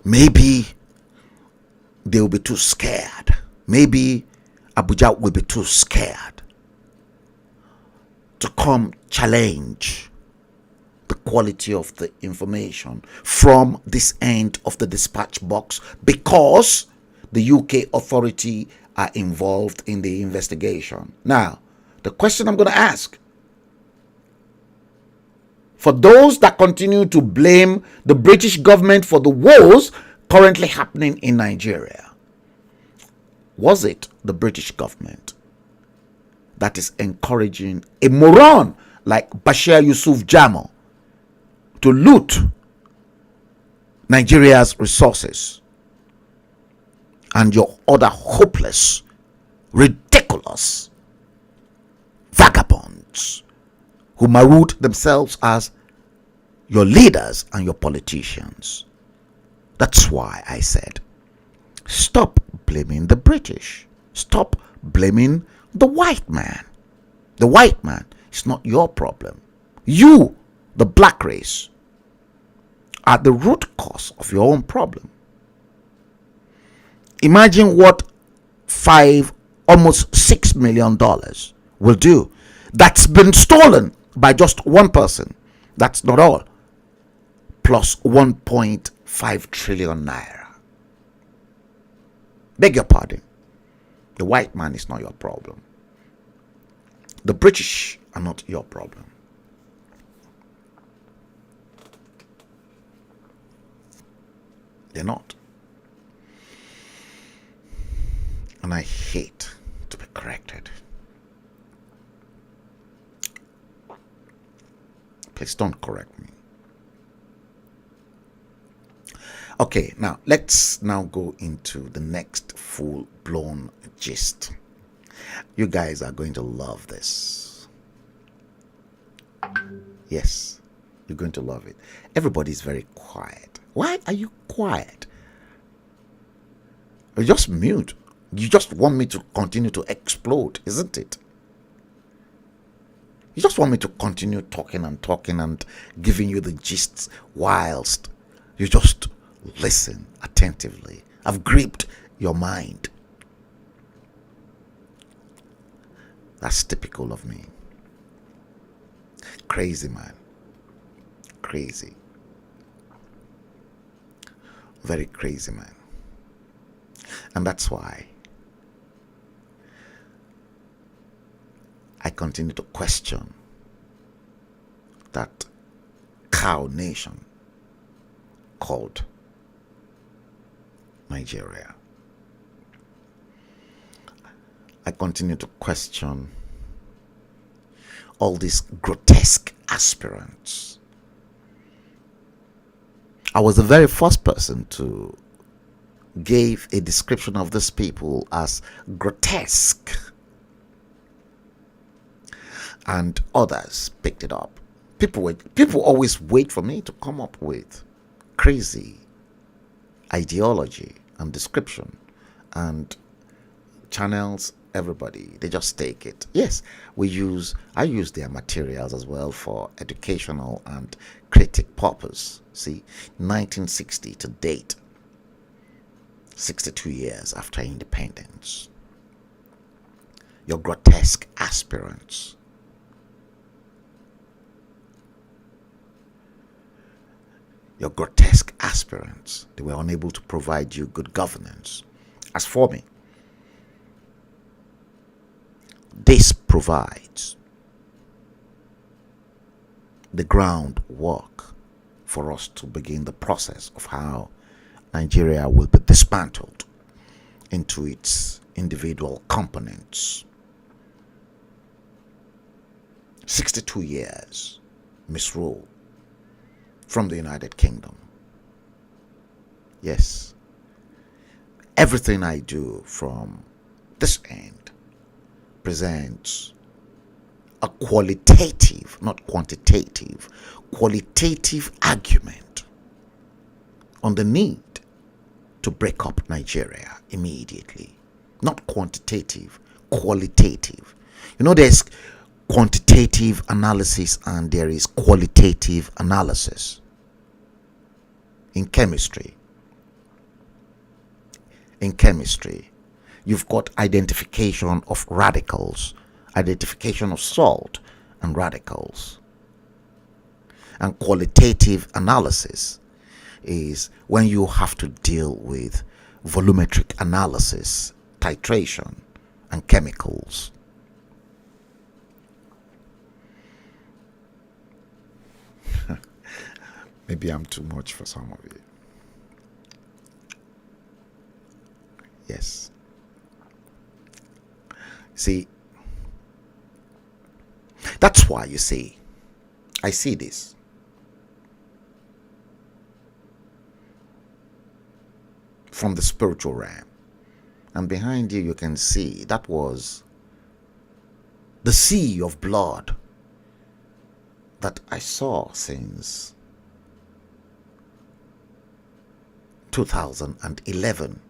Maybe they will be too scared. Maybe Abuja will be too scared to come challenge the quality of the information from this end of the dispatch box, because the UK authority are involved in the investigation. Now, the question I'm going to ask, for those that continue to blame the British government for the wars currently happening in Nigeria, was it the British government that is encouraging a moron like Bashir Yusuf Jamo to loot Nigeria's resources, and your other hopeless, ridiculous vagabonds who maroon themselves as your leaders and your politicians? That's why I said, stop blaming the British. Stop blaming the white man. The white man is not your problem. You, the black race, are the root cause of your own problem. Imagine what almost $6 million will do. That's been stolen by just one person. That's not all. Plus 1.5 trillion naira. Beg your pardon. The white man is not your problem. The British are not your problem. They're not. And I hate to be corrected. Please don't correct me. Okay, now let's go into the next full-blown gist. You guys are going to love this. Yes, you're going to love it. Everybody's very quiet. Why are you quiet? You're just mute. You just want me to continue to explode, isn't it? You just want me to continue talking and giving you the gists whilst you just listen attentively. I've gripped your mind. That's typical of me. Crazy, man. Crazy. Very crazy, man. And that's why I continue to question that cow nation called Nigeria. I continue to question all these grotesque aspirants. I was the very first person to give a description of these people as grotesque, and others picked it up. People always wait for me to come up with crazy ideology and description and channels everybody. They just take it. Yes, I use their materials as well for educational and critic purpose. See, 1960 to date, 62 years after independence, your grotesque aspirants, they were unable to provide you good governance. As for me, this provides the groundwork for us to begin the process of how Nigeria will be dismantled into its individual components. 62 years misrule from the United Kingdom. Yes, everything I do from this end presents a qualitative, not quantitative, qualitative argument on the need to break up Nigeria immediately. Not quantitative, qualitative. You know, there's quantitative analysis and there is qualitative analysis in chemistry. In chemistry, you've got identification of radicals, identification of salt and radicals. And qualitative analysis is when you have to deal with volumetric analysis, titration, and chemicals. Maybe I'm too much for some of you. Yes. See, that's why you see, I see this. From the spiritual realm. And behind you can see that was the sea of blood that I saw since 2011.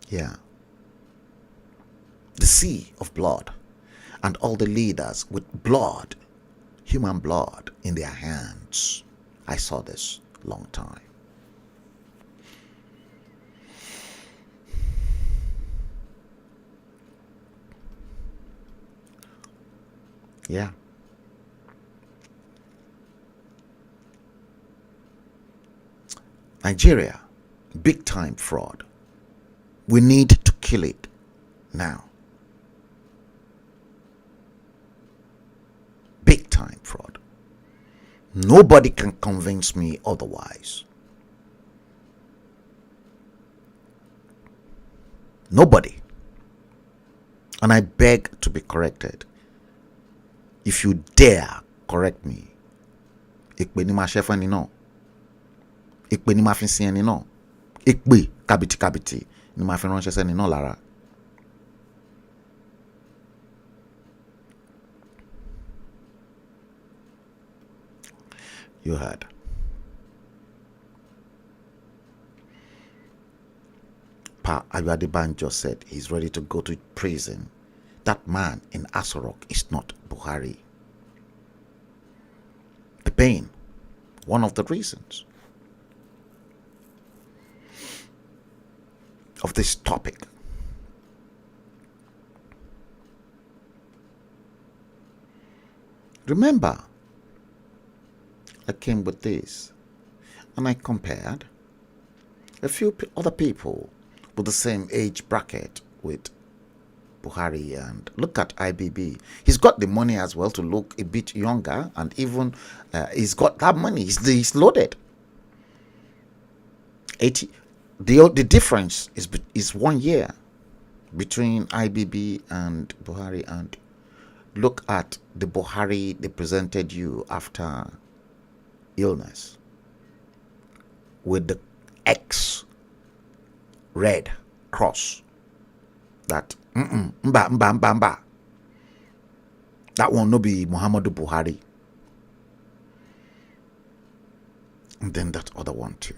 Yeah. The sea of blood and all the leaders with blood, human blood in their hands. I saw this long time. Yeah. Nigeria, big time fraud. We need to kill it now. Big time fraud. Nobody can convince me otherwise. Nobody. And I beg to be corrected. If you dare correct me, ikpe ni ma shefa ni no. Ikpe ni ma fi sin ni no. Ikpe kabiti ni ma fi ránṣẹ́ sẹ́ni náà lára. You heard. Pa Adebanjo said he's ready to go to prison. That man in Asorok is not Buhari. The pain, one of the reasons of this topic. Remember, I came with this and I compared a few other people with the same age bracket with Buhari, and look at IBB. He's got the money as well to look a bit younger, and even he's got that money. He's loaded. 80. The difference is 1 year between IBB and Buhari, and look at the Buhari they presented you after illness with the X red cross. That mba. That one no be Muhammadu Buhari. And then that other one too.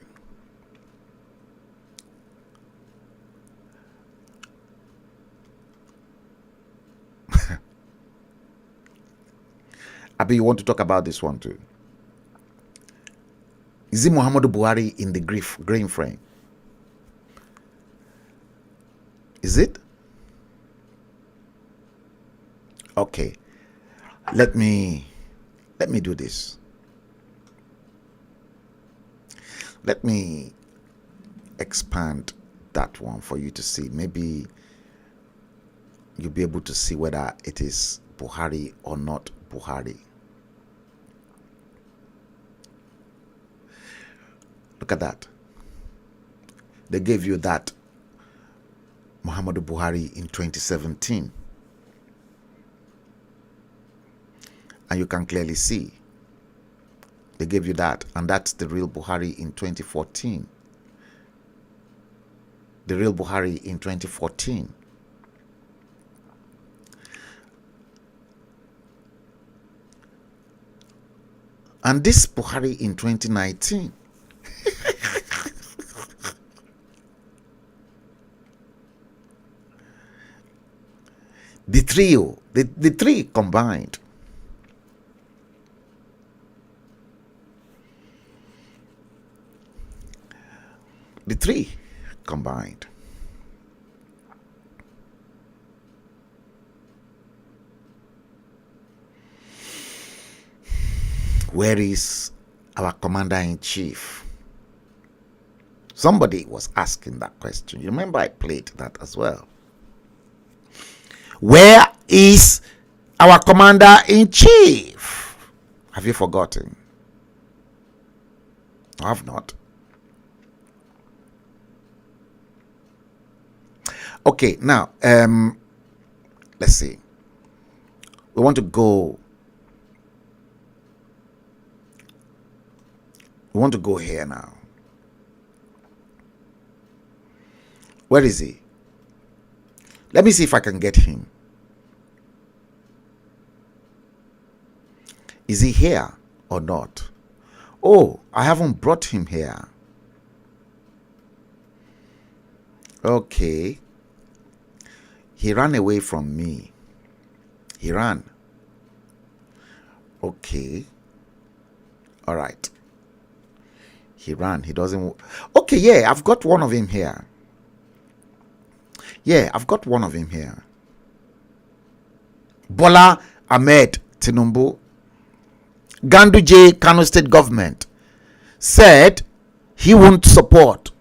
Abi, you want to talk about this one too? Is it Muhammadu Buhari in the green frame? Is it? Okay. Let me do this. Let me expand that one for you to see. Maybe you'll be able to see whether it is Buhari or not Buhari. Look at that. They gave you that Muhammadu Buhari in 2017. And you can clearly see they gave you that, and that's the real Buhari in 2014. The real Buhari in 2014. And this Buhari in 2019. The trio, the three combined. The three combined. Where is our commander-in-chief? Somebody was asking that question. You remember I played that as well. Where is our commander-in-chief? Have you forgotten? I have not. Okay, now let's see. We want to go. We want to go here now. Where is he? Let me see if I can get him. Is he here or not? Oh, I haven't brought him here. Okay. He ran away from me. He ran. Okay. All right. He ran. He doesn't. Okay, yeah, I've got one of him here. Yeah, I've got one of him here. Bola Ahmed Tinubu, Ganduje, Kano State government, said he won't support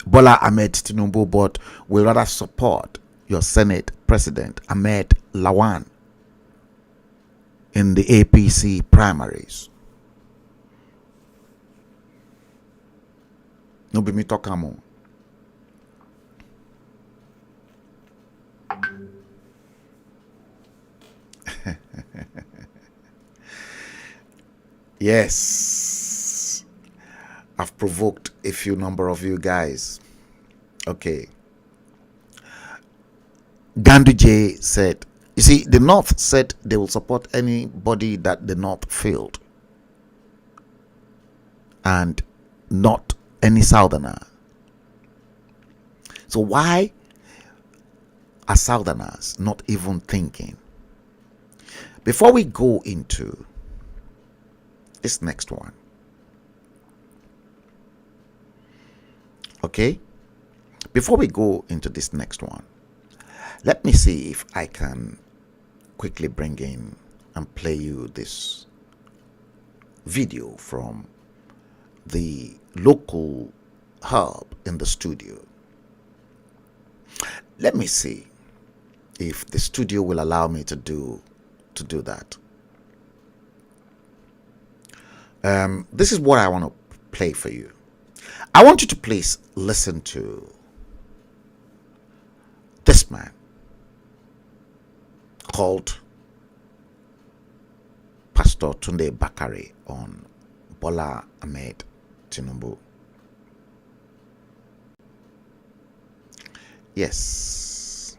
Bola Ahmed Tinubu, but will rather support your Senate President Ahmed Lawan in the APC primaries. No be me talk amo. Yes, I've provoked a few number of you guys. Okay. Ganduje said, you see, the North said they will support anybody that the North failed, and not any Southerner. So why are Southerners not even thinking? Before we go into this next one, okay, before we go into this next one, let me see if I can quickly bring in and play you this video from the local hub in the studio. Let me see if the studio will allow me to do that. This is what I want to play for you. I want you to please listen to this man called Pastor Tunde Bakare on Bola Ahmed Tinubu. Yes.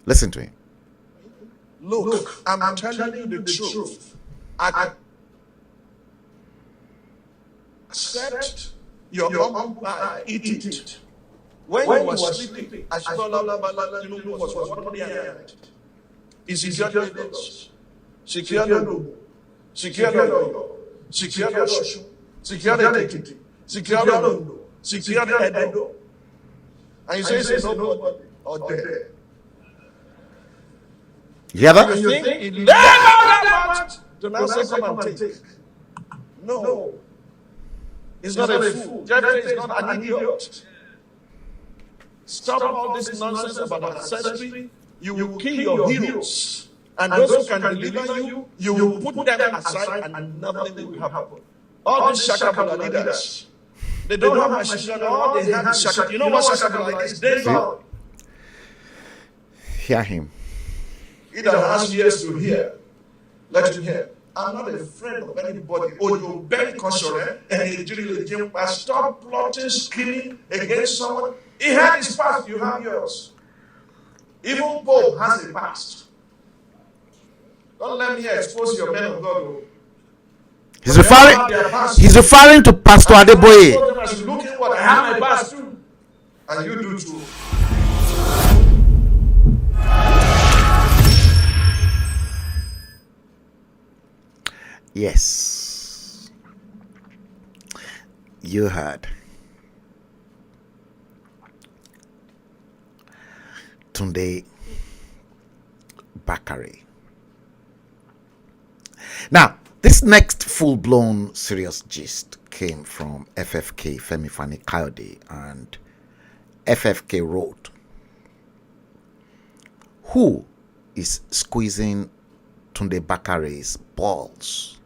Listen to him. Look, I'm telling you the truth. Accept your humble pie, eat it. When you were sleeping, Ashbola Bala Tinubu was one day. He secured Lagos, secured Ogun, secured Oyo, secured Osun, secured Ekiti, secured Ondo, secured Edo. And you say it's nobody or there. You hear that? You think it never that much to now say come and take. No. He's not a fool. Jeffrey is not an idiot. Stop all this nonsense about ancestry. You will kill your heroes. And those who can deliver you, you will put them aside and nothing will happen. All these Shakabala leaders, they don't have machine, all they have is Shakabala. You know what Shakabala is? They know. Hear him. He that has ears to hear, let him hear. I'm not afraid of anybody. Oh, you beg console, and stop plotting, scheming against someone. He had his past, you have yours. Even Pope has a past. Don't let me expose your men of God. He's referring to Pastor Adeboye. Look at what I have my past too. And you do too. Yes. You heard. Tunde Bakare. Now, this next full-blown serious gist came from FFK Femi Fani Kayode, and FFK wrote, "Who is squeezing Tunde Bakare's balls?"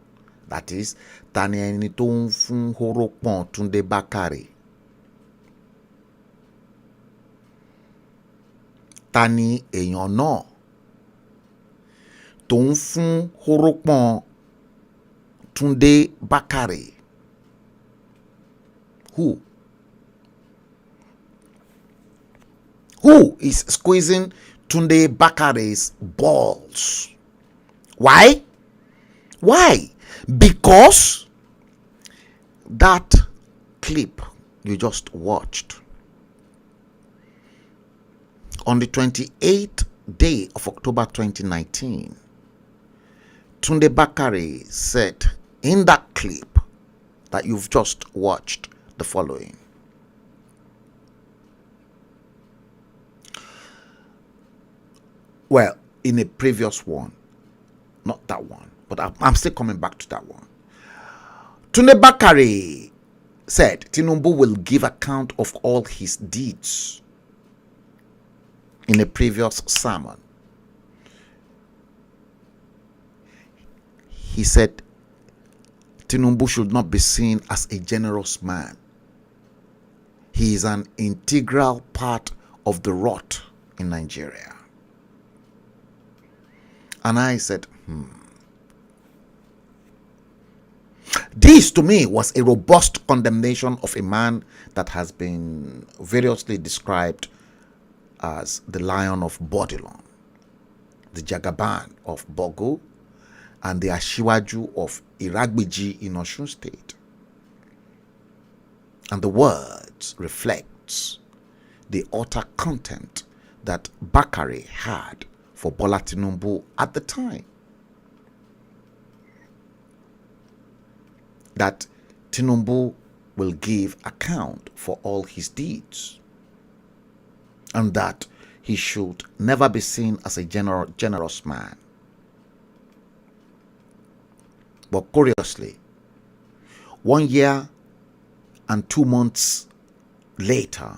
That is, tani ẹni tó ń fún horopon Tunde Bakare. Tani èèyàn náà tó ń fún horopon Tunde Bakare. Who? Who is squeezing Tunde Bakare's balls? Why? Why? Because that clip you just watched on the 28th day of October 2019, Tunde Bakare said in that clip that you've just watched the following. Well, in a previous one, not that one, but I'm still coming back to that one. Tunde Bakare said Tinubu will give account of all his deeds in a previous sermon. He said Tinubu should not be seen as a generous man. He is an integral part of the rot in Nigeria. And I said, This to me was a robust condemnation of a man that has been variously described as the Lion of Bodilon, the Jagaban of Bogo, and the Ashiwaju of Iragbiji in Osun State. And the words reflects the utter contempt that Bakare had for Bola Tinubu at the time. That Tinubu will give account for all his deeds, and that he should never be seen as a generous man. But curiously, 1 year and 2 months later,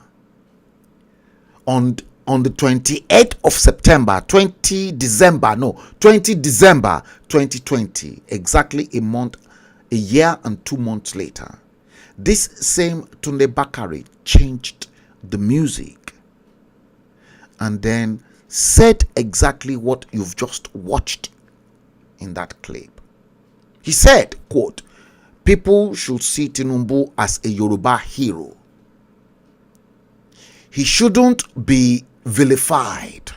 on the 28th of September, 20 December 2020, exactly a year and 2 months later, this same Tunde Bakare changed the music and then said exactly what you've just watched in that clip. He said, quote, "People should see Tinubu as a Yoruba hero. He shouldn't be vilified."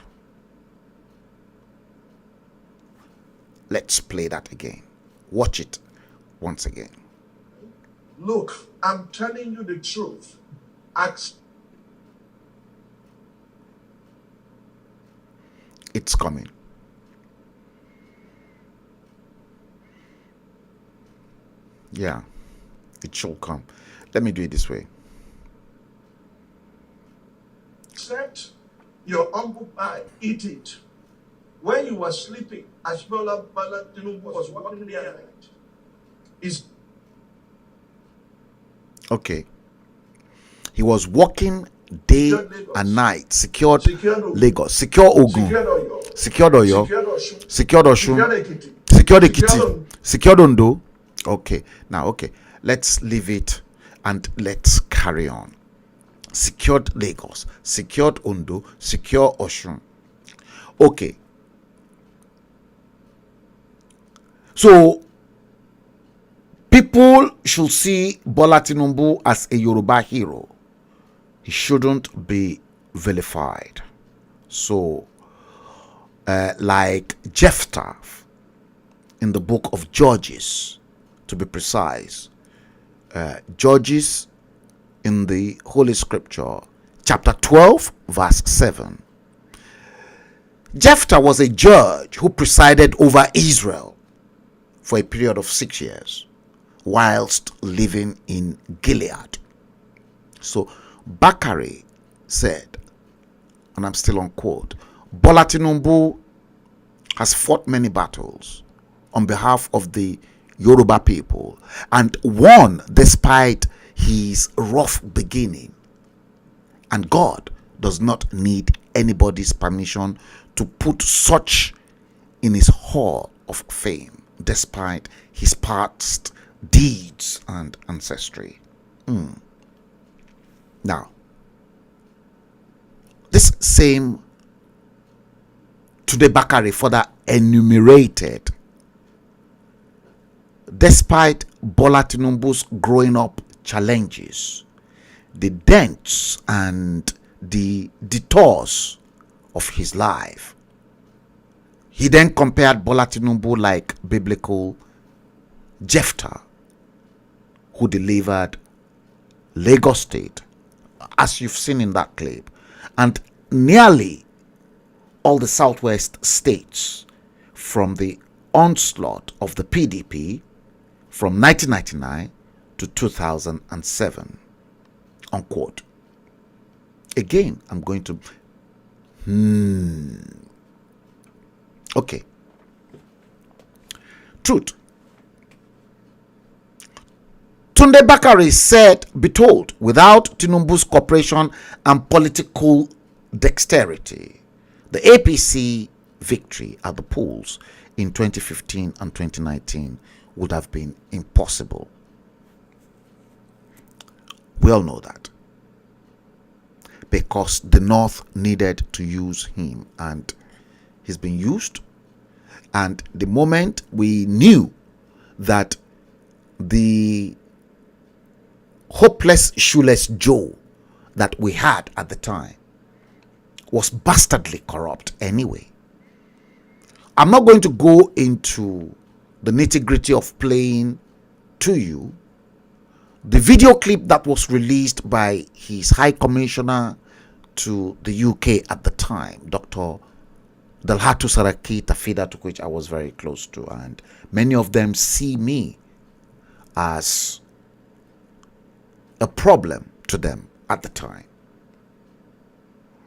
Let's play that again. Watch it once again. Look, I'm telling you the truth. It's coming. Yeah, it should come. Let me do it this way. Accept your humble pie, eat it. When you were sleeping, as Bola Tinubu was walking there at night, is okay. He was walking day and night, secured Lagos, secure Ogun, secured Oyo, secured Osun, secured Ekiti, secured Ondo. Okay, now, okay, let's leave it and let's carry on. Secured Lagos, secured Ondo, secure Osun. Okay. So, people should see Bola Tinubu as a Yoruba hero. He shouldn't be vilified. So, like Jephthah in the book of Judges, to be precise, Judges in the Holy Scripture, chapter 12, verse 7. Jephthah was a judge who presided over Israel for a period of 6 years whilst living in Gilead. So Bakari said, and I'm still on quote, Bola Tinubu has fought many battles on behalf of the Yoruba people and won despite his rough beginning. And God does not need anybody's permission to put such in his hall of fame despite his past deeds and ancestry. Now, this same Tunde Bakari further enumerated, despite Bola Tinubu's growing up challenges, the dents and the detours of his life, he then compared Bola Tinubu like biblical Jephthah, who delivered Lagos State, as you've seen in that clip, and nearly all the southwest states from the onslaught of the PDP from 1999 to 2007, unquote. Again, I'm going to okay. Truth. Tunde Bakari said, be told, without Tinubu's cooperation and political dexterity, the APC victory at the polls in 2015 and 2019 would have been impossible. We all know that. Because the North needed to use him, and he's been used. And the moment we knew that the hopeless, shoeless Joe that we had at the time was bastardly corrupt anyway. I'm not going to go into the nitty-gritty of playing to you the video clip that was released by his High Commissioner to the UK at the time, Dr. Dalhatu Saraki Tafida, to which I was very close to, and many of them see me as a problem to them at the time.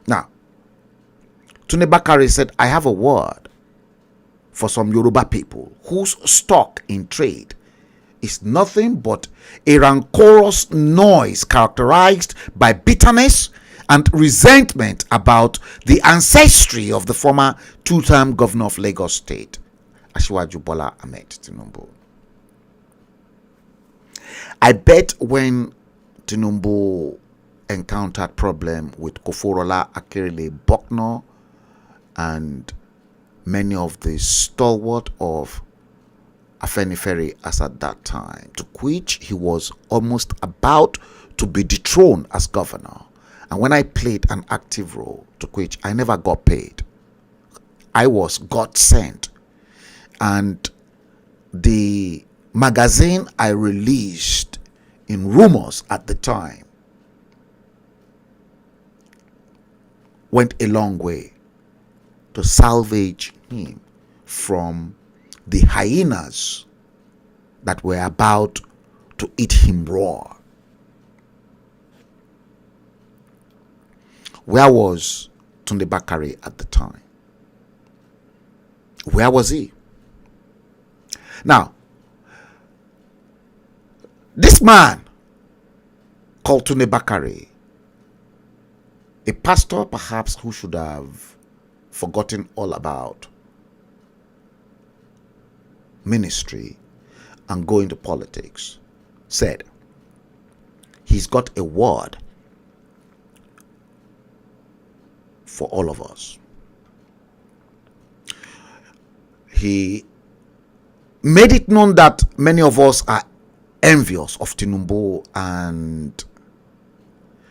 Now, Tunde Bakari said, I have a word for some Yoruba people whose stock in trade is nothing but a rancorous noise characterized by bitterness and resentment about the ancestry of the former two-term governor of Lagos State, Asiwaju Bola Ahmed Tinubu. I bet when Tinubu encountered problem with Koforola Akerele Bokno and many of the stalwart of Afenifere as at that time, to which he was almost about to be dethroned as governor. And when I played an active role, to which I never got paid, I was God sent. And the magazine I released in rumors at the time went a long way to salvage him from the hyenas that were about to eat him raw. Where was Tunde Bakare at the time? Where was he? Now, this man called Tunde Bakare, a pastor perhaps who should have forgotten all about ministry and go into politics, said he's got a word for all of us. He made it known that many of us are envious of Tinubu and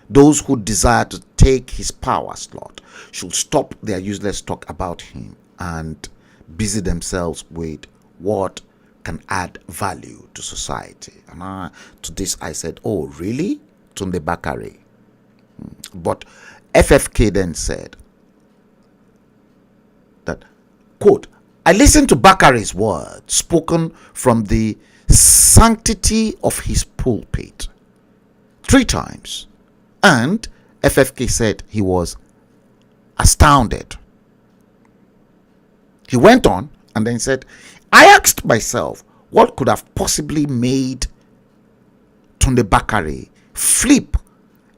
those who desire to take his power slot should stop their useless talk about him and busy themselves with what can add value to society. And to this I said, oh really? Tunde Bakare. But FFK then said that, quote, I listened to Bakare's words spoken from the sanctity of his pulpit 3 times, and FFK said he was astounded. He went on and then said, I asked myself what could have possibly made Tunde Bakare flip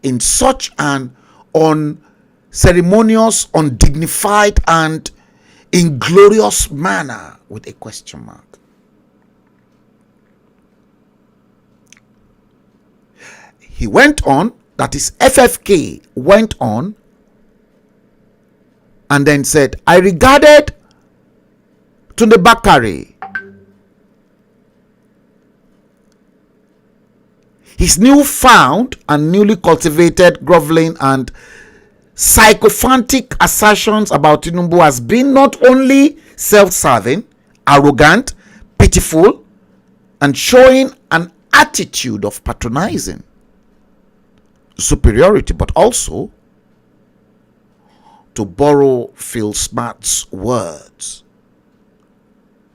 in such an unceremonious, undignified, and inglorious manner with a question mark. He went on, that is FFK went on and then said, I regarded Tunde Bakare, his newfound and newly cultivated groveling and sycophantic assertions about Tinubu has been not only self-serving, arrogant, pitiful, and showing an attitude of patronizing superiority, but also, to borrow Phil Smart's words,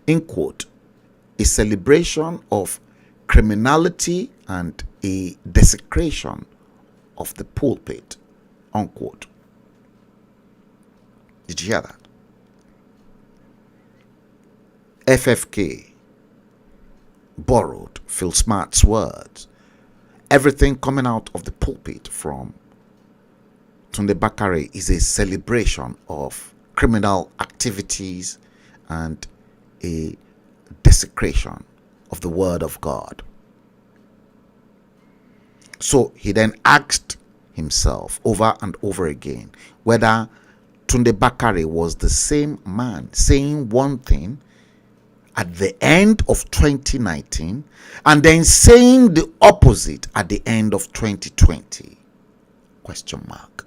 in quote, a celebration of criminality and a desecration of the pulpit, unquote. Did you hear that? FFK borrowed Phil Smart's words. Everything coming out of the pulpit from Tunde Bakare is a celebration of criminal activities and a desecration of the word of God. So he then asked himself over and over again whether Tunde Bakare was the same man saying one thing at the end of 2019 and then saying the opposite at the end of 2020? Question mark.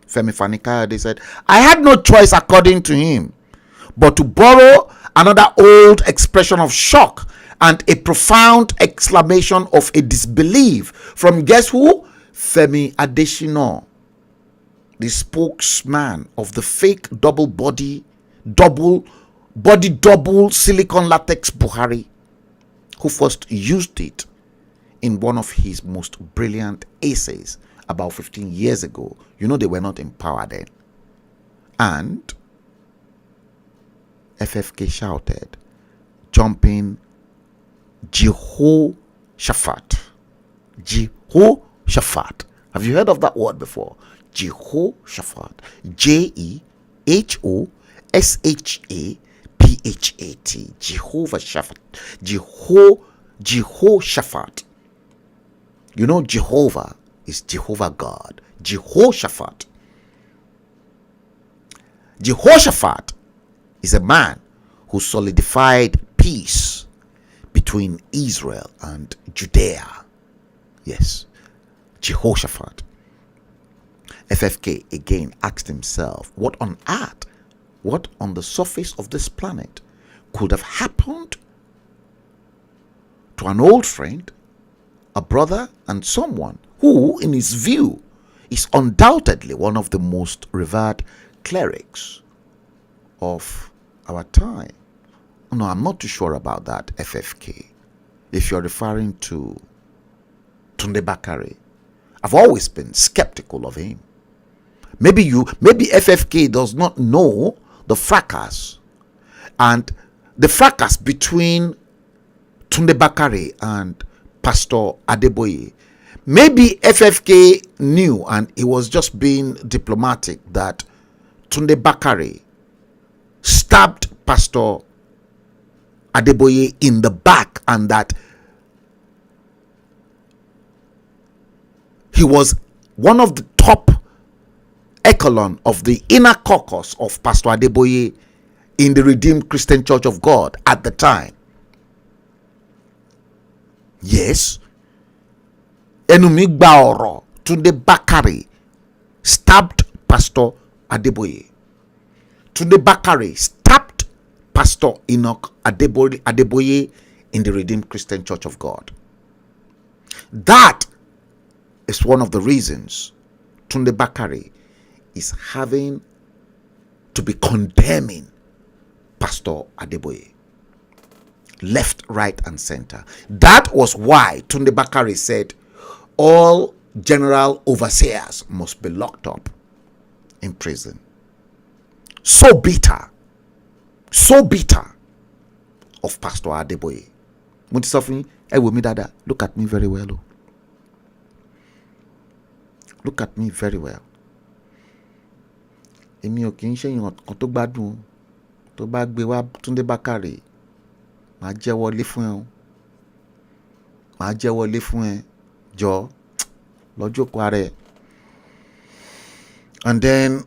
Femi Fani-Kayode said, I had no choice according to him but to borrow another old expression of shock and a profound exclamation of a disbelief from guess who? Femi Adesina, the spokesman of the fake double silicon latex Buhari, who first used it in one of his most brilliant essays about 15 years ago. You know, they were not in power then. And FFK shouted, jumping, Jehoshaphat. Jehoshaphat. Have you heard of that word before? Jehoshaphat. Jehoshaphat. Jehovah Shaphat. Jehoshaphat. You know, Jehovah is Jehovah God. Jehoshaphat. Jehoshaphat is a man who solidified peace between Israel and Judea. Yes, Jehoshaphat. FFK again asked himself, what on earth, what on the surface of this planet could have happened to an old friend, a brother, and someone who, in his view, is undoubtedly one of the most revered clerics of our time. No, I'm not too sure about that, FFK. If you're referring to Tunde Bakare, I've always been skeptical of him. Maybe FFK does not know the fracas and the fracas between Tunde Bakare and Pastor Adeboye. Maybe FFK knew, and he was just being diplomatic, that Tunde Bakare stabbed Pastor Adeboye in the back, and that he was one of the top echelon of the inner caucus of Pastor Adeboye in the Redeemed Christian Church of God at the time. Yes, Enumi Gbaoro Tunde Bakare stabbed Pastor Adeboye. Tunde Bakare stabbed Pastor Enoch Adeboye in the Redeemed Christian Church of God. That is one of the reasons Tunde Bakare is having to be condemning Pastor Adeboye, left, right, and center. That was why Tunde Bakare said all general overseers must be locked up in prison. So bitter of Pastor Adeboye. Look at me very well. Look at me very well. Èmi ò kì í ṣe èèyàn kan tó gbádùn tó bá gbé wá Túndé Bákàrè màá jẹ́wọ́lé fún ẹ o. Màá jẹ́wọ́lé fún ẹ jọ lọ́jọ́ kó ara ẹ. And then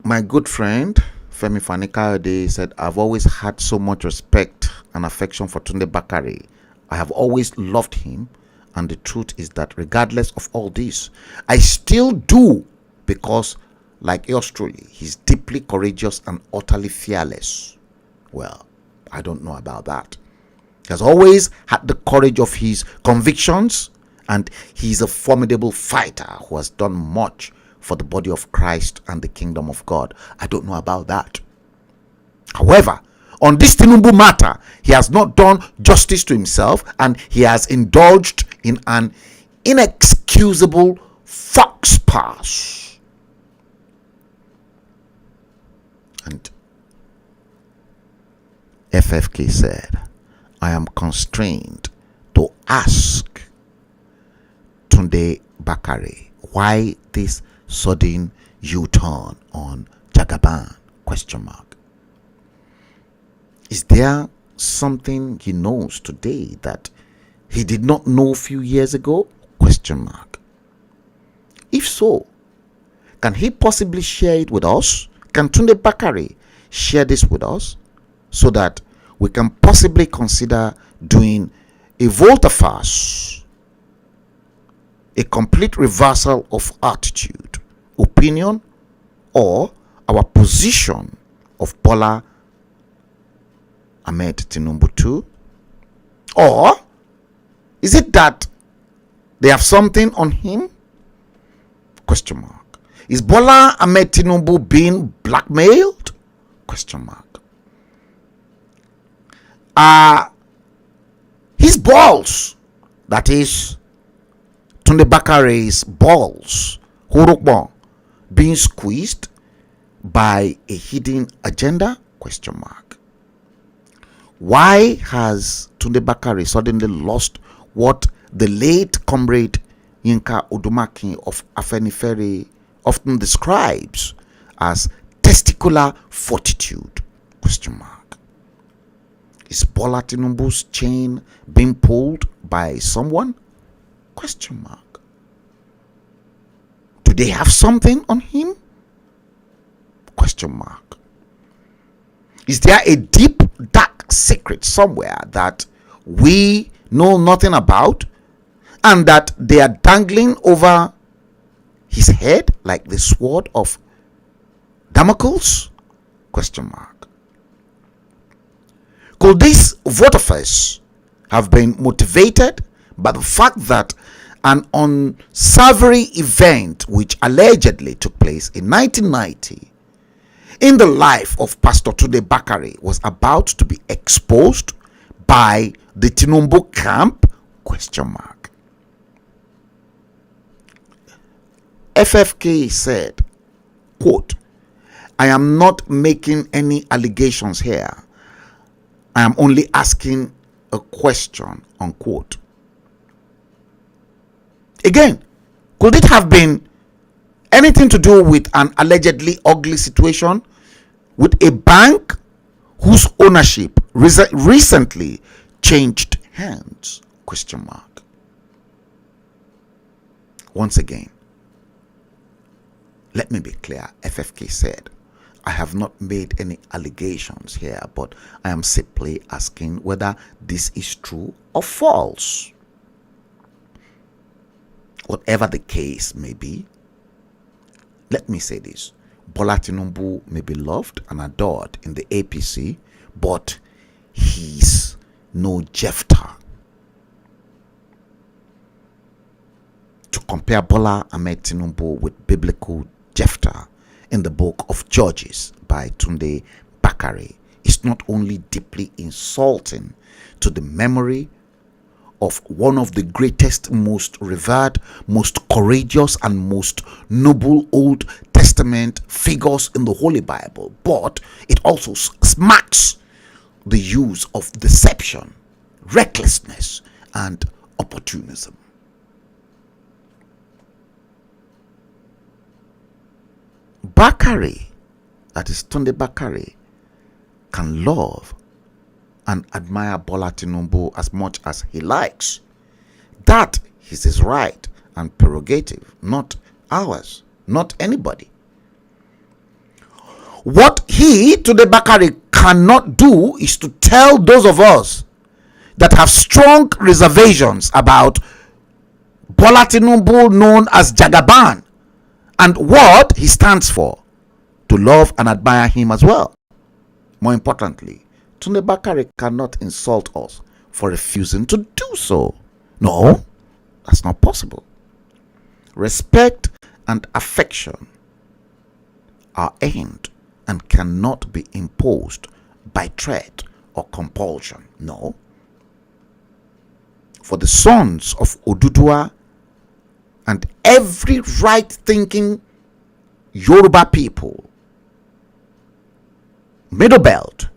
my good friend Femi Fani-Kayode said, I've always had so much respect and affection for Tunde Bakare. I have always loved him, and the truth is that regardless of all this, I still do, because like yours truly, he's deeply courageous and utterly fearless. Well, I don't know about that. He has always had the courage of his convictions, and he's a formidable fighter who has done much for the body of Christ and the kingdom of God. I don't know about that. However, on this Tinubu matter, he has not done justice to himself, and he has indulged in an inexcusable fox pass. And FFK said, I am constrained to ask Tunde Bakare why this sudden U-turn on Jagaban? Question mark. Is there something he knows today that he did not know a few years ago? Question mark. If so, can he possibly share it with us? Can Tunde Bakare share this with us so that we can possibly consider doing a volte-face, a complete reversal of attitude, opinion, or our position of Bola Ahmed Tinubu too? Or is it that they have something on him? Question mark. Is Bola Ahmed Tinubu being blackmailed? Question mark. His balls, that is Tunde Bakare's balls, Horokbo, being squeezed by a hidden agenda? Question mark. Why has Tunde Bakare suddenly lost what the late comrade Yinka Odumaki of Afenifere often describes as testicular fortitude? Question mark. Is Bola Tinubu's chain being pulled by someone? Question mark. Do they have something on him? Question mark. Is there a deep, dark secret somewhere that we know nothing about, and that they are dangling over his head like the sword of Damocles? Question mark. Could this vote-of-us have been motivated by the fact that an unsavory event which allegedly took place in 1990 in the life of Pastor Tunde Bakare was about to be exposed by the Tinubu camp? Question mark. FFK said, quote, "I am not making any allegations here. I am only asking a question," unquote. Again, could it have been anything to do with an allegedly ugly situation with a bank whose ownership recently changed hands? Question mark. Once again, let me be clear. FFK said, "I have not made any allegations here, but I am simply asking whether this is true or false." Whatever the case may be, let me say this. Bola Tinubu may be loved and adored in the APC, but he's no Jephthah. To compare Bola Ahmed Tinubu with biblical Jephthah in the book of Judges by Tunde Bakare is not only deeply insulting to the memory of one of the greatest, most revered, most courageous, and most noble Old Testament figures in the Holy Bible, but it also smacks the use of deception, recklessness, and opportunism. Bakare, that is Tunde Bakare, can love and admire Bola Tinubu as much as he likes. That is his right and prerogative, not ours, not anybody. What he, Tunde Bakare, cannot do is to tell those of us that have strong reservations about Bola Tinubu, known as Jagaban, and what he stands for, to love and admire him as well. More importantly, Tunde Bakare cannot insult us for refusing to do so. No, that's not possible. Respect and affection are earned and cannot be imposed by threat or compulsion. No. For the sons of Odudua and every right-thinking Yoruba people, Middle Belt,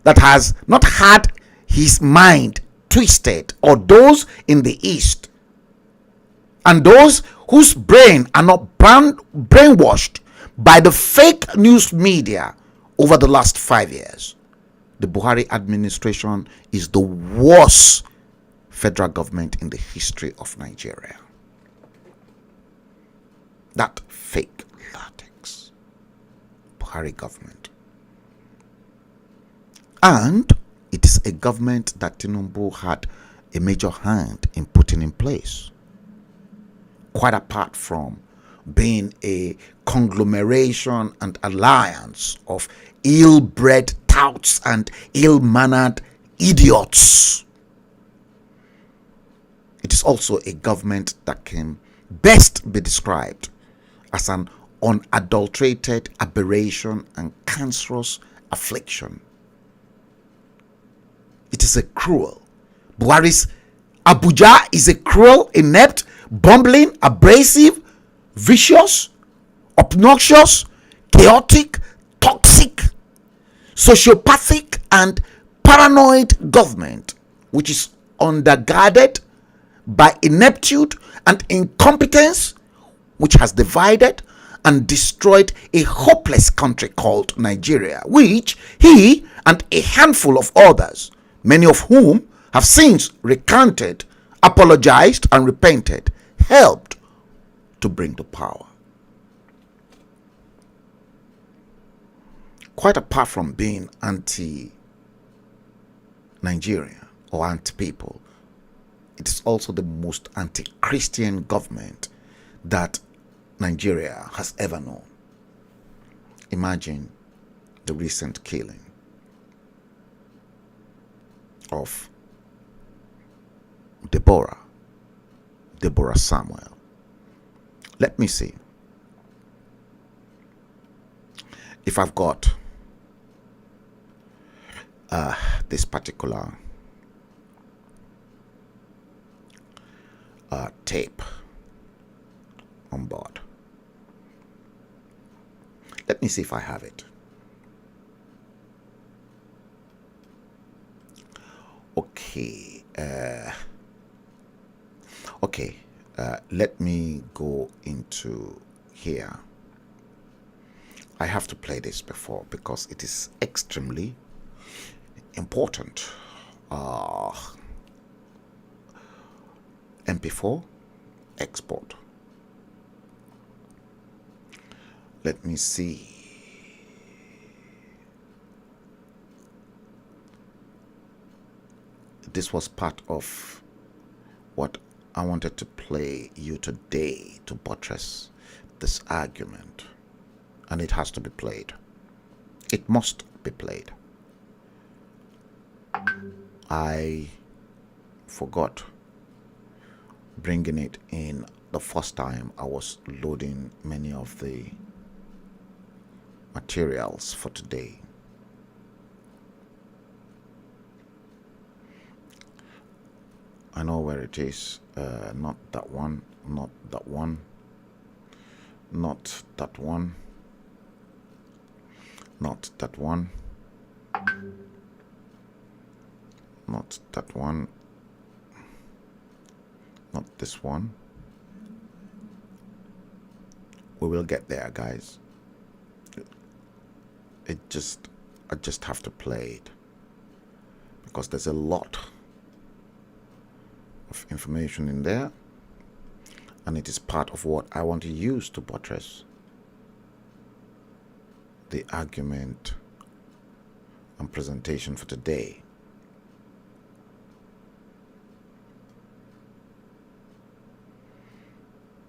that has not had his mind twisted, or those in the East, and those whose brain are not brainwashed by the fake news media over the last 5 years, the Buhari administration is the worst federal government in the history of Nigeria. That fake latex Buhari government. And it is a government that Tinubu had a major hand in putting in place. Quite apart from being a conglomeration and alliance of ill-bred touts and ill-mannered idiots, it is also a government that can best be described as an unadulterated aberration and cancerous affliction. It is a cruel. Buhari's Abuja is a cruel, inept, bumbling, abrasive, vicious, obnoxious, chaotic, toxic, sociopathic, and paranoid government, which is undergirded by ineptitude and incompetence, which has divided and destroyed a hopeless country called Nigeria, which he and a handful of others, many of whom have since recanted, apologized, and repented, helped to bring to power. Quite apart from being anti-Nigeria or anti-people, it is also the most anti-Christian government that Nigeria has ever known. Imagine the recent killing of Deborah Samuel. Let me see if I've got this particular tape on board. Let me see if I have it. Okay. Let me go into here. I have to play this before because it is extremely important. MP4 export. Let me see. This was part of what I wanted to play you today to buttress this argument, and it has to be played. It must be played. I forgot bringing it in the first time I was loading many of the materials for today. I know where it is. Not that one, not that one, not that one, not that one, not that one, not this one. We will get there, guys. I just have to play it because there's a lot of information in there, and it is part of what I want to use to buttress the argument and presentation for today.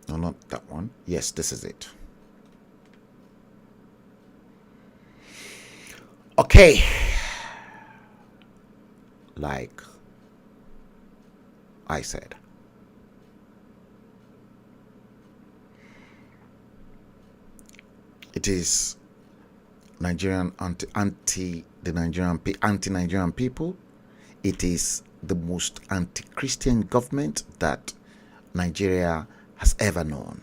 No, not that one. Yes, this is it. Okay. Like I said, it is Nigerian anti-Nigerian people. It is the most anti-Christian government that Nigeria has ever known.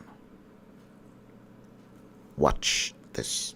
Watch this.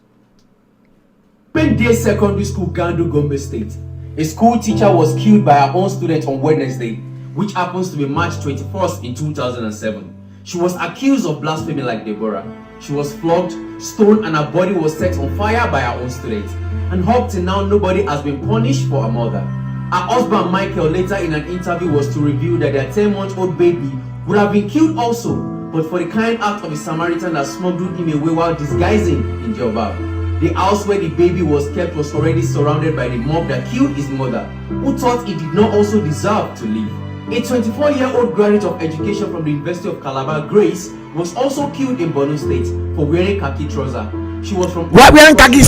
Day secondary school, Gandu, Gombe State. A school teacher was killed by her own student on Wednesday, which happens to be March 21st in 2007. She was accused of blasphemy like Deborah. She was flogged, stoned, and her body was set on fire by her own student. And up till now, nobody has been punished for her murder. Her husband Michael later in an interview was to reveal that their 10-month-old baby would have been killed also, but for the kind act of a Samaritan that smuggled him away while disguising in Yoruba. The house where the baby was kept was already surrounded by the mob that killed his mother, who thought he did not also deserve to live. A 24-year-old graduate of education from the University of Calabar, Grace, was also killed in Borno State for wearing khaki trousers. She was from wearing khaki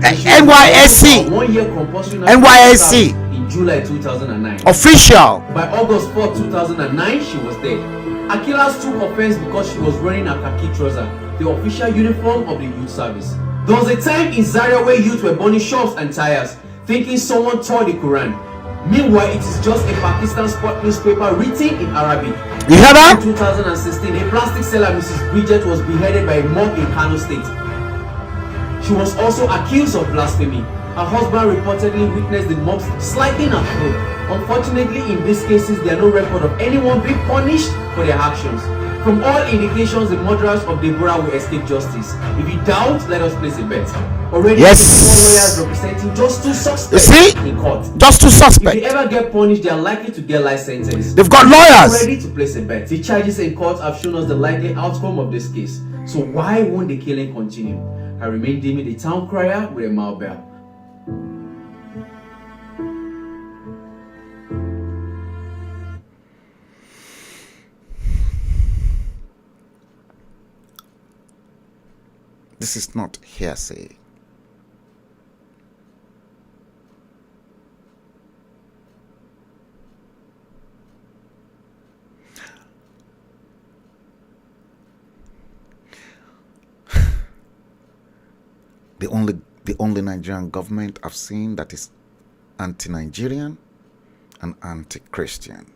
NYSC. 1 year compulsory NYSC in July 2009. Official. By August 4, 2009, she was dead. Akilas took offense because she was wearing a khaki trouser, the official uniform of the youth service. There was a time in Zaria where youth were burning shops and tires, thinking someone tore the Quran. Meanwhile, it is just a Pakistan sport newspaper written in Arabic. You hear that? In 2016, a plastic seller, Mrs. Bridget, was beheaded by a mob in Kano State. She was also accused of blasphemy. Her husband reportedly witnessed the mobs sliding her throat. Unfortunately, in these cases, there are no record of anyone being punished for their actions. From all indications, the murderers of Deborah will escape justice. If you doubt, let us place a bet. Already, yes, 4 lawyers representing just 2 suspects in court. Just 2 suspects. If they ever get punished, they are likely to get life sentence. They've got lawyers ready to place a bet. The charges in court have shown us the likely outcome of this case. So why won't the killing continue? I remain Demi, the town crier with a mouth bell. This is not hearsay. The only Nigerian government I've seen that is anti-Nigerian and anti-Christian.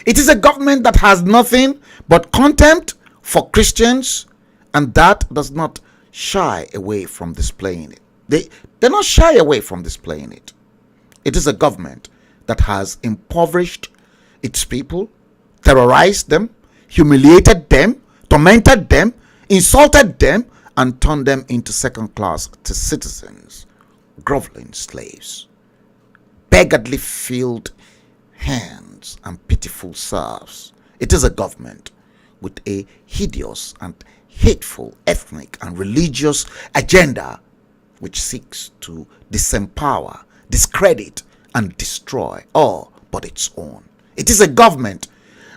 It is a government that has nothing but contempt for Christians, and that does not shy away from displaying it. They're not shy away from displaying it. It is a government that has impoverished its people, terrorized them, humiliated them, tormented them, insulted them, and turned them into second-class citizens, groveling slaves, beggarly filled hands, and pitiful serfs. It is a government with a hideous and hateful ethnic and religious agenda which seeks to disempower, discredit, and destroy all but its own. It is a government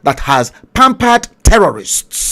that has pampered terrorists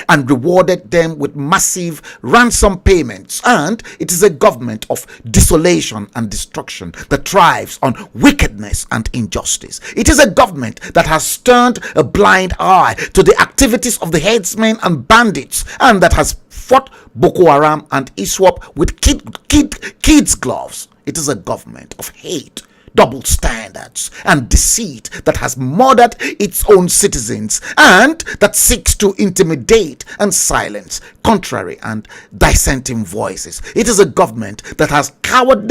and rewarded them with massive ransom payments, and it is a government of desolation and destruction that thrives on wickedness and injustice. It is a government that has turned a blind eye to the activities of the herdsmen and bandits, and that has fought Boko Haram and ISWAP with kids' gloves. It is a government of hate, double standards, and deceit that has murdered its own citizens, and that seeks to intimidate and silence contrary and dissenting voices. It is a government that has cowed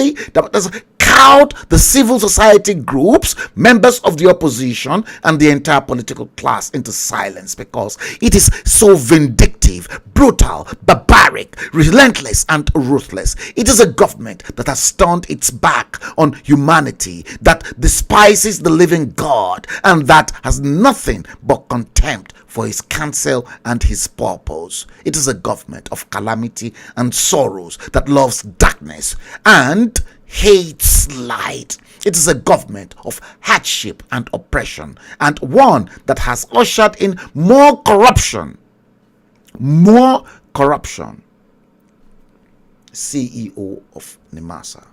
the civil society groups, members of the opposition, and the entire political class into silence because it is so vindictive, brutal, barbaric, relentless, and ruthless. It is a government that has turned its back on humanity, that despises the living God, and that has nothing but contempt for his counsel and his purpose. It is a government of calamity and sorrows that loves darkness and hates light. It is a government of hardship and oppression, and one that has ushered in more corruption. CEO of NIMASA.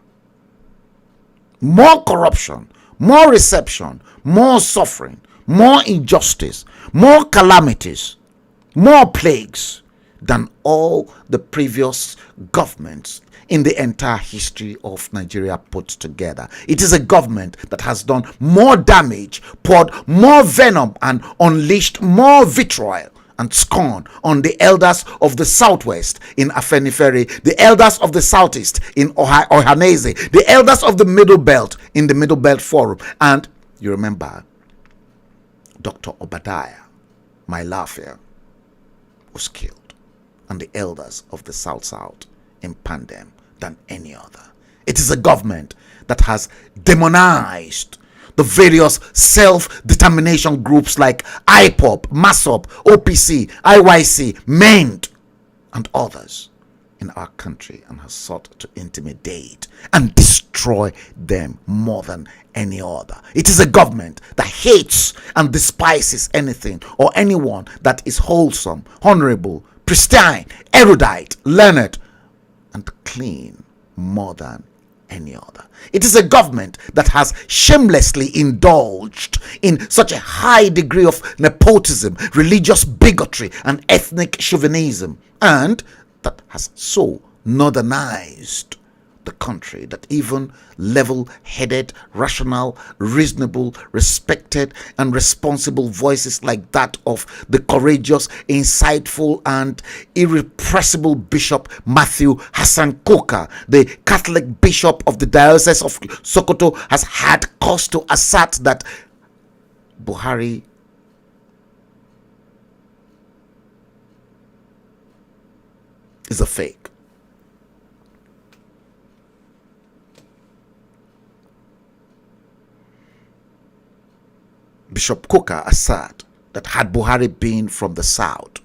More corruption, more reception, more suffering, more injustice, more calamities, more plagues than all the previous governments in the entire history of Nigeria put together. It is a government that has done more damage, poured more venom, and unleashed more vitriol and scorn on the elders of the Southwest in Afenifere, the elders of the Southeast in Ohanese, the elders of the Middle Belt in the Middle Belt Forum. And you remember Dr. Obadiah, my Lafayette, was killed, and the elders of the South in Pandem than any other. It is a government that has demonized the various self-determination groups like IPOP, MASOP, OPC, IYC, MEND, and others in our country, and has sought to intimidate and destroy them more than any other. It is a government that hates and despises anything or anyone that is wholesome, honorable, pristine, erudite, learned, and clean more than any other. It is a government that has shamelessly indulged in such a high degree of nepotism, religious bigotry, and ethnic chauvinism, and that has so northernized the country that even level-headed, rational, reasonable, respected, and responsible voices like that of the courageous, insightful, and irrepressible Bishop Matthew Hassan Koka, the Catholic Bishop of the Diocese of Sokoto, has had cause to assert that Buhari is a fake. Bishop Koka asserted that had Buhari been from the south,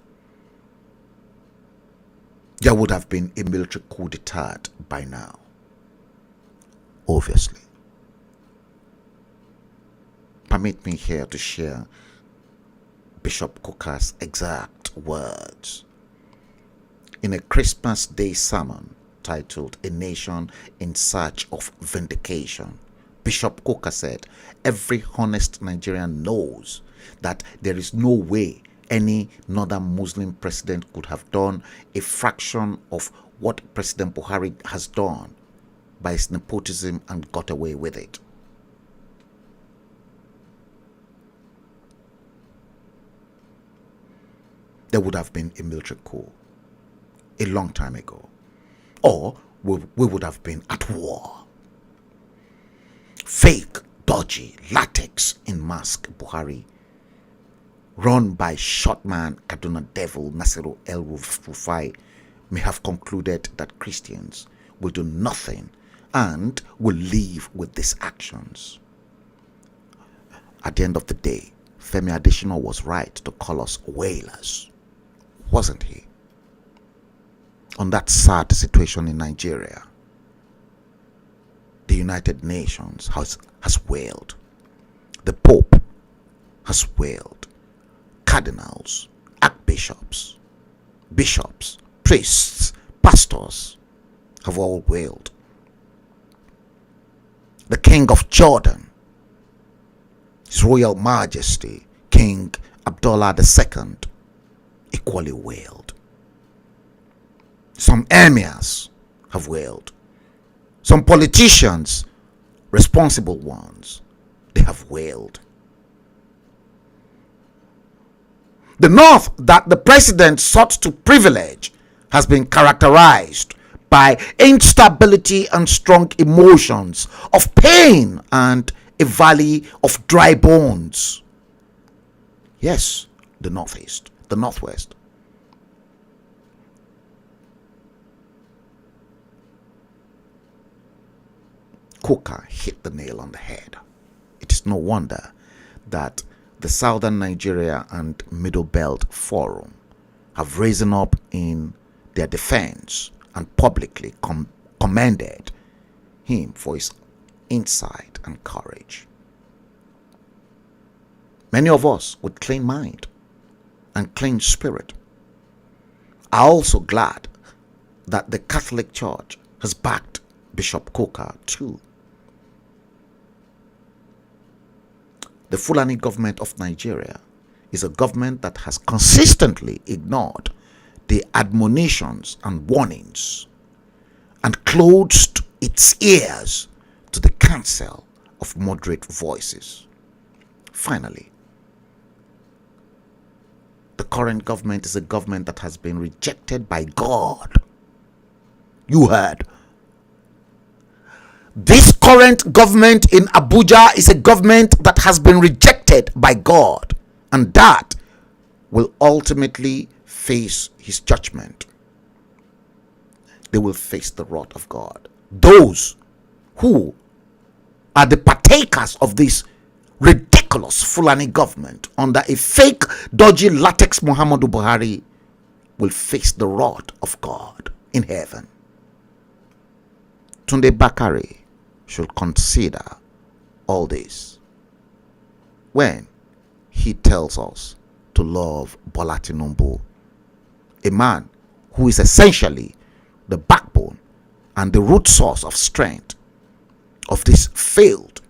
there would have been a military coup d'etat by now. Obviously. Permit me here to share Bishop Koka's exact words. In a Christmas Day sermon titled "A Nation in Search of Vindication," Bishop Koka said, "Every honest Nigerian knows that there is no way any northern Muslim president could have done a fraction of what President Buhari has done by his nepotism and got away with it. There would have been a military coup a long time ago, or we would have been at war. Fake, dodgy, latex in mask Buhari, run by shortman Kaduna devil Nasiru El Rufai, may have concluded that Christians will do nothing and will live with these actions. At the end of the day, Femi Adesina was right to call us whalers, wasn't he? On that sad situation in Nigeria, the United Nations has wailed. The Pope has wailed. Cardinals, archbishops, bishops, priests, pastors have all wailed. The King of Jordan, His Royal Majesty, King Abdullah II, equally wailed. Some emirs have wailed. Some politicians, responsible ones, they have wailed. The North that the president sought to privilege has been characterized by instability and strong emotions of pain and a valley of dry bones. Yes, the Northeast, the Northwest. Coker hit the nail on the head. It is no wonder that the Southern Nigeria and Middle Belt Forum have risen up in their defense and publicly commended him for his insight and courage. Many of us with clean mind and clean spirit are also glad that the Catholic Church has backed Bishop Coker too. The Fulani government of Nigeria is a government that has consistently ignored the admonitions and warnings and closed its ears to the counsel of moderate voices. Finally, the current government is a government that has been rejected by God. You heard. This current government in Abuja is a government that has been rejected by God, and that will ultimately face his judgment. They will face the wrath of God. Those who are the partakers of this ridiculous Fulani government under a fake, dodgy latex Muhammadu Buhari will face the wrath of God in heaven. Tunde Bakari should consider all this when he tells us to love Bola Tinubu, a man who is essentially the backbone and the root source of strength of this failed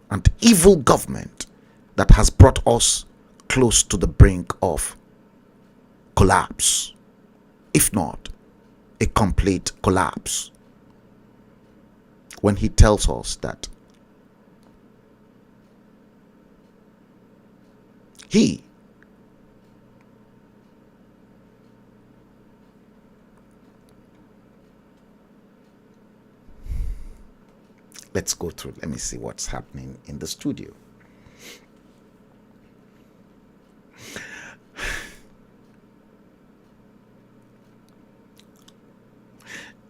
and evil government that has brought us close to the brink of collapse, if not a complete collapse. When he tells us that he let's go through. Let me see what's happening in the studio.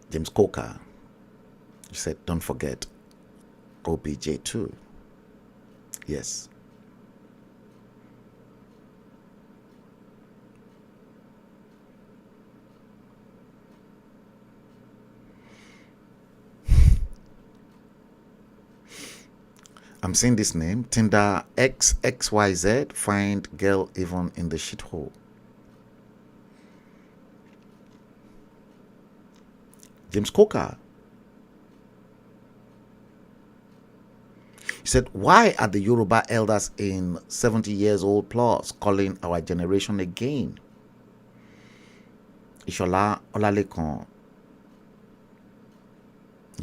James Coker, he said, don't forget OBJ too. Yes. I'm seeing this name, Tinder XXYZ, find girl even in the shithole. James Coker. He said, why are the Yoruba elders in 70 years old plus calling our generation again? Ishola Olalekan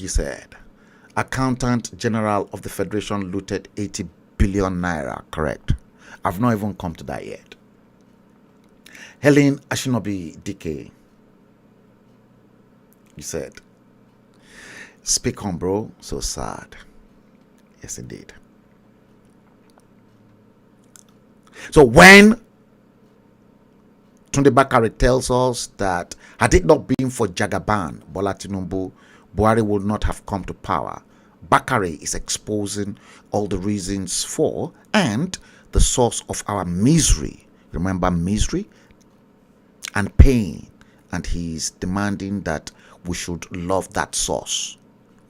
You said, Accountant General of the Federation looted 80 billion naira. Correct. I've not even come to that yet. Helen Ashinobi DK. You said, speak on, bro. So sad. Yes, indeed. So when Tunde Bakare tells us that had it not been for Jagaban, Bola Tinubu, Buhari would not have come to power, Bakare is exposing all the reasons for and the source of our misery. Remember misery and pain, and he's demanding that we should love that source.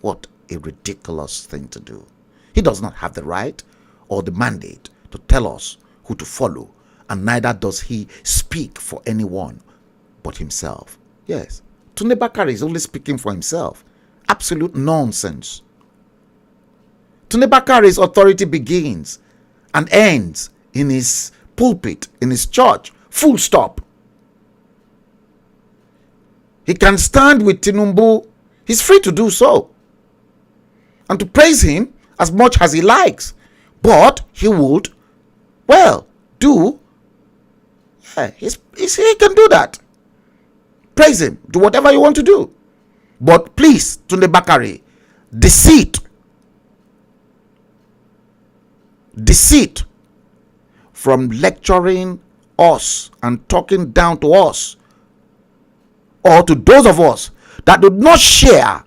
What a ridiculous thing to do. He does not have the right or the mandate to tell us who to follow, and neither does he speak for anyone but himself. Yes, Tunde Bakare is only speaking for himself. Absolute nonsense. Tunde Bakare's authority begins and ends in his pulpit, in his church. Full stop. He can stand with Tinubu. He's free to do so and to praise him as much as he likes. But he would, well, do. Yeah, he can do that. Praise him. Do whatever you want to do. But please, Tunde Bakare, deceit from lecturing us and talking down to us, or to those of us that do not share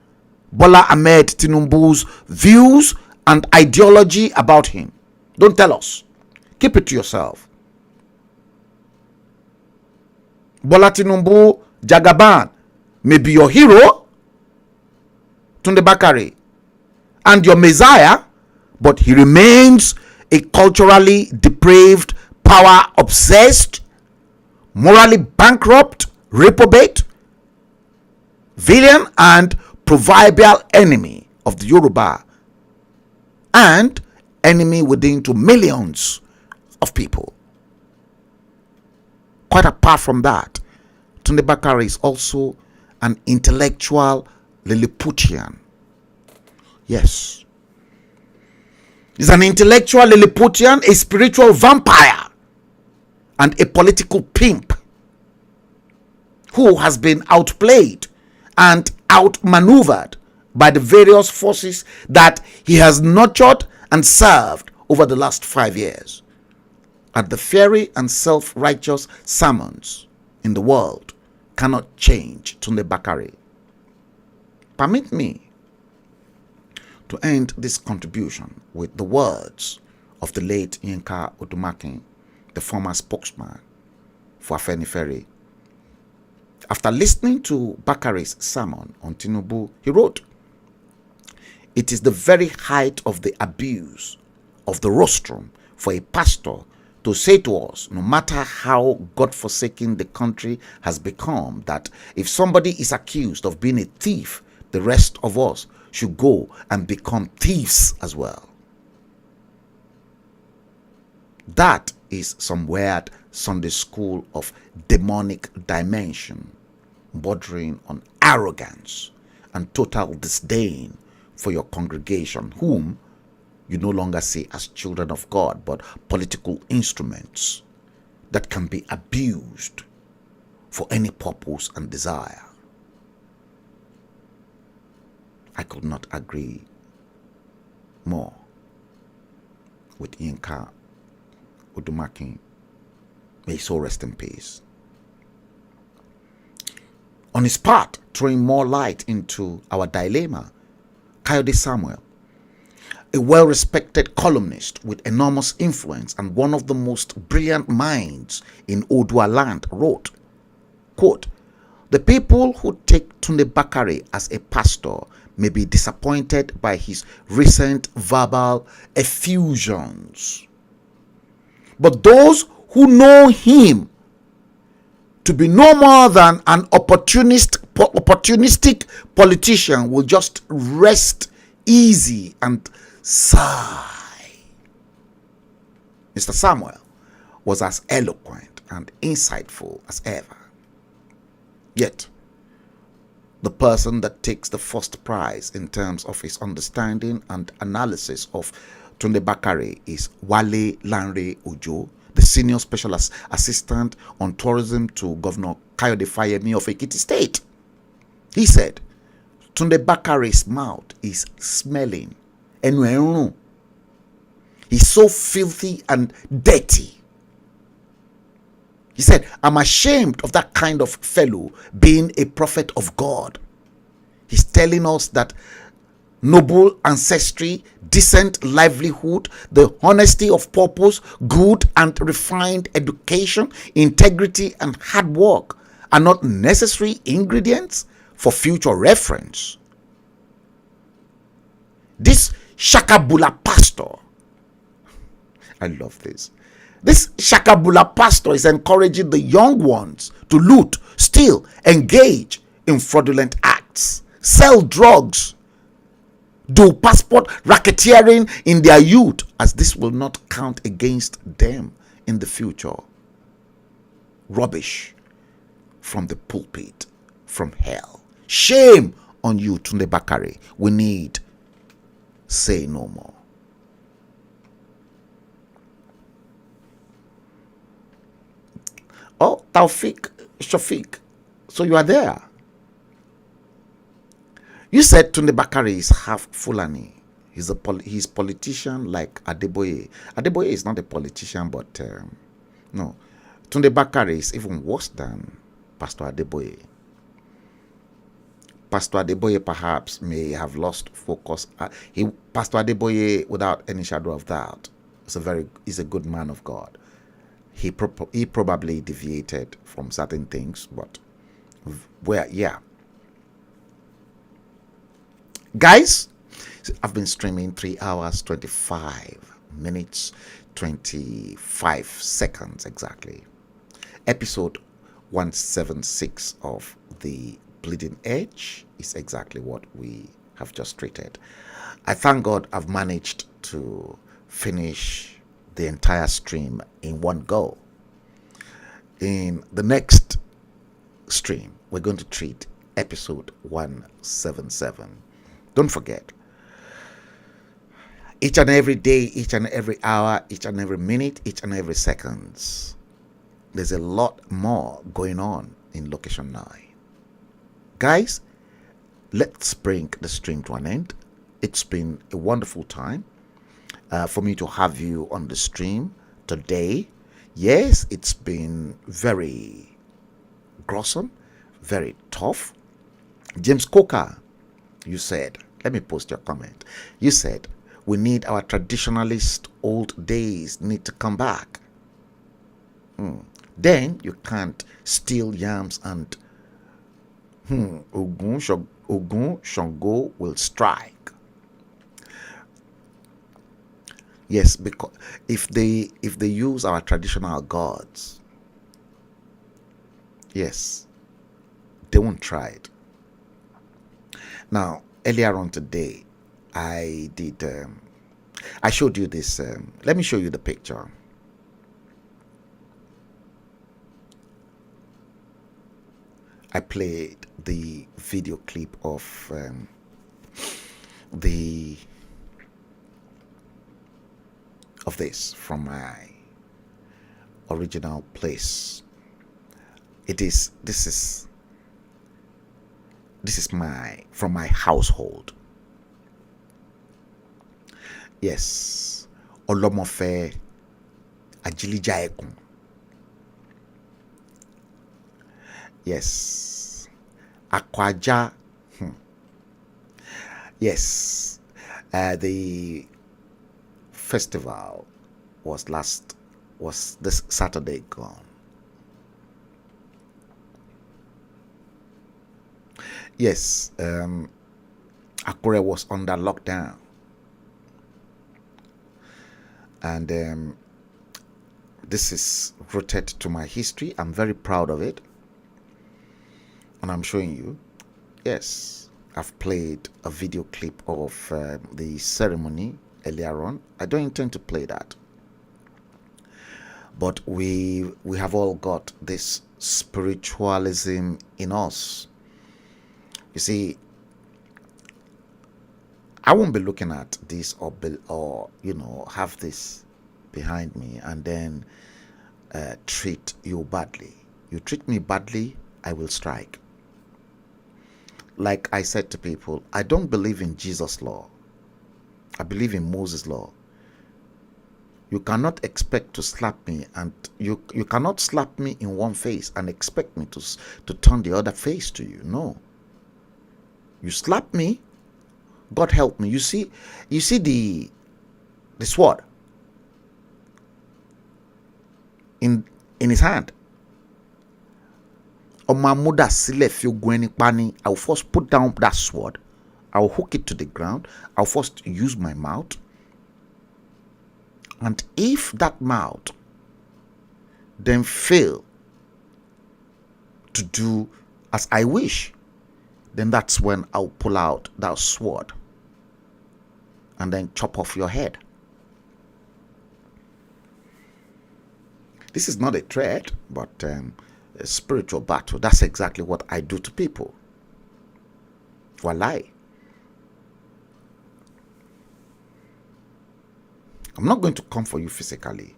Bola Ahmed Tinubu's views and ideology about him. Don't tell us. Keep it to yourself. Bola Tinubu, Jagaban may be your hero, Tunde Bakare, and your messiah, but he remains a culturally depraved, power-obsessed, morally bankrupt, reprobate, villain, and proverbial enemy of the Yoruba, and enemy within to millions of people. Quite apart from that, Tunde Bakare is also an intellectual Lilliputian. Yes. He's an intellectual Lilliputian, a spiritual vampire, and a political pimp who has been outplayed and outmaneuvered by the various forces that he has nurtured and served over the last 5 years. And the fiery and self-righteous sermons in the world cannot change Tunde Bakare. Permit me to end this contribution with the words of the late Yinka Odumakin, the former spokesman for Afenifere. After listening to Bakare's sermon on Tinubu, he wrote, "It is the very height of the abuse of the rostrum for a pastor to say to us, no matter how godforsaken the country has become, that if somebody is accused of being a thief, the rest of us should go and become thieves as well." That is some weird Sunday school of demonic dimension, bordering on arrogance and total disdain for your congregation, whom you no longer see as children of God, but political instruments that can be abused for any purpose and desire. I could not agree more with Yinka Odumakin. May his soul rest in peace. On his part, throwing more light into our dilemma, Kayode Samuel, a well-respected columnist with enormous influence and one of the most brilliant minds in Odua land, wrote, quote, "The people who take Tunde Bakare as a pastor may be disappointed by his recent verbal effusions. But those who know him to be no more than an opportunistic politician will just rest easy and sigh." Mr. Samuel was as eloquent and insightful as ever. Yet, the person that takes the first prize in terms of his understanding and analysis of Tunde Bakare is Wale Lanre Ojo, the senior special assistant on tourism to Governor Kayode Fayemi of Ekiti State. He said, Tunde Bakare's mouth is smelling. He's so filthy and dirty. He said, I'm ashamed of that kind of fellow being a prophet of God. He's telling us that noble ancestry, decent livelihood, the honesty of purpose, good and refined education, integrity and hard work are not necessary ingredients for future reference. This Shakabula pastor, I love this. This Shakabula pastor is encouraging the young ones to loot, steal, engage in fraudulent acts, sell drugs, do passport racketeering in their youth, as this will not count against them in the future. Rubbish from the pulpit, from hell. Shame on you, Tunde Bakare. We need say no more. Oh, Taufik Shafiq, so you are there. You said Tunde Bakare is half Fulani. He's politician like Adeboye. Adeboye is not a politician, but no. Tunde Bakare is even worse than Pastor Adeboye. Pastor Adeboye perhaps may have lost focus. Pastor Adeboye, without any shadow of doubt, is a good man of God. He probably deviated from certain things, but guys, I've been streaming 3 hours 25 minutes 25 seconds exactly. Episode 176 of the Bleeding Edge is exactly what we have just treated. I thank God I've managed to finish the entire stream in one go. In the next stream, we're going to treat episode 177. Don't forget, each and every day, each and every hour, each and every minute, each and every seconds, there's a lot more going on in Location 9. Guys, let's bring the stream to an end. It's been a wonderful time for me to have you on the stream today. Yes, it's been very gruesome, very tough. James Coker, you said, let me post your comment. You said, we need our traditionalist old days need to come back. Then you can't steal yams and Ogun Shango will strike. Yes, because if they use our traditional gods, yes, they won't try it. Now, earlier on today, I showed you this. Let me show you the picture. I played the video clip of this from my original place. This is from my household. Yes, Olomofe Ajilijaekun. Yes, Akwaja. Yes, the festival was this Saturday gone. Yes, Akure was under lockdown, and this is rooted to my history. I'm very proud of it, and I'm showing you. Yes, I've played a video clip of the ceremony earlier on. I don't intend to play that, but we have all got this spiritualism in us. You see, I won't be looking at this or have this behind me and then treat you badly. You treat me badly, I will strike. Like I said to people, I don't believe in Jesus' law. I believe in Moses' law. You cannot expect to slap me, and you cannot slap me in one face and expect me to turn the other face to you. No. You slap me, God help me. You see the sword in his hand. I will first put down that sword. I will hook it to the ground. I'll first use my mouth. And if that mouth then fail to do as I wish, then that's when I'll pull out that sword and then chop off your head. This is not a threat, but a spiritual battle. That's exactly what I do to people. Wallahi. I'm not going to come for you physically.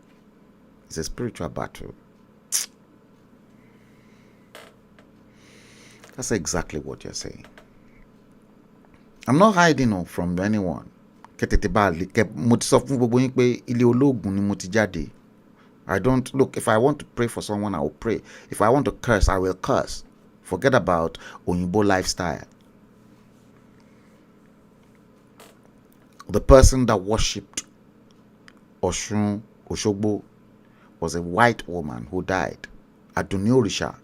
It's a spiritual battle. That's exactly what you're saying. I'm not hiding from anyone. I don't look. If I want to pray for someone, I will pray. If I want to curse, I will curse. Forget about Oyinbo lifestyle. The person that worshipped Oshun Oshogbo was a white woman who died. Aduni Orisha.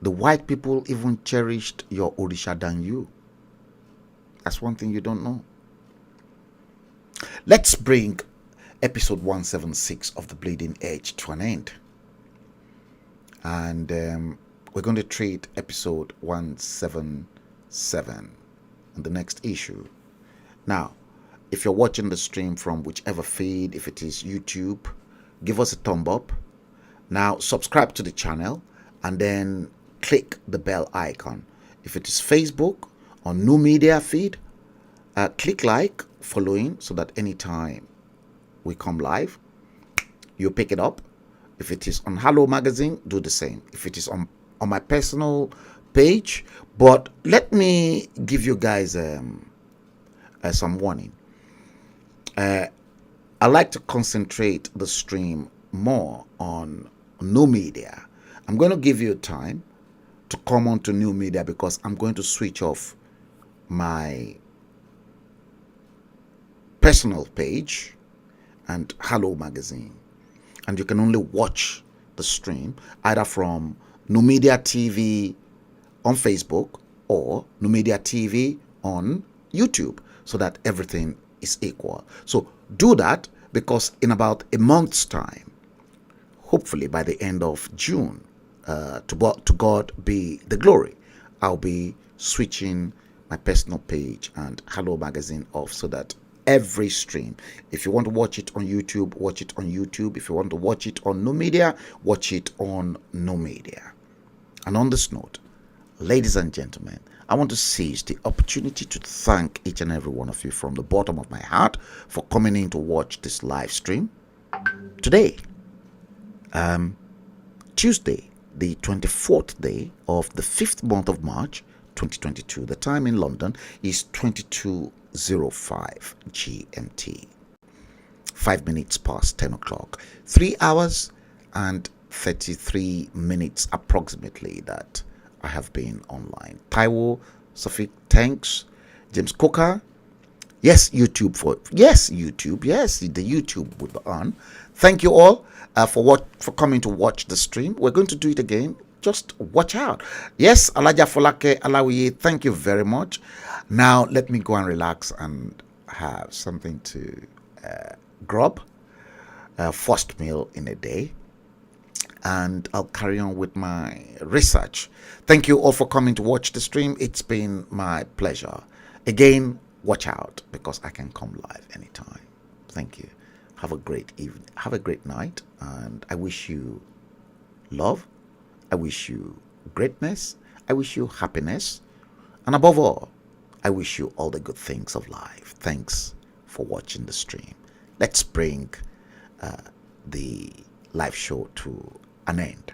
The white people even cherished your Orisha than you. That's one thing you don't know. Let's bring episode 176 of The Bleeding Edge to an end. And we're going to treat episode 177 on the next issue. Now, if you're watching the stream from whichever feed, if it is YouTube, give us a thumb up. Now, subscribe to the channel and then click the bell icon. If it is Facebook or New Media feed, click like, following, so that anytime we come live, you pick it up. If it is on HALLO magazine, do the same. If it is on my personal page, but let me give you guys some warning. I like to concentrate the stream more on New Media. I'm going to give you time to come on to New Media because I'm going to switch off my personal page and HALLO magazine, and you can only watch the stream either from NuMediaTV on Facebook or NuMediaTV on YouTube, so that everything is equal. So do that, because in about a month's time, hopefully by the end of June, to God be the glory, I'll be switching my personal page and HALLO magazine off, so that every stream, if you want to watch it on YouTube, watch it on YouTube. If you want to watch it on NuMedia, watch it on NuMedia. And on this note, ladies and gentlemen, I want to seize the opportunity to thank each and every one of you from the bottom of my heart for coming in to watch this live stream today, Tuesday, the 24th day of the 5th month of March 2022. The time in London is 22:05 GMT, 5 minutes past 10 o'clock. 3 hours and 33 minutes approximately that I have been online. Taiwo, Sophie, thanks. James Coker, yes, YouTube, yes, the YouTube would be on. Thank you all for coming to watch the stream. We're going to do it again. Just watch out. Yes, Alaja Folake Alawiye, thank you very much. Now let me go and relax and have something to grub. First meal in a day. And I'll carry on with my research. Thank you all for coming to watch the stream. It's been my pleasure. Again, watch out, because I can come live anytime. Thank you. Have a great evening. Have a great night. And I wish you love. I wish you greatness. I wish you happiness. And above all, I wish you all the good things of life. Thanks for watching the stream. Let's bring the live show to an end.